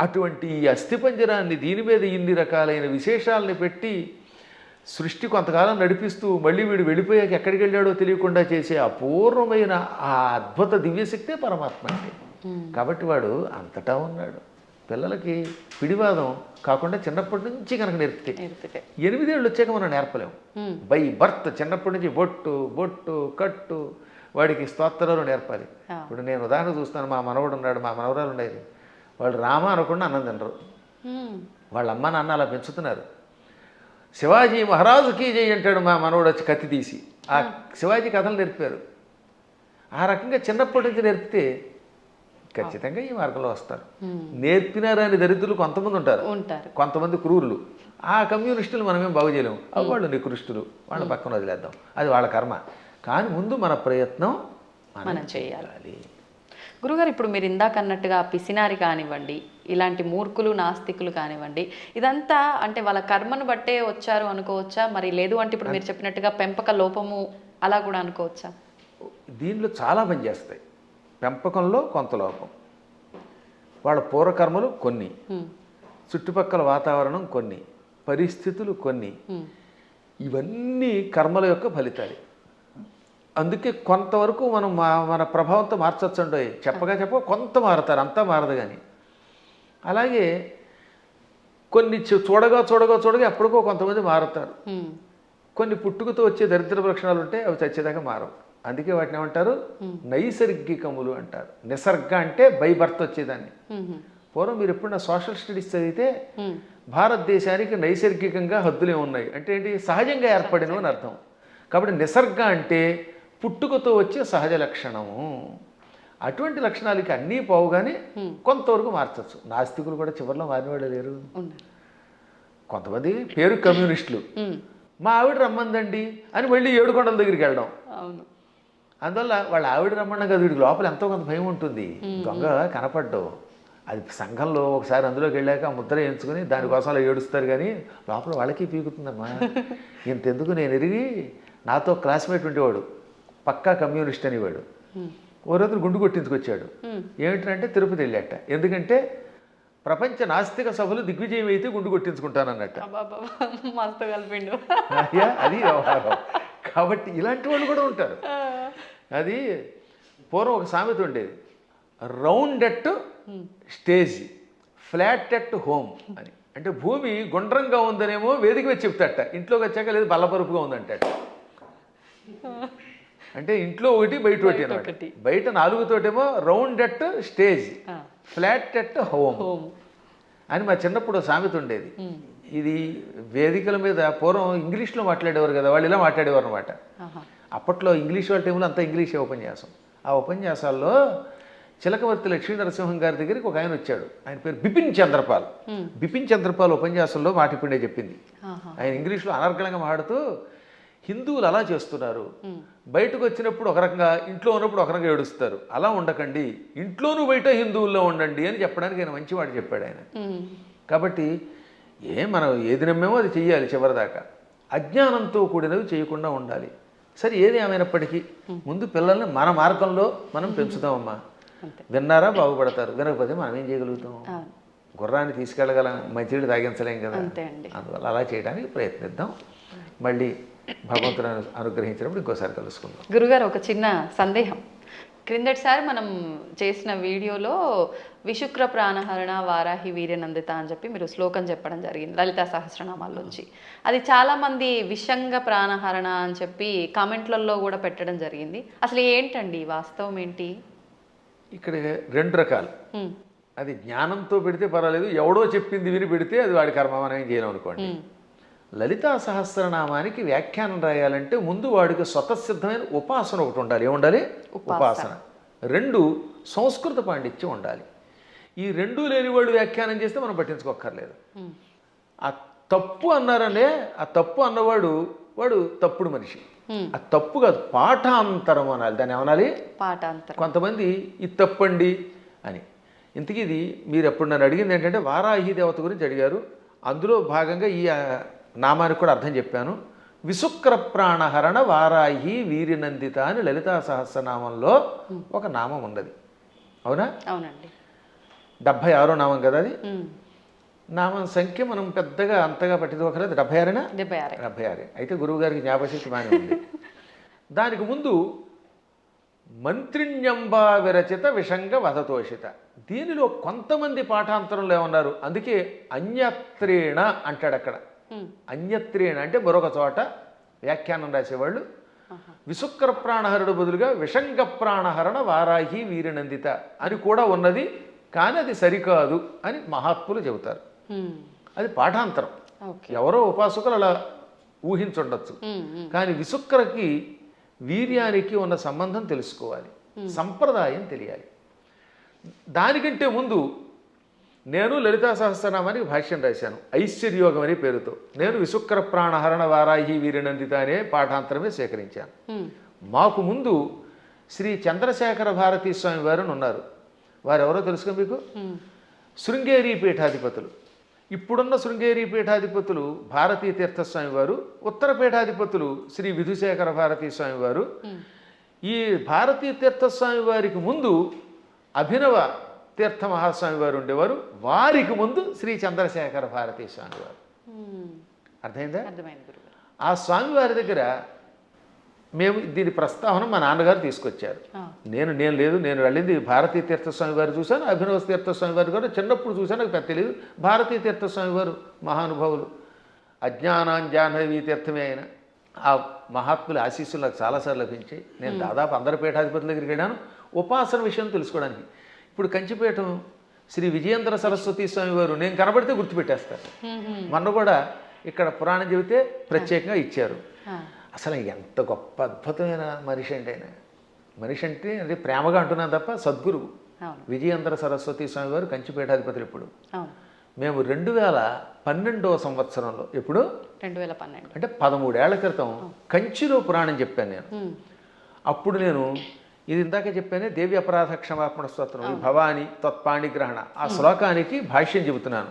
S3: అటువంటి ఈ అస్థిపంజరాన్ని దీని మీద ఇన్ని రకాలైన విశేషాలని పెట్టి సృష్టి కొంతకాలం నడిపిస్తూ మళ్ళీ వీడు వెళ్ళిపోయాక ఎక్కడికి వెళ్ళాడో తెలియకుండా చేసే అపూర్వమైన ఆ అద్భుత దివ్యశక్తే పరమాత్మ అంటే. కాబట్టి వాడు అంతటా ఉన్నాడు. పిల్లలకి పిడివాదం కాకుండా చిన్నప్పటి నుంచి కనుక నేర్పితే 8 ఏళ్ళు వచ్చాక మనం నేర్పలేము. బై బర్త్ చిన్నప్పటి నుంచి బొట్టు, బొట్టు, కట్టు, వాడికి స్తోత్రాలు నేర్పాలి. ఇప్పుడు నేను ఉదాహరణ చూస్తాను. మా మనవడు ఉన్నాడు, మా మనవరాలు ఉండేది. వాళ్ళు రామ అనకుండా అన్నం తినరు. వాళ్ళ అమ్మ నాన్న అలా పెంచుతున్నారు. శివాజీ మహారాజుకి జై అంటాడు మా మనవడు వచ్చి కత్తి తీసి. ఆ శివాజీ కథలు నేర్పారు. ఆ రకంగా చిన్నప్పటి నుంచి నేర్పితే ఖచ్చితంగా ఈ మార్గంలో వస్తారు. నేర్పినారని దరిద్రులు కొంతమంది ఉంటారు, కొంతమంది క్రూరులు. ఆ కమ్యూనిస్టులు మనమేం బాగు చేయలేము. వాళ్ళు నికృష్టులు, వాళ్ళ పక్కన వదిలేద్దాం, అది వాళ్ళ కర్మ. కానీ ముందు మన ప్రయత్నం
S2: మనం చేయాలి. గురుగారు, ఇప్పుడు మీరు ఇందాక అన్నట్టుగా పిసినారి కానివ్వండి, ఇలాంటి మూర్ఖులు నాస్తికులు కానివ్వండి, ఇదంతా అంటే వాళ్ళ కర్మను బట్టే వచ్చారు అనుకోవచ్చా? మరి లేదు అంటే ఇప్పుడు మీరు చెప్పినట్టుగా పెంపక లోపము అలా కూడా అనుకోవచ్చా?
S3: దీనిలో చాలా పని చేస్తాయి. పెంపకంలో కొంత లోపం, వాళ్ళ పూర్వకర్మలు కొన్ని, చుట్టుపక్కల వాతావరణం కొన్ని, పరిస్థితులు కొన్ని, ఇవన్నీ కర్మల యొక్క ఫలితాలు. అందుకే కొంతవరకు మనం మన ప్రభావంతో మార్చొచ్చండి. చెప్పగా కొంత మారుతారు, అంతా మారదు. కానీ అలాగే కొన్ని చూడగా ఎప్పటికో కొంతమంది మారుతారు. కొన్ని పుట్టుకతో వచ్చే దరిద్ర లక్షణాలు ఉంటాయి, అవి చచ్చేదాకా మారవు. అందుకే వాటిని ఏమంటారు? నైసర్గికములు అంటారు. నిసర్గ అంటే బై బర్త్ వచ్చేదాన్ని. పూర్వం మీరు ఎప్పుడన్నా సోషల్ స్టడీస్ చదివితే భారతదేశానికి నైసర్గికంగా హద్దులే ఉన్నాయి అంటే ఏంటి? సహజంగా ఏర్పడిన అని అర్థం. కాబట్టి నిసర్గ అంటే పుట్టుకతో వచ్చే సహజ లక్షణము. అటువంటి లక్షణాలకి అన్నీ పోవుగానే కొంతవరకు మార్చచ్చు. నాస్తికులు కూడా చివరిలో మారినవాళ్ళు లేరు. కొంతమంది పేరు కమ్యూనిస్టులు, మా ఆవిడ రమ్మందండి అని మళ్ళీ ఏడుకొండల దగ్గరికి వెళ్ళడం. అందువల్ల వాళ్ళ ఆవిడ రమ్మన్నా కదా, వీడికి లోపల ఎంతో కొంత భయం ఉంటుంది. దొంగ కనపడ్డావు, అది సంఘంలో ఒకసారి అందులోకి వెళ్ళాక ఆ ముద్ర ఎంచుకుని దానికోసం అలా ఏడుస్తారు. కానీ లోపల వాళ్ళకి పీకుతుందమ్మా. ఇంతెందుకు, నేను ఎరిగి నాతో క్లాస్మేట్ ఉండేవాడు, పక్కా కమ్యూనిస్ట్ అనేవాడు. ఓ రోజు గుండు కొట్టించుకొచ్చాడు. ఏమిటంటే తిరుపతి వెళ్ళాట. ఎందుకంటే ప్రపంచ నాస్తిక సభలు దిగ్విజయం అయితే గుండు కొట్టించుకుంటానన్నట్టు. అది వ్యవహారం. కాబట్టి ఇలాంటి వాళ్ళు కూడా ఉంటారు. అది పూర్వం ఒక సామెత ఉండేది, round at stage, flat at home అని. అంటే భూమి గుండ్రంగా ఉందనేమో వేదిక వచ్చి చెప్తాట, ఇంట్లోకి వచ్చాక లేదు బల్లపరుపుగా ఉందంట. అంటే ఇంట్లో ఒకటి బయట ఒకటి అనమాట. బయట 4తోటేమో round at stage, flat at home అని మా చిన్నప్పుడు సామెత ఉండేది. ఇది వేదికల మీద పూర్వం ఇంగ్లీష్లో మాట్లాడేవారు కదా, వాళ్ళు ఇలా మాట్లాడేవారు అనమాట. అప్పట్లో ఇంగ్లీష్ వాళ్ళ టైంలో అంతా ఇంగ్లీషే ఉపన్యాసం. ఆ ఉపన్యాసాల్లో చిలకవర్తి లక్ష్మీ నరసింహం గారి దగ్గరికి ఒక ఆయన వచ్చాడు. ఆయన పేరు బిపిన్ చంద్రపాల్. బిపిన్ చంద్రపాల్ ఉపన్యాసంలో మాట ఇప్పుడే చెప్పింది. ఆయన ఇంగ్లీష్లో అనర్గళంగా మాట్లాడుతూ, హిందువులు అలా చేస్తున్నారు, బయటకు వచ్చినప్పుడు ఒక రకంగా, ఇంట్లో ఉన్నప్పుడు ఒక రకంగా ఏడుస్తారు, అలా ఉండకండి, ఇంట్లోనూ బయట హిందువుల్లో ఉండండి అని చెప్పడానికి ఆయన మంచి మాట చెప్పాడు ఆయన. కాబట్టి మనం ఏది నమ్మేమో అది చెయ్యాలి చివరిదాకా. అజ్ఞానంతో కూడినవి చేయకుండా ఉండాలి. సరే, ఏది ఏమైనప్పటికీ ముందు పిల్లల్ని మన మార్గంలో మనం పెంచుతామమ్మా. విన్నారా బాగుపడతారు, వినకపోతే మనం ఏం చేయగలుగుతాం? గుర్రాన్ని తీసుకెళ్ళగలం, మంచినీళ్ళు తాగించలేం కదా. అందువల్ల అలా చేయడానికి ప్రయత్నిద్దాం. మళ్ళీ భగవంతుడు అనుగ్రహించినప్పుడు ఇంకోసారి కలుసుకుందాం.
S2: గురుగారు, ఒక చిన్న సందేహం. క్రిందటిసారి మనం చేసిన వీడియోలో విశుక్ర ప్రాణహరణ వారాహి వీర్యనందిత అని చెప్పి మీరు శ్లోకం చెప్పడం జరిగింది లలితా సహస్రనామాల్లోంచి. అది చాలామంది విషంగ ప్రాణహరణ అని చెప్పి కామెంట్లలో కూడా పెట్టడం జరిగింది. అసలు ఏంటండి వాస్తవం ఏంటి?
S3: ఇక్కడ 2 రకాలు. అది జ్ఞానంతో పెడితే పర్వాలేదు, ఎవడో చెప్పింది విని పెడితే అది వాడి కర్మ, మనం ఏం చేయలేం అనుకోండి. లలితా సహస్రనామానికి వ్యాఖ్యానం రాయాలంటే ముందు వాడికి స్వతసిద్ధమైన ఉపాసన ఒకటి ఉండాలి. ఏముండాలి? ఉపాసన. 2 సంస్కృత పాండిత్యం ఉండాలి. ఈ 2 లేని వాడు వ్యాఖ్యానం చేస్తే మనం పట్టించుకోక్కర్లేదు. ఆ తప్పు అన్నారనే, ఆ తప్పు అన్నవాడు వాడు తప్పుడు మనిషి. ఆ తప్పు కాదు, పాఠాంతరం అనాలి. దాన్ని ఏమనాలి?
S2: పాఠాంతరం.
S3: కొంతమంది ఇది తప్పండి అని. ఇంతకీ ఇది మీరు ఎప్పుడు నన్ను అడిగింది ఏంటంటే వారాహి దేవత గురించి అడిగారు. అందులో భాగంగా ఈ నామానికి కూడా అర్థం చెప్పాను. విశుక్ర ప్రాణహరణ వారాహి వీర్యనందిత అని లలితా సహస్రనామంలో ఒక నామం ఉన్నది. అవునా?
S2: అవునండి.
S3: 76వ నామం కదా అది. నామం సంఖ్య మనం పెద్దగా అంతగా పట్టించుకోకలేదు. 76 76. అయితే గురువుగారికి జ్ఞాపశక్తి బాగానే ఉంది. దానికి ముందు మంత్రిణ్యంబా విరచిత విషంగ వధతోషిత. దీనిలో కొంతమంది పాఠాంతరంలో ఏమన్నారు, అందుకే అన్యత్రేణ అంటాడు అక్కడ. అన్యత్రేణ అంటే మరొక చోట వ్యాఖ్యానం రాసేవాళ్ళు విశుక్ర ప్రాణహరుడు బదులుగా విషంగ ప్రాణహరణ వారాహి వీరనందిత అని కూడా ఉన్నది, కానీ అది సరికాదు అని మహాత్ములు చెబుతారు. అది పాఠాంతరం.
S2: ఓకే.
S3: ఎవరో ఉపాసకులు అలా ఊహించుండొచ్చు. కానీ విశుక్రకి వీర్యానికి ఉన్న సంబంధం తెలుసుకోవాలి, సంప్రదాయం తెలియాలి. దానికంటే ముందు నేను లలితా సహస్రనామానికి భాష్యం రాశాను ఐశ్వర్యోగం అనే పేరుతో. నేను విశుక్ర ప్రాణహరణ వారాహి వీరనందిత అనే పాఠాంతరమే సేకరించాను. మాకు ముందు శ్రీ చంద్రశేఖర భారతీ స్వామి వారు ఉన్నారు. వారు ఎవరో తెలుసుకో మీకు? శృంగేరి పీఠాధిపతులు. ఇప్పుడున్న శృంగేరి పీఠాధిపతులు భారతీ తీర్థస్వామి వారు, ఉత్తర పీఠాధిపతులు శ్రీ విధుశేఖర భారతీ స్వామి వారు. ఈ భారతీ తీర్థస్వామి వారికి ముందు అభినవ తీర్థ మహాస్వామి వారు ఉండేవారు. వారికి ముందు శ్రీ చంద్రశేఖర భారతీ స్వామి వారు. అర్థమైందా? ఆ స్వామి వారి దగ్గర మేము దీని ప్రస్తావన మా నాన్నగారు తీసుకొచ్చారు. నేను లేదు, నేను వెళ్ళింది భారతీ తీర్థస్వామి వారు చూశాను, అభినవ తీర్థస్వామి వారు కూడా చిన్నప్పుడు చూశాను, నాకు పెద్ద తెలియదు. భారతీ తీర్థస్వామి వారు మహానుభావులు, అజ్ఞానాంజాహ్నవీ తీర్థమే అయిన ఆ మహాత్ముల ఆశీస్సులు నాకు చాలాసార్లు లభించాయి. నేను దాదాపు అందరి పీఠాధిపతుల దగ్గరికి వెళ్ళాను ఉపాసన విషయం తెలుసుకోవడానికి. ఇప్పుడు కంచిపీఠం శ్రీ విజయేంద్ర సరస్వతి స్వామి వారు నేను కనబడితే గుర్తుపెట్టేస్తారు. మొన్న కూడా ఇక్కడ పురాణం చెబితే ప్రత్యేకంగా ఇచ్చారు. అసలు ఎంత గొప్ప అద్భుతమైన మనిషి అంటే ఆయన. మనిషి అంటే అది ప్రేమగా అంటున్నాను తప్ప సద్గురువు విజయేంద్ర సరస్వతి స్వామి వారు కంచిపీఠాధిపతులు. ఇప్పుడు మేము 2012వ సంవత్సరంలో, ఎప్పుడు
S2: 2012
S3: అంటే 13 ఏళ్ల క్రితం కంచిలో పురాణం చెప్పాను నేను. అప్పుడు నేను ఇది ఇందాక చెప్పానే దేవి అపరాధ క్షమాపణ స్తోత్రం, ఈ భవాని తత్పాణిగ్రహణ ఆ శ్లోకానికి భాష్యం చెబుతున్నాను.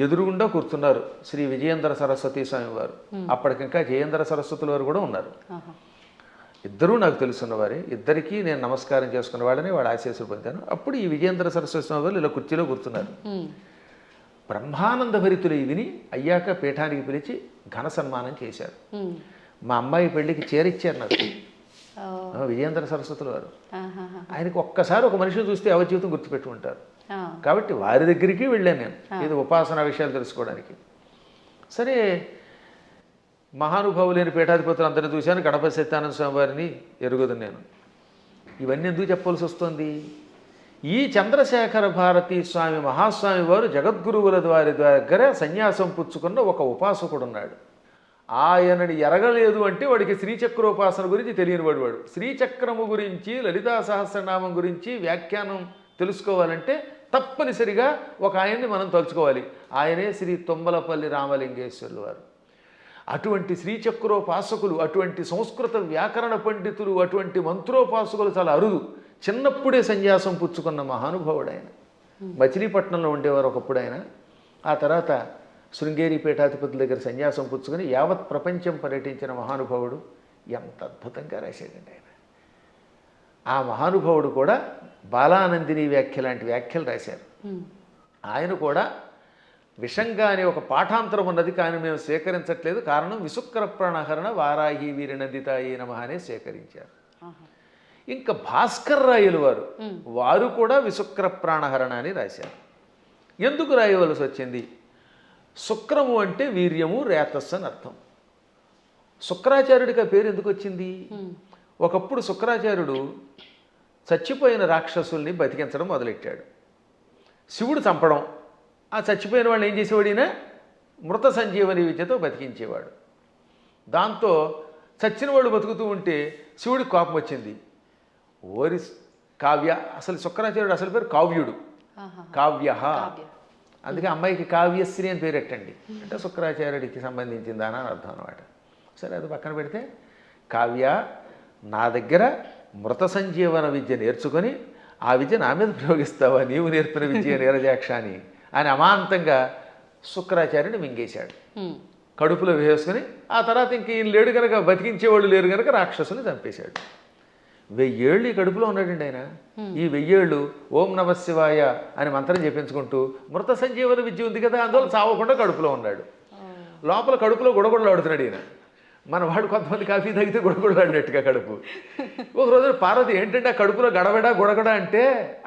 S3: ఎదురుగుండా కూర్చున్నారు శ్రీ విజయేంద్ర సరస్వతి స్వామి వారు. అప్పటికింకా జయేంద్ర సరస్వతుల వారు కూడా ఉన్నారు. ఇద్దరూ నాకు తెలుసున్నవారే. ఇద్దరికీ నేను నమస్కారం చేసుకున్న వాళ్ళని వాళ్ళ ఆశీస్సులు పొందాను. అప్పుడు ఈ విజయేంద్ర సరస్వతి స్వామి వారు ఇలా కుర్చీలో కూర్చున్నారు. బ్రహ్మానంద భరితులు విని అయ్యాక పీఠానికి పిలిచి ఘన సన్మానం చేశారు. మా అమ్మాయి పెళ్లికి చేరిచ్చారు నాకు విజయేంద్ర సరస్వతుల వారు. ఆయనకు ఒక్కసారి ఒక మనిషిని చూస్తే ఎవరి జీవితం గుర్తుపెట్టుకుంటారు. కాబట్టి వారి దగ్గరికి వెళ్ళాను నేను ఇది ఉపాసన విషయాలు తెలుసుకోవడానికి. సరే, మహానుభావులైన పీఠాధిపతులు అందరినీ చూశాను. గణపతి సత్యానంద స్వామి వారిని ఎరుగుదు నేను. ఇవన్నీ ఎందుకు చెప్పవలసి వస్తుంది? ఈ చంద్రశేఖర భారతీ స్వామి మహాస్వామి వారు జగద్గురువుల వారి దగ్గర సన్యాసం పుచ్చుకున్న ఒక ఉపాసకుడు ఉన్నాడు. ఆయనని ఎరగలేదు అంటే వాడికి శ్రీచక్రోపాసన గురించి తెలియని వాడు. శ్రీచక్రము గురించి లలితా సహస్రనామం గురించి వ్యాఖ్యానం తెలుసుకోవాలంటే తప్పనిసరిగా ఒక ఆయన్ని మనం తలుచుకోవాలి. ఆయనే శ్రీ తుమ్మలపల్లి రామలింగేశ్వరులు వారు. అటువంటి శ్రీచక్రోపాసకులు, అటువంటి సంస్కృత వ్యాకరణ పండితులు, అటువంటి మంత్రోపాసకులు చాలా అరుదు. చిన్నప్పుడే సన్యాసం పుచ్చుకున్న మహానుభావుడు ఆయన. మచిలీపట్నంలో ఉండేవారు ఒకప్పుడు ఆయన. ఆ తర్వాత శృంగేరి పీఠాధిపతుల దగ్గర సన్యాసం పుచ్చుకొని యావత్ ప్రపంచం పర్యటించిన మహానుభావుడు. ఎంత అద్భుతంగా రాశాడండి ఆయన. ఆ మహానుభావుడు కూడా బాలానందిని వ్యాఖ్య లాంటి వ్యాఖ్యలు రాశారు. ఆయన కూడా విషంగా అనే ఒక పాఠాంతరం ఉన్నది, కానీ మేము స్వీకరించట్లేదు. కారణం విశుక్ర ప్రాణహరణ వారాహి వీరనందితాయి నమః అనే స్వీకరించారు. ఇంకా భాస్కర్ రాయలు వారు కూడా విశుక్ర ప్రాణహరణ అని రాశారు. ఎందుకు రాయవలసి వచ్చింది? శుక్రము అంటే వీర్యము, రేతస్సు అని అర్థం. శుక్రాచార్యుడికి ఆ పేరు ఎందుకు వచ్చింది? ఒకప్పుడు శుక్రాచార్యుడు చచ్చిపోయిన రాక్షసుల్ని బతికించడం మొదలెట్టాడు. శివుడు చంపడం, ఆ చచ్చిపోయిన వాళ్ళని ఏం చేసేవాడు? ఈయన మృత సంజీవని విద్యతో బతికించేవాడు. దాంతో చచ్చిన వాళ్ళు బతుకుతూ ఉంటే శివుడికి కోపం వచ్చింది. ఓరి కావ్య, అసలు శుక్రాచార్యుడు అసలు పేరు కావ్యుడు, కావ్య. అందుకే అమ్మాయికి కావ్యశ్రీ అని పేరెట్టండి అంటే శుక్రాచార్యుడికి సంబంధించిందా అని అర్థం అనమాట. సరే, అది పక్కన పెడితే, కావ్య నా దగ్గర మృత సంజీవన విద్య నేర్చుకొని ఆ విద్య నా మీద ప్రయోగిస్తావా? నీవు నేర్పిన విద్య నీరజాక్ష అని అమాంతంగా శుక్రాచార్యుని మింగేశాడు. కడుపులో వేసుకుని ఆ తర్వాత ఇంక ఈయన లేడు కనుక, బతికించేవాళ్ళు లేరు కనుక రాక్షసుని చంపేశాడు. 1000 ఏళ్ళు ఈ కడుపులో ఉన్నాడండి ఆయన. ఈ 1000 ఏళ్ళు ఓం నమ శివాయ అని మంత్రం చెప్పించుకుంటూ మృత సంజీవన విద్య ఉంది కదా, అందువల్ల చావకుండా కడుపులో ఉన్నాడు. లోపల కడుపులో గుడగుడలాడుతున్నాడు ఈయన. మన వాడు కొంతమంది కాఫీ తాగితే గుడగుడలాడినట్టుగా కడుపు. ఒక రోజున పార్వతి ఏంటంటే ఆ కడుపులో గడబడా గుడగడ అంటే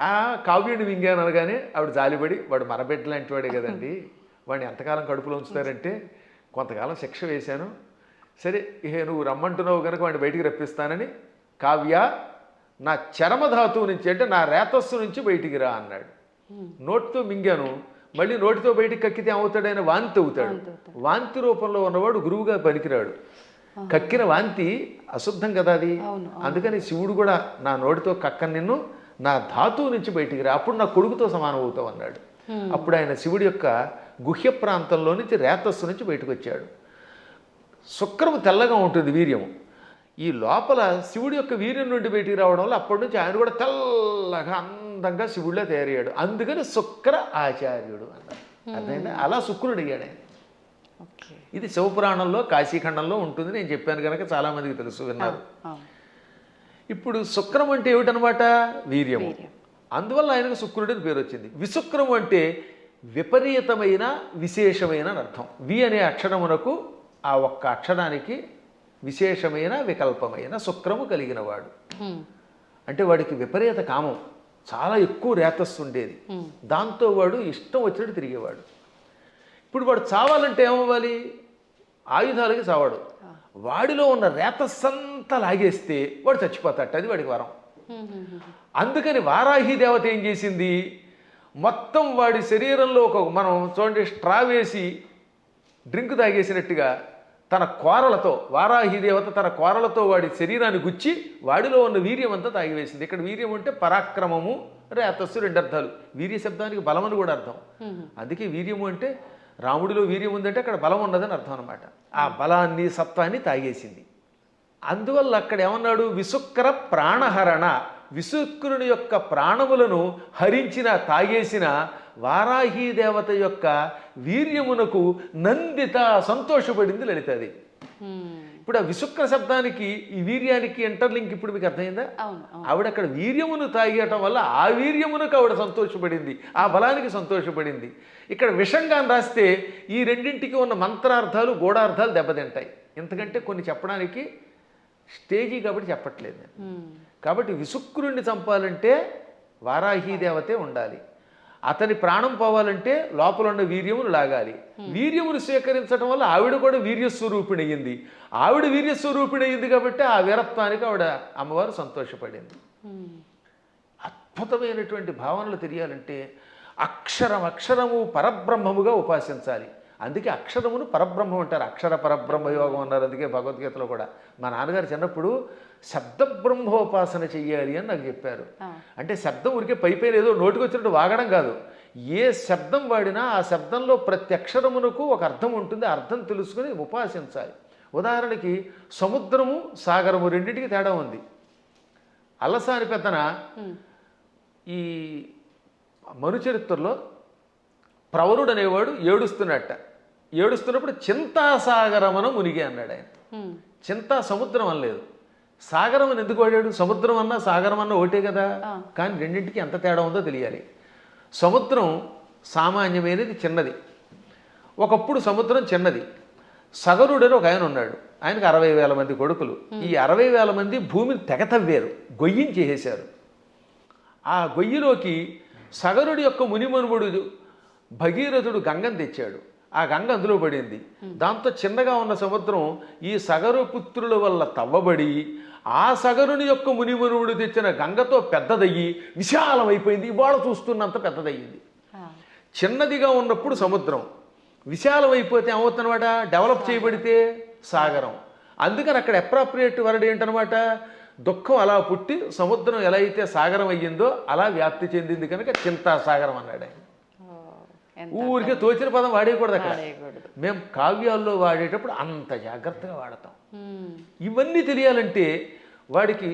S3: ఆ కావ్యుడిని మింగాను అనగానే ఆవిడ జాలిపడి, వాడు మరబెట్ట లాంటి వాడే కదండి, వాడిని ఎంతకాలం కడుపులో ఉంచుతారంటే కొంతకాలం శిక్ష వేశాను, సరే ఇహ నువ్వు రమ్మంటున్నావు కనుక వాడిని బయటికి రప్పిస్తానని, కావ్య నా చరమధాతువు నుంచి అంటే నా రేతస్సు నుంచి బయటికి రా అన్నాడు. నోటితో మింగాను, మళ్ళీ నోటితో బయటికి కక్కితే ఏమవుతాడైనా వాంతి అవుతాడు. వాంతి రూపంలో ఉన్నవాడు గురువుగా పనికిరాడు. కక్కిన వాంతి అశుద్ధం కదా అది. అందుకని శివుడు కూడా నా నోటితో కక్కని నిన్ను, నా ధాతువు నుంచి బయటికి రా, అప్పుడు నా కొడుకుతో సమానం అవుతావు అన్నాడు. అప్పుడు ఆయన శివుడి యొక్క గుహ్య ప్రాంతంలో నుంచి రేతస్సు నుంచి బయటకు వచ్చాడు. శుక్రము తెల్లగా ఉంటుంది వీర్యము. ఈ లోపల శివుడి యొక్క వీర్యం నుండి బయటికి రావడం వల్ల అప్పటి నుంచి ఆయన కూడా తెల్లగా అందంగా శివుడిలో తయారయ్యాడు. అందుకని శుక్ర ఆచార్యుడు అన్నారు. అర్థమైందా? అలా శుక్రుడు అయ్యాడు ఆయన. ఇది శివపురాణంలో కాశీఖండంలో ఉంటుంది. నేను చెప్పాను కనుక చాలామందికి తెలుసు, విన్నారు. ఇప్పుడు శుక్రం అంటే ఏమిటనమాట? వీర్యము. అందువల్ల ఆయనకు శుక్రుడు అని పేరు వచ్చింది. విశుక్రము అంటే విపరీతమైన విశేషమైన అని అర్థం. వి అనే అక్షరమునకు ఆ ఒక్క అక్షరానికి విశేషమైన వికల్పమైన శుక్రము కలిగినవాడు. అంటే వాడికి విపరీత కామం, చాలా ఎక్కువ రేతస్సు ఉండేది. దాంతో వాడు ఇష్టం వచ్చినట్టు తిరిగేవాడు. ఇప్పుడు వాడు చావాలంటే ఏమవ్వాలి? ఆయుధాలకి చావాడు. వాడిలో ఉన్న రేతస్సంతా లాగేస్తే వాడు చచ్చిపోతాడు. అది వాడికి వరం. అందుకని వారాహి దేవత ఏం చేసింది? మొత్తం వాడి శరీరంలో మనం చూడండి, స్ట్రా వేసి డ్రింక్ తాగేసినట్టుగా తన కోరలతో, వారాహి దేవత తన కోరలతో వాడి శరీరాన్ని గుచ్చి వాడిలో ఉన్న వీర్యం అంతా తాగివేసింది. ఇక్కడ వీర్యం అంటే పరాక్రమము, రేతస్సు, రెండు అర్థాలు. వీర్య శబ్దానికి బలం అని కూడా అర్థం. అందుకే వీర్యము అంటే రాముడిలో వీర్యం ఉందంటే అక్కడ బలం ఉన్నదని అర్థం అనమాట. ఆ బలాన్ని, సత్వాన్ని తాగేసింది. అందువల్ల అక్కడ ఏమన్నాడు? విశుక్ర ప్రాణహరణ, విశుక్రుని యొక్క ప్రాణములను హరించిన, తాగేసిన వారాహి దేవత యొక్క వీర్యమునకు నందిత, సంతోషపడింది లలితది. ఇప్పుడు ఆ విశుక్ర శబ్దానికి ఈ వీర్యానికి ఇంటర్లింక్ ఇప్పుడు మీకు అర్థమైందా? ఆవిడ అక్కడ వీర్యమును తాగేయటం వల్ల ఆ వీర్యమునకు ఆవిడ సంతోషపడింది, ఆ బలానికి సంతోషపడింది. ఇక్కడ విషంగా రాస్తే ఈ రెండింటికి ఉన్న మంత్రార్థాలు, గూఢార్థాలు దెబ్బతింటాయి. ఎందుకంటే కొన్ని చెప్పడానికి స్టేజీ కాబట్టి చెప్పట్లేదు. కాబట్టి విశుక్రుణ్ణి చంపాలంటే వారాహి దేవతే ఉండాలి. అతని ప్రాణం పోవాలంటే లోపల ఉన్న వీర్యమును లాగాలి. వీర్యమును స్వీకరించడం వల్ల ఆవిడ కూడా వీర్యస్వరూపిణి అయ్యింది. ఆవిడ వీర్యస్వరూపిణి అయ్యింది కాబట్టి ఆ వీరత్వానికి ఆవిడ అమ్మవారు సంతోషపడింది. అద్భుతమైనటువంటి భావనలు తెలియాలంటే అక్షరము పరబ్రహ్మముగా ఉపాసించాలి. అందుకే అక్షరమును పరబ్రహ్మం అంటారు. అక్షర పరబ్రహ్మ యోగం అన్నారు. అందుకే భగవద్గీతలో కూడా మా నాన్నగారు చిన్నప్పుడు శబ్దబ్రహ్మోపాసన చెయ్యాలి అని నాకు చెప్పారు. అంటే శబ్దం ఉరికే పైపైన ఏదో నోటికి వచ్చినట్టు వాగడం కాదు. ఏ శబ్దం వాడినా ఆ శబ్దంలో ప్రతి అక్షరమునకు ఒక అర్థం ఉంటుంది. ఆ అర్థం తెలుసుకుని ఉపాసించాలి. ఉదాహరణకి సముద్రము, సాగరము రెండింటికి తేడా ఉంది. అల్లసాని పెద్దన ఈ మనుచరిత్రలో ప్రవరుడు అనేవాడు ఏడుస్తున్నప్పుడు చింతాసాగరమన మునిగి అన్నాడు ఆయన. చింతా సముద్రం అనలేదు. సాగరం అని ఎందుకు వాడాడు? సముద్రం అన్నా సాగరం అన్నా ఒకటే కదా. కానీ రెండింటికి ఎంత తేడా ఉందో తెలియాలి. సముద్రం సామాన్యమైనది, చిన్నది. ఒకప్పుడు సముద్రం చిన్నది. సగరుడని ఒక ఆయన ఉన్నాడు. ఆయనకు 60,000 మంది కొడుకులు. ఈ 60,000 మంది భూమిని తెగతవ్వారు, గొయ్యించేసేశారు. ఆ గొయ్యిలోకి సగరుడి యొక్క మునిమనుముడు భగీరథుడు గంగను తెచ్చాడు. ఆ గంగ అందులో పడింది. దాంతో చిన్నగా ఉన్న సముద్రం ఈ సగరు పుత్రుల వల్ల తవ్వబడి ఆ సగరుని యొక్క మునిమనువుడు తెచ్చిన గంగతో పెద్దదయ్యి విశాలమైపోయింది. ఇవాళ చూస్తున్నంత పెద్దదయ్యింది. చిన్నదిగా ఉన్నప్పుడు సముద్రం, విశాలమైపోతే ఏమవుతుందన్నమాట? డెవలప్ చేయబడితే సాగరం. అందుకని అక్కడ అప్రాప్రియేట్ వర్డ్ ఏంటనమాట? దుఃఖం అలా పుట్టి సముద్రం ఎలా అయితే సాగరం అయ్యిందో అలా వ్యాప్తి చెందింది కనుక చింతాసాగరం అన్నాడు ఆయన. ఊరికే తోచిన పదం వాడేయకూడదు అక్కడ. మేము కావ్యాల్లో వాడేటప్పుడు అంత జాగ్రత్తగా వాడతాం. ఇవన్నీ తెలియాలంటే వాడికి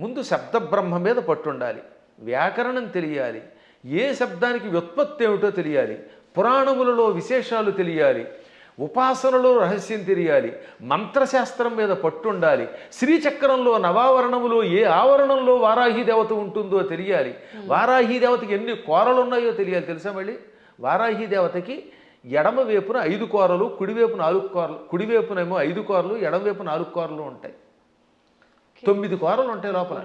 S3: ముందు శబ్ద బ్రహ్మ మీద పట్టుండాలి, వ్యాకరణం తెలియాలి, ఏ శబ్దానికి వ్యుత్పత్తి ఏమిటో తెలియాలి, పురాణములలో విశేషాలు తెలియాలి, ఉపాసనలో రహస్యం తెలియాలి, మంత్రశాస్త్రం మీద పట్టుండాలి, శ్రీచక్రంలో నవావరణములో ఏ ఆవరణంలో వారాహి దేవత ఉంటుందో తెలియాలి, వారాహి దేవతకి ఎన్ని కోరలు ఉన్నాయో తెలియాలి. తెలుసా? మళ్ళీ వారాహి దేవతకి ఎడమ వైపున 5 కోరలు, కుడివైపు 4 కోరలు, కుడివైపునేమో 5 కోరలు, ఎడమవైపు 4 కోరలు ఉంటాయి. 9 కోరలు ఉంటాయి లోపల.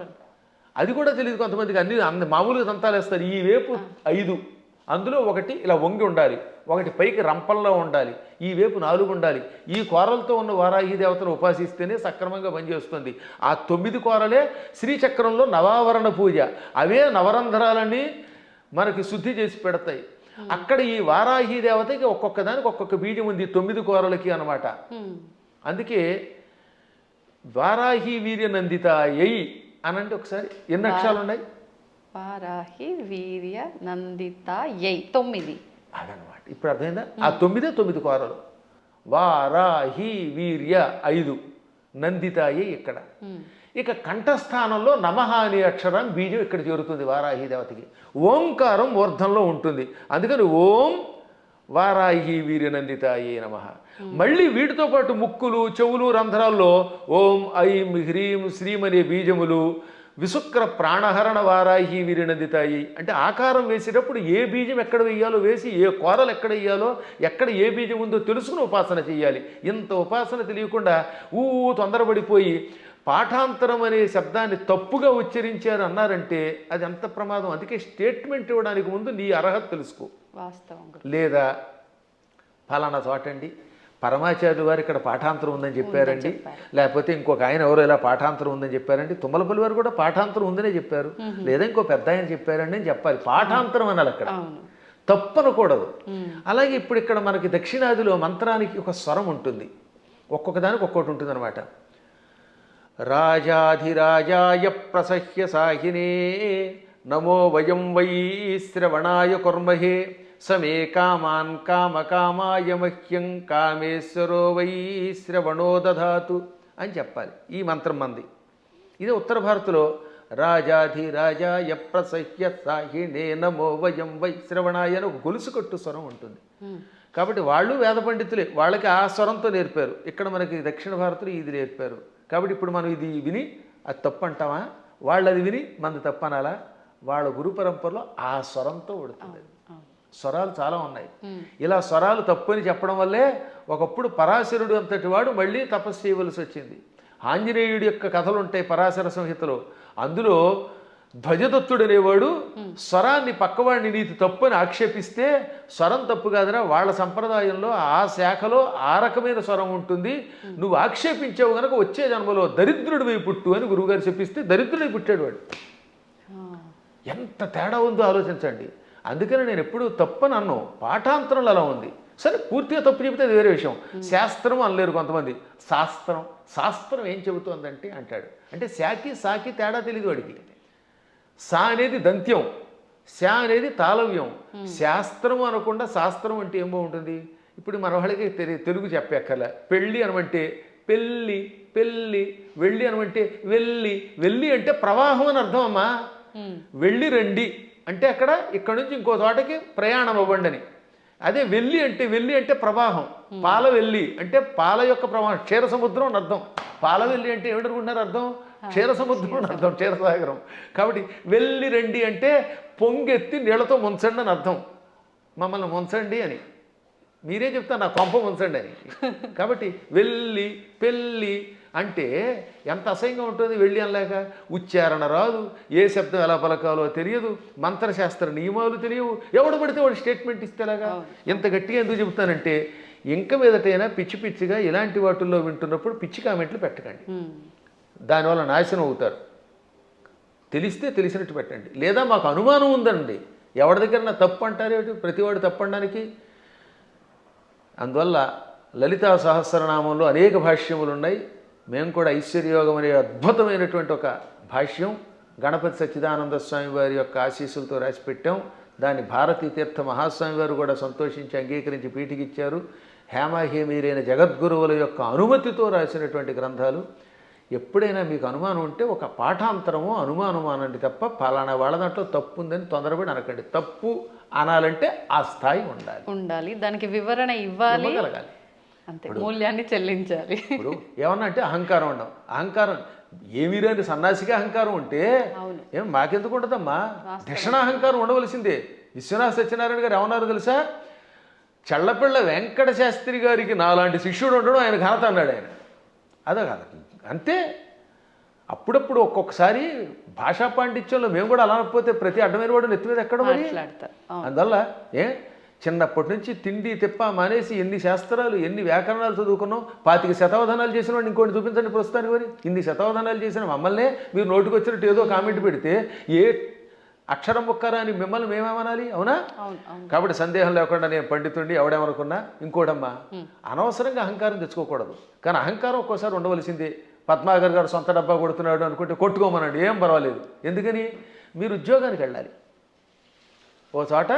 S3: అది కూడా తెలియదు కొంతమందికి. అన్ని మామూలుగా దంతాలు వేస్తారు. ఈ వైపు 5, అందులో ఒకటి ఇలా వంగి ఉండాలి, ఒకటి పైకి రంపంలో ఉండాలి, ఈ వైపు 4 ఉండాలి. ఈ కోరలతో ఉన్న వారాహి దేవతను ఉపాసిస్తేనే సక్రమంగా పనిచేస్తుంది. ఆ 9 కోరలే శ్రీచక్రంలో నవావరణ పూజ. అవే నవరంధ్రాలని మనకి శుద్ధి చేసి పెడతాయి. అక్కడ ఈ వారాహి దేవతకి ఒక్కొక్క దానికి ఒక్కొక్క బీజం ఉంది 9 కూరలకి అనమాట. అందుకే వారాహి వీర్య నందిత ఎయి అనంటే ఒకసారి ఎన్ని అక్షరాలు ఉన్నాయి?
S2: వారాహి వీర్య నందిత యై 9.
S3: అదనమాట. ఇప్పుడు అర్థమైందా? ఆ 9 కూరలు. వారాహి వీర్య 5, నందితాయి ఇక్కడ. ఇక కంఠస్థానంలో నమః అనే అక్షరం బీజం ఇక్కడ చేరుతుంది వారాహి దేవతకి. ఓంకారం ఊర్ధంలో ఉంటుంది. అందుకని ఓం వారాహి వీర్యనందితాయే నమః. మళ్ళీ వీటితో పాటు ముక్కులు, చెవులు, రంధ్రాల్లో ఓం ఐం హ్రీం శ్రీం అనే బీజములు, విశుక్ర ప్రాణహరణ వారాహి వీర్యనందితాయి అంటే ఆకారం వేసేటప్పుడు ఏ బీజం ఎక్కడ వేయాలో వేసి, ఏ కూరలు ఎక్కడ వేయాలో, ఎక్కడ ఏ బీజం ఉందో తెలుసుకుని ఉపాసన చేయాలి. ఇంత ఉపాసన తెలియకుండా తొందరపడిపోయి పాఠాంతరం అనే శబ్దాన్ని తప్పుగా ఉచ్చరించారు అన్నారంటే అది ఎంత ప్రమాదం. అందుకే స్టేట్మెంట్ ఇవ్వడానికి ముందు నీ అర్హత తెలుసుకో.
S2: వాస్తవం.
S3: లేదా ఫలానా చోటండి పరమాచార్యులు వారు ఇక్కడ పాఠాంతరం ఉందని చెప్పారండి, లేకపోతే ఇంకొక ఆయన ఎవరో ఇలా పాఠాంతరం ఉందని చెప్పారండి, తుమ్మలపల్లి వారు కూడా పాఠాంతరం ఉందనే చెప్పారు, లేదా ఇంకో పెద్ద ఆయన చెప్పారండి అని చెప్పాలి. పాఠాంతరం అనాలి, అక్కడ తప్పనకూడదు. అలాగే ఇప్పుడు ఇక్కడ మనకి దక్షిణాదిలో మంత్రానికి ఒక స్వరం ఉంటుంది, ఒక్కొక్క దానికి ఒక్కొక్కటి ఉంటుంది అనమాట. రాజాధిరాజాయ ప్రసహ్య సాహినే నమో వయం వై శ్రవణాయ కుర్మహే సమే కామాన్ కామకామాయ మహ్యం కామేశ్వరో వై శ్రవణో దధాతు అని చెప్పాలి. ఈ మంత్రం మంది. ఇదే ఉత్తర భారత్లో రాజాధిరాజాయ ప్రసహ్య సాహినే నమో వయం వై శ్రవణాయ అని ఒక గొలుసు కట్టు స్వరం ఉంటుంది. కాబట్టి వాళ్ళు వేద పండితులే, వాళ్ళకి ఆ స్వరంతో నేర్పారు. ఇక్కడ మనకి దక్షిణ భారత్లో ఇది నేర్పారు. కాబట్టి ఇప్పుడు మనం ఇది విని అది తప్పు అంటామా, వాళ్ళు అది విని మనది తప్పు అనాలా? వాళ్ళ గురు పరంపరలో ఆ స్వరంతో ఉడుతుంది. స్వరాలు చాలా ఉన్నాయి. ఇలా స్వరాలు తప్పు అని చెప్పడం వల్లే ఒకప్పుడు పరాశరుడు అంతటి వాడు మళ్ళీ తపస్సు చేయవలసి వచ్చింది. ఆంజనేయుడి యొక్క కథలు ఉంటాయి పరాశర సంహితలో. అందులో ధ్వజదత్తుడు అనేవాడు స్వరాన్ని పక్కవాడిని నీతి తప్పు అని ఆక్షేపిస్తే, స్వరం తప్పు కాదురా, వాళ్ళ సంప్రదాయంలో ఆ శాఖలో ఆ రకమైన స్వరం ఉంటుంది, నువ్వు ఆక్షేపించావు కనుక వచ్చే జన్మలో దరిద్రుడివై పుట్టు అని గురువుగారు చెప్పిస్తే దరిద్రుడై పుట్టాడు వాడు. ఎంత తేడా ఉందో ఆలోచించండి. అందుకని నేను ఎప్పుడు తప్పని అన్నాను, పాఠాంతరంలో అలా ఉంది. సరే పూర్తిగా తప్పు చెబితే అది వేరే విషయం. శాస్త్రం అనలేరు కొంతమంది. శాస్త్రం ఏం చెబుతోందంటే అంటాడు. అంటే శాకి సాకి తేడా తెలియదు వాడికి. సా అనేది దంత్యం, శా అనేది తాళవ్యం. శాస్త్రం అనకుండా శాస్త్రం అంటే ఏమో ఉంటుంది. ఇప్పుడు మన వాళ్ళకి తెలుగు చెప్పక్కల. పెళ్ళి అనమంటే పెళ్ళి, పెళ్ళి. వెళ్ళి అనమంటే వెళ్ళి. వెళ్ళి అంటే ప్రవాహం అని అర్థం అమ్మా. వెళ్ళి రండి అంటే అక్కడ ఇక్కడ నుంచి ఇంకో చోటకి ప్రయాణం అవ్వండి అని. అదే వెళ్ళి అంటే ప్రవాహం. పాల వెళ్ళి అంటే పాల యొక్క ప్రవాహం, క్షీర సముద్రం అని అర్థం. పాల వెళ్ళి అంటే ఏమిటనుకుంటున్నారు అర్థం? క్షీర సముద్రం అని అర్థం, క్షీరసాగరం. కాబట్టి వెళ్ళి రండి అంటే పొంగెత్తి నీళ్లతో ముంచండి అని అర్థం. మమ్మల్ని ముంచండి అని మీరే చెప్తారు, నా కొంప ముంచండి అని. కాబట్టి వెళ్ళి పెళ్ళి అంటే ఎంత అసహ్యంగా ఉంటుంది. వెళ్ళి అనలేక ఉచ్చారణ రాదు, ఏ శబ్దం ఎలా పలకాలో తెలియదు, మంత్రశాస్త్ర నియమాలు తెలియవు. ఎవడు పడితే వాడు స్టేట్మెంట్ ఇస్తేలాగా. ఎంత గట్టిగా ఎందుకు చెబుతానంటే, ఇంక మీదటైనా పిచ్చి పిచ్చిగా ఇలాంటి వాటిల్లో వింటున్నప్పుడు పిచ్చి కామెంట్లు పెట్టకండి, దానివల్ల నాశనం అవుతారు. తెలిస్తే తెలిసినట్టు పెట్టండి. లేదా మాకు అనుమానం ఉందండి, ఎవరి దగ్గర నా తప్పు అంటారేమిటి, ప్రతివాడు తప్పు అనడానికి. అందువల్ల లలితా సహస్రనామంలో అనేక భాష్యములు ఉన్నాయి. మేము కూడా ఐశ్వర్యయోగం అనే అద్భుతమైనటువంటి ఒక భాష్యం గణపతి సచ్చిదానంద స్వామి వారి యొక్క ఆశీస్సులతో రాసిపెట్టాం. దాన్ని భారతీ తీర్థ మహాస్వామి వారు కూడా సంతోషించి అంగీకరించి పీఠికిచ్చారు. హేమాహేమీరైన జగద్గురువుల యొక్క అనుమతితో రాసినటువంటి గ్రంథాలు. ఎప్పుడైనా మీకు అనుమానం ఉంటే ఒక పాఠాంతరమో అనుమానమో అనండి తప్ప పలానా వాళ్ళ దాంట్లో తప్పు ఉందని తొందరపడి అనకండి. తప్పు అనాలంటే ఆ స్థాయి ఉండాలి,
S2: దానికి వివరణ ఇవ్వగలగాలి,
S3: అంతే,
S2: మూల్యాన్ని చెల్లించాలి.
S3: ఇప్పుడు ఏమన్నా అంటే అహంకారం ఉండవు. అహంకారం ఏమీ రాని సన్నాసిగా అహంకారం ఉంటే ఏం మాకెందుకు ఉంటుందమ్మా? దక్షిణాహంకారం ఉండవలసిందే. విశ్వనాథ సత్యనారాయణ గారు ఏమన్నారు తెలుసా? చల్లపిళ్ళ వెంకట శాస్త్రి గారికి నాలాంటి శిష్యుడు ఉండడం ఆయన ఘనత అన్నాడు ఆయన. అదే కాదు, అంతే. అప్పుడప్పుడు ఒక్కొక్కసారి భాషా పాండిత్యంలో మేము కూడా అలా అనకపోతే ప్రతి అడ్డమైన వాడు నెత్తి మీద ఎక్కడ మరి. అందువల్ల చిన్నప్పటి నుంచి తిండి తిప్ప మానేసి ఎన్ని శాస్త్రాలు ఎన్ని వ్యాకరణాలు చదువుకున్నాం. 25 శతావధానాలు చేసిన వాడిని ఇంకోటి చూపించండి ప్రస్తుతానికి. మరి ఇన్ని శతావధానాలు చేసిన మమ్మల్నే మీరు నోటికి వచ్చినట్టు ఏదో కామెంట్ పెడితే ఏ అక్షరం ముక్కరా అని మిమ్మల్ని మేమేమనాలి, అవునా?
S2: అవును అవును.
S3: కాబట్టి సందేహం లేకుండా నేను పండితుండి ఎవడేమనుకున్నా ఇంకోటమ్మా, అనవసరంగా అహంకారం తెచ్చుకోకూడదు. కానీ అహంకారం ఒక్కోసారి ఉండవలసిందే. పద్మాగర్ గారు సొంత డబ్బా కొడుతున్నాడు అనుకుంటే కొట్టుకోమనండి, ఏం పర్వాలేదు. ఎందుకని? మీరు ఉద్యోగానికి వెళ్ళాలి. ఓ చోట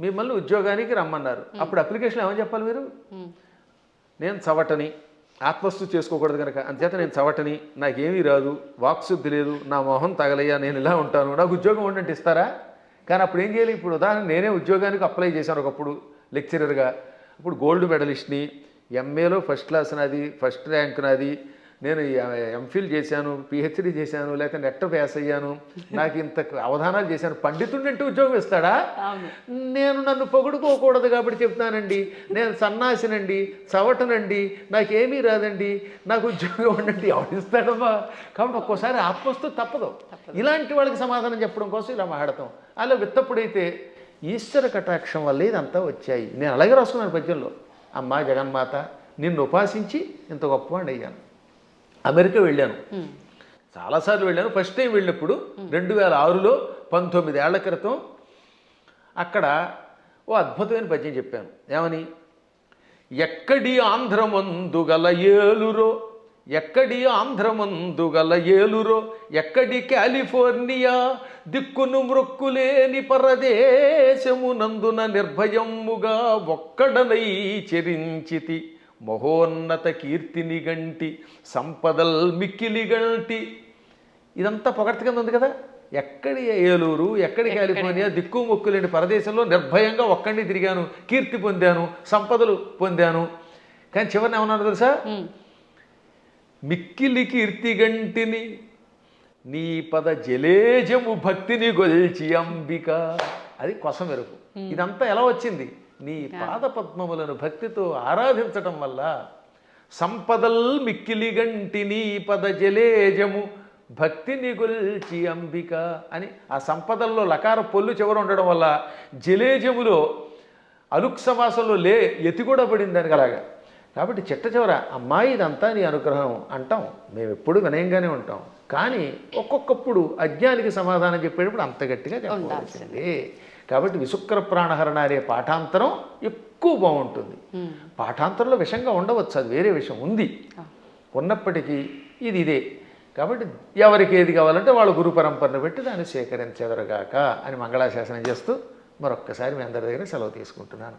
S3: మిమ్మల్ని ఉద్యోగానికి రమ్మన్నారు, అప్పుడు అప్లికేషన్ ఏమని చెప్పాలి మీరు? నేను చవటని, ఆత్మస్థుతి చేసుకోకూడదు కనుక, అంతేత నేను చవటని, నాకేమీ రాదు, వాక్శుద్ధి లేదు, నా మొహం తగలయ్యా, నేను ఇలా ఉంటాను, నాకు ఉద్యోగం ఉండంటే ఇస్తారా? కానీ అప్పుడు ఏం చేయాలి? ఇప్పుడు ఉదాహరణ నేనే ఉద్యోగానికి అప్లై చేశాను ఒకప్పుడు లెక్చరర్గా. ఇప్పుడు గోల్డ్ మెడలిస్ట్ని, ఎంఏలో ఫస్ట్ క్లాస్ నాది, ఫస్ట్ ర్యాంక్ నాది, నేను ఎంఫిల్ చేశాను, పిహెచ్డి చేశాను, లేకపోతే నెట్ పాస్ అయ్యాను, నాకు ఇంత అవధానాలు చేశాను, పండితుండంటే ఉద్యోగం ఇస్తాడా? నేను నన్ను పొగుడుకోకూడదు కాబట్టి చెప్తానండి, నేను సన్నాసినండి, చవటనండి, నాకేమీ రాదండి, నాకు ఉద్యోగం ఉండండి, ఎవడిస్తాడమ్మా? కాబట్టి ఒక్కోసారి ఆత్మస్తు తప్పదు. ఇలాంటి వాళ్ళకి సమాధానం చెప్పడం కోసం ఇలా మాట్లాడతాం. అలా విత్తప్పుడైతే ఈశ్వర కటాక్షం వల్ల ఇదంతా వచ్చాయి. నేను అలాగే రాసుకున్నాను పద్యంలో, అమ్మా జగన్మాత నిన్ను ఉపాసించి ఇంత గొప్పవాడిని అయ్యాను. అమెరికా వెళ్ళాను, చాలాసార్లు వెళ్ళాను. ఫస్ట్ టైం వెళ్ళినప్పుడు 2006లో 19 ఏళ్ల క్రితం అక్కడ ఓ అద్భుతమైన పద్యం చెప్పాను. ఏమని? ఎక్కడి ఆంధ్రమందు గల ఏలురో, ఎక్కడి ఆంధ్రమందు గల ఏలురో, ఎక్కడి కాలిఫోర్నియా దిక్కును మృక్కులేని పరదేశమునందున నిర్భయముగా ఒక్కడనై చెరించితి, మహోన్నత కీర్తిని గంటి సంపదల్ మిక్కిలి గంటి. ఇదంతా పొగడ్త కింద ఉంది కదా. ఎక్కడి ఏలూరు, ఎక్కడి కాలిఫోర్నియా దిక్కు మొక్కు లేని పరదేశంలో నిర్భయంగా ఒక్కడిని తిరిగాను, కీర్తి పొందాను, సంపదలు పొందాను. కానీ చివరిని ఏమన్నాను తెలుసా? మిక్కిలి కీర్తి గంటిని నీ పద జలేజము భక్తిని గొల్చి అంబిక. అది కొస మెరుపు. ఇదంతా ఎలా వచ్చింది? నీ పాద పద్మములను భక్తితో ఆరాధించటం వల్ల. సంపదల్ మిక్కిలి గంటి నీ పద జలేజము భక్తిని గొల్చి అంబిక అని ఆ సంపదల్లో లకార పొల్లు చివర ఉండడం వల్ల జలేజములో అలుక్ సమాసంలో ఎతి కూడా పడింది దానికి అలాగా. కాబట్టి చిట్ట చివర అమ్మాయి ఇదంతా నీ అనుగ్రహం అంటాం. మేము ఎప్పుడు వినయంగానే ఉంటాం. కానీ ఒక్కొక్కప్పుడు అజ్ఞానికి సమాధానం చెప్పేటప్పుడు అంత గట్టిగా చెప్పవలసిందే. కాబట్టి విశుక్ర ప్రాణహరణ అనే పాఠాంతరం ఎక్కువ బాగుంటుంది. పాఠాంతరంలో విషంగా ఉండవచ్చు, అది వేరే విషయం ఉంది. ఉన్నప్పటికీ ఇదే. కాబట్టి ఎవరికి ఏది కావాలంటే వాళ్ళ గురు పరంపరను పెట్టి దాన్ని సేకరించెదరుగాక అని మంగళాశాసనం చేస్తూ మరొక్కసారి మీ అందరి దగ్గర సెలవు తీసుకుంటున్నాను.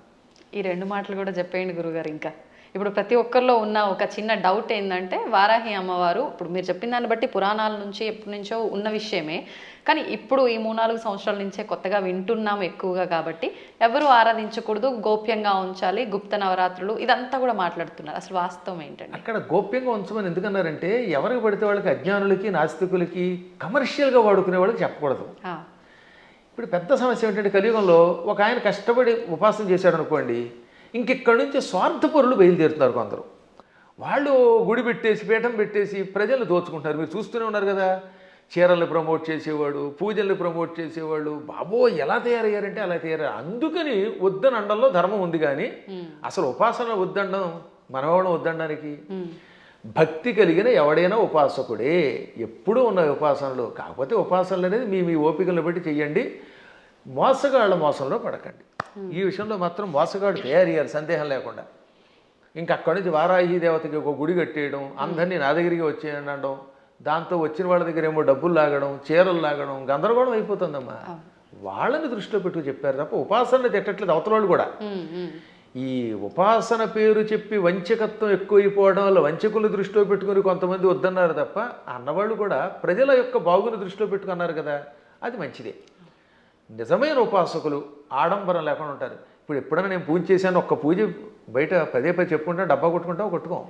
S2: ఈ 2 మాటలు కూడా చెప్పేయండి గురుగారు. ఇంకా ఇప్పుడు ప్రతి ఒక్కరిలో ఉన్న ఒక చిన్న డౌట్ ఏంటంటే, వారాహి అమ్మవారు ఇప్పుడు మీరు చెప్పిన దాన్ని బట్టి పురాణాల నుంచి ఎప్పటి నుంచో ఉన్న విషయమే, కానీ ఇప్పుడు ఈ 3-4 సంవత్సరాల నుంచే కొత్తగా వింటున్నాం ఎక్కువగా. కాబట్టి ఎవరు ఆరాధించకూడదు, గోప్యంగా ఉంచాలి, గుప్త నవరాత్రులు ఇదంతా కూడా మాట్లాడుతున్నారు. అసలు వాస్తవం ఏంటంటే
S3: అక్కడ గోప్యంగా ఉంచమని ఎందుకన్నారంటే, ఎవరికి పడితే వాళ్ళకి, అజ్ఞానులకి, నాస్తికులకి, కమర్షియల్గా వాడుకునే వాళ్ళకి చెప్పకూడదు. ఇప్పుడు పెద్ద సమస్య ఏంటంటే, కలియుగంలో ఒక ఆయన కష్టపడి ఉపాసన చేశాడు అనుకోండి, ఇంకెక్కడి నుంచి స్వార్థపరులు బయలుదేరుతున్నారు కొందరు. వాళ్ళు గుడి పెట్టేసి, పీఠం పెట్టేసి ప్రజలు దోచుకుంటారు. మీరు చూస్తూనే ఉన్నారు కదా. చీరల్ని ప్రమోట్ చేసేవాడు, పూజల్ని ప్రమోట్ చేసేవాళ్ళు, బాబో ఎలా తయారయ్యారంటే అలా తయారయ్యారు. అందుకని వద్దని అండంలో ధర్మం ఉంది. కానీ అసలు ఉపాసన వద్దండం మనవాళ్ళం వద్దండానికి. భక్తి కలిగిన ఎవడైనా ఉపాసకుడే. ఎప్పుడూ ఉన్న ఉపాసనలు. కాకపోతే ఉపాసనలు అనేది మీ ఓపికలను బట్టి చెయ్యండి. మోసగాళ్ళ మోసంలో పడకండి. ఈ విషయంలో మాత్రం మోసగాడు తయారయ్యారు, సందేహం లేకుండా. ఇంకా అక్కడి నుంచి వారాహి దేవతకి ఒక గుడి కట్టేయడం, అందరినీ నా దగ్గరికి వచ్చేయండి అనడం, దాంతో వచ్చిన వాళ్ళ దగ్గర ఏమో డబ్బులు లాగడం, చీరలు లాగడం, గందరగోళం అయిపోతుందమ్మా. వాళ్ళని దృష్టిలో పెట్టు చెప్పారు తప్ప ఉపాసనని తిట్టట్లేదు అవతల వాళ్ళు కూడా. ఈ ఉపాసన పేరు చెప్పి వంచకత్వం ఎక్కువైపోవడం వల్ల వంచకులు దృష్టిలో పెట్టుకుని కొంతమంది వద్దన్నారు తప్ప, అన్నవాళ్ళు కూడా ప్రజల యొక్క బాగుని దృష్టిలో పెట్టుకున్నారు కదా, అది మంచిదే. నిజమైన ఉపాసకులు ఆడంబరం లేకుండా ఉంటారు. ఇప్పుడు ఎప్పుడైనా నేను పూజ చేశాను, ఒక్క పూజ బయట పదే చెప్పుకుంటా, డబ్బా కొట్టుకుంటావు, కొట్టుకోం.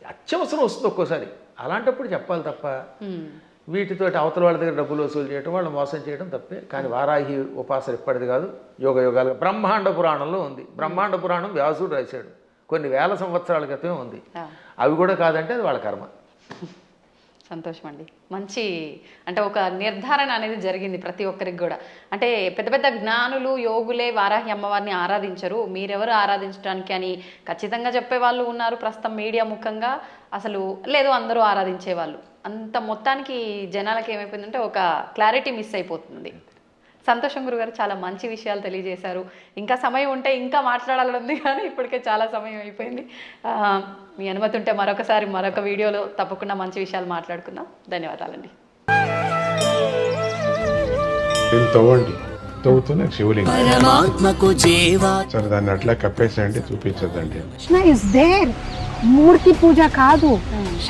S3: అత్యవసరం వస్తుంది ఒక్కోసారి. అలాంటప్పుడు చెప్పాలి తప్ప వీటితోటి అవతల వాళ్ళ దగ్గర డబ్బులు వసూలు చేయడం, వాళ్ళు మోసం చేయడం తప్పే. కానీ వారాహి ఉపాసన ఇప్పటిది కాదు, యోగాలుగా బ్రహ్మాండ పురాణంలో ఉంది. బ్రహ్మాండ పురాణం వ్యాసుడు రాశాడు, కొన్ని వేల సంవత్సరాల క్రితమే ఉంది. అవి కూడా కాదంటే అది వాళ్ళ కర్మ.
S2: సంతోషం అండి. మంచి అంటే ఒక నిర్ధారణ అనేది జరిగింది ప్రతి ఒక్కరికి కూడా. అంటే పెద్ద పెద్ద జ్ఞానులు, యోగులే వారాహి అమ్మవారిని ఆరాధించరు, మీరెవరు ఆరాధించడానికి అని ఖచ్చితంగా చెప్పే వాళ్ళు ఉన్నారు ప్రస్తుతం మీడియా ముఖంగా. అసలు లేదు, అందరూ ఆరాధించే వాళ్ళు.
S4: అంత మొత్తానికి జనాలకి ఏమైపోయిందంటే ఒక క్లారిటీ మిస్ అయిపోతుంది. సంతోషం గురుగారు, చాలా మంచి విషయాలు తెలియజేశారు. ఇంకా సమయం ఉంటే ఇంకా మాట్లాడాలని ఉంది, కానీ ఇప్పటికే చాలా సమయం అయిపోయింది. మీ అనుమతి ఉంటే మరొక వీడియోలో తప్పకుండా మంచి విషయాలు మాట్లాడుకుందాం. ధన్యవాదాలండి.
S5: దీన్ని తవ్వండి, తవ్వుతూనే శివలింగం. సరే దాన్ని అట్లా కప్పేసేయండి, చూపించదండి.
S6: Krishna is there. మూర్తి పూజ కాదు,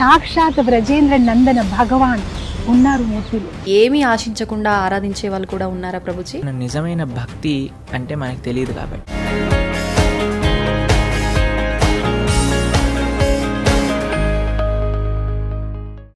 S6: సాక్షాత్ బ్రజేంద్ర నందన భగవాన్ ఉన్నారు మూర్తిలో.
S7: ఏమీ ఆశించకుండా ఆరాధించే వాళ్ళు కూడా ఉన్నారా ప్రభుజీ?
S8: నిజమైన భక్తి అంటే మనకు తెలియదు కాబట్టి